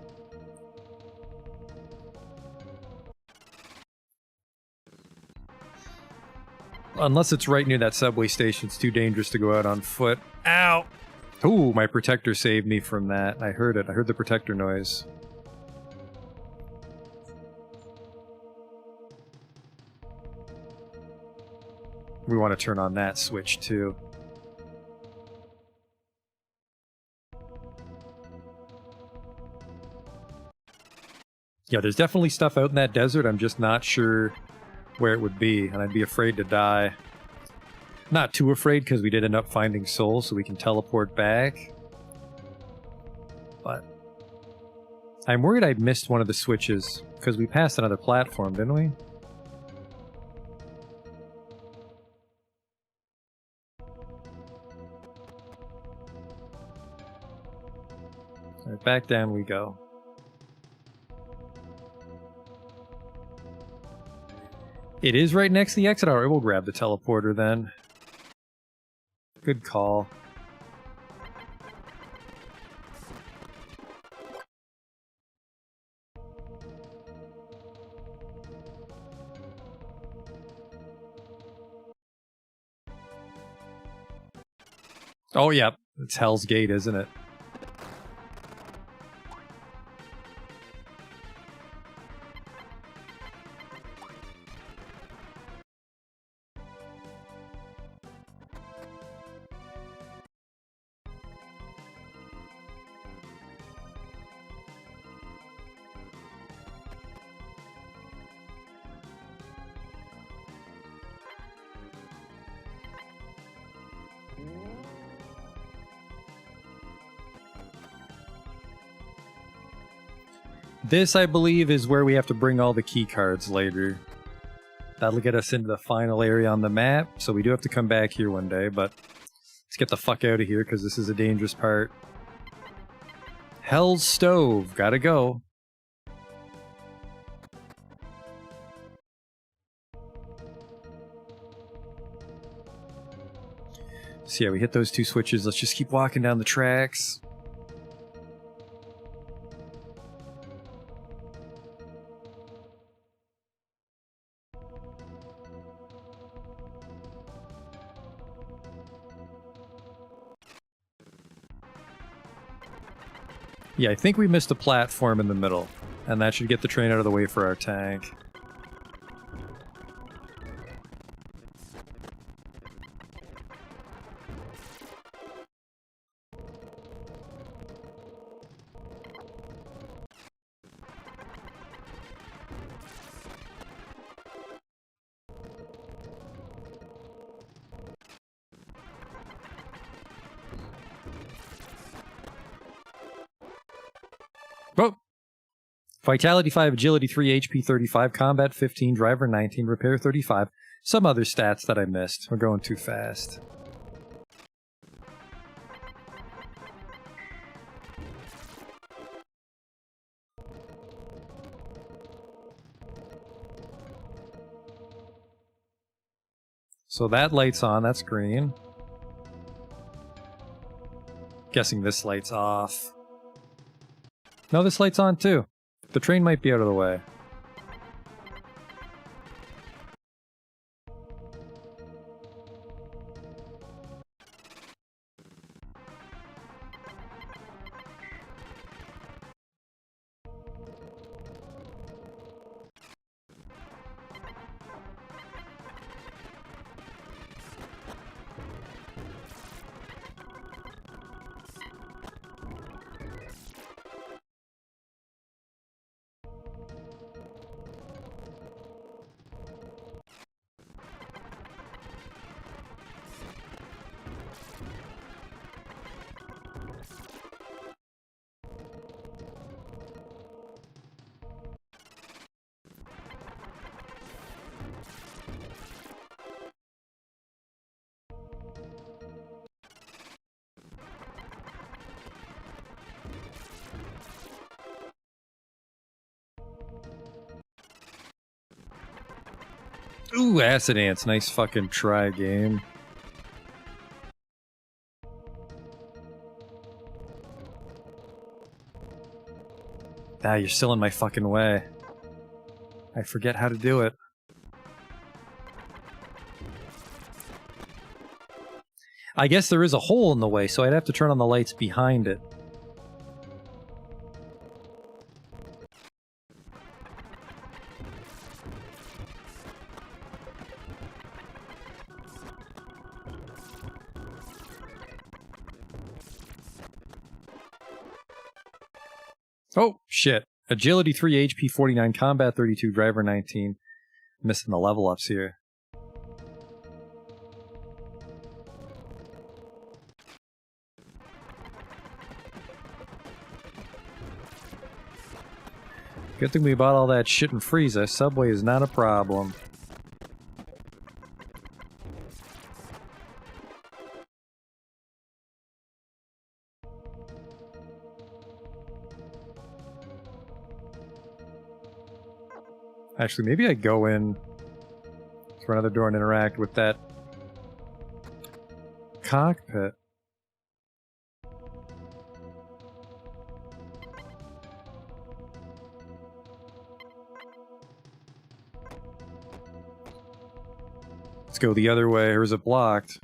Unless it's right near that subway station, it's too dangerous to go out on foot. Ow! Ooh, my protector saved me from that. I heard it. I heard the protector noise. We want to turn on that switch, too. Yeah, there's definitely stuff out in that desert. I'm just not sure where it would be, and I'd be afraid to die. Not too afraid, because we did end up finding souls, so we can teleport back. But I'm worried I missed one of the switches, because we passed another platform, didn't we? Alright, back down we go. It is right next to the exit. Alright, we'll grab the teleporter then. Good call. Oh, yeah. It's Hell's Gate, isn't it? This, I believe, is where we have to bring all the key cards later. That'll get us into the final area on the map, so we do have to come back here one day, but let's get the fuck out of here, because this is a dangerous part. Hell's Stove, gotta go. So yeah, we hit those two switches. Let's just keep walking down the tracks. Yeah, I think we missed a platform in the middle, and that should get the train out of the way for our tank. Oh! Vitality 5, Agility 3, HP 35, Combat 15, Driver 19, Repair 35. Some other stats that I missed. We're going too fast. So that light's on, that's green. Guessing this light's off. No, this light's on too. The train might be out of the way. Ooh, Acid Ants. Nice fucking try, game. Ah, you're still in my fucking way. I forget how to do it. I guess there is a hole in the way, so I'd have to turn on the lights behind it. Oh, shit. Agility 3, HP 49, Combat 32, Driver 19. Missing the level ups here. Good thing we bought all that shit in Frieza. Subway is not a problem. Actually, maybe I go in through another door and interact with that cockpit. Let's go the other way, or is it blocked?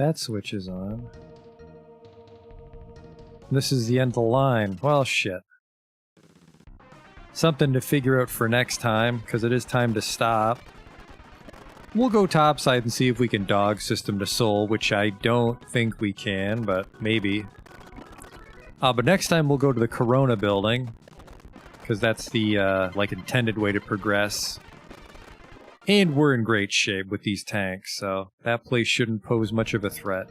That switch is on. This is the end of the line. Well, shit. Something to figure out for next time, because it is time to stop. We'll go topside and see if we can dog system to Sol, which I don't think we can, but maybe. But next time we'll go to the Corona building, because that's the, like, intended way to progress. And we're in great shape with these tanks, so that place shouldn't pose much of a threat.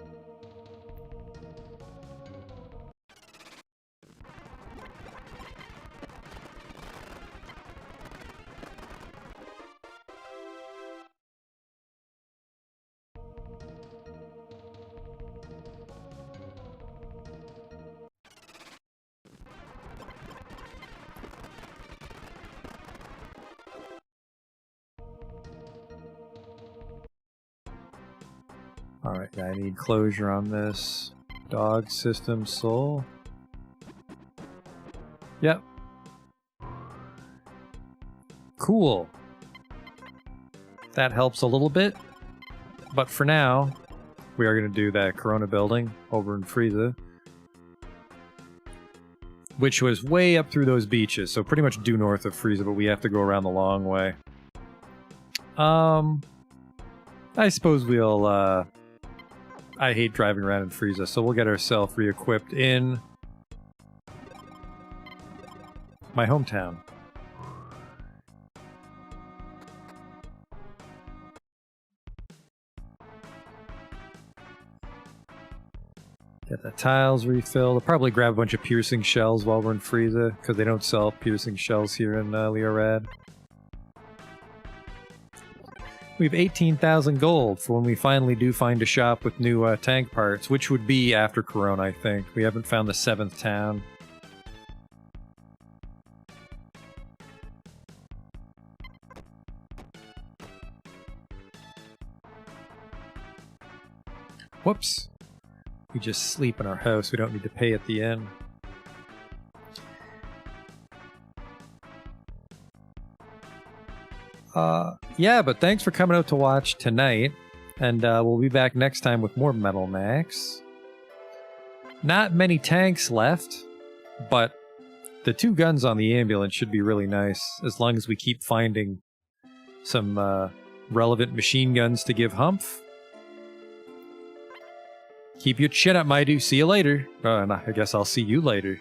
Alright, I need closure on this. Dog system Sol. Yep. Cool. That helps a little bit. But for now, we are going to do that Corona building over in Frieza. Which was way up through those beaches, so pretty much due north of Frieza, but we have to go around the long way. I suppose we'll, I hate driving around in Frieza, so we'll get ourselves re-equipped in my hometown. Get the tiles refilled. I'll probably grab a bunch of piercing shells while we're in Frieza, because they don't sell piercing shells here in Leorad. We have 18,000 gold for when we finally do find a shop with new tank parts, which would be after Corona, I think. We haven't found the 7th town. Whoops. We just sleep in our house. We don't need to pay at the inn. Yeah, but thanks for coming out to watch tonight, and we'll be back next time with more Metal Max. Not many tanks left, but the 2 guns on the ambulance should be really nice, as long as we keep finding some relevant machine guns to give Humph. Keep your chin up, Maidu. See you later. And I guess I'll see you later.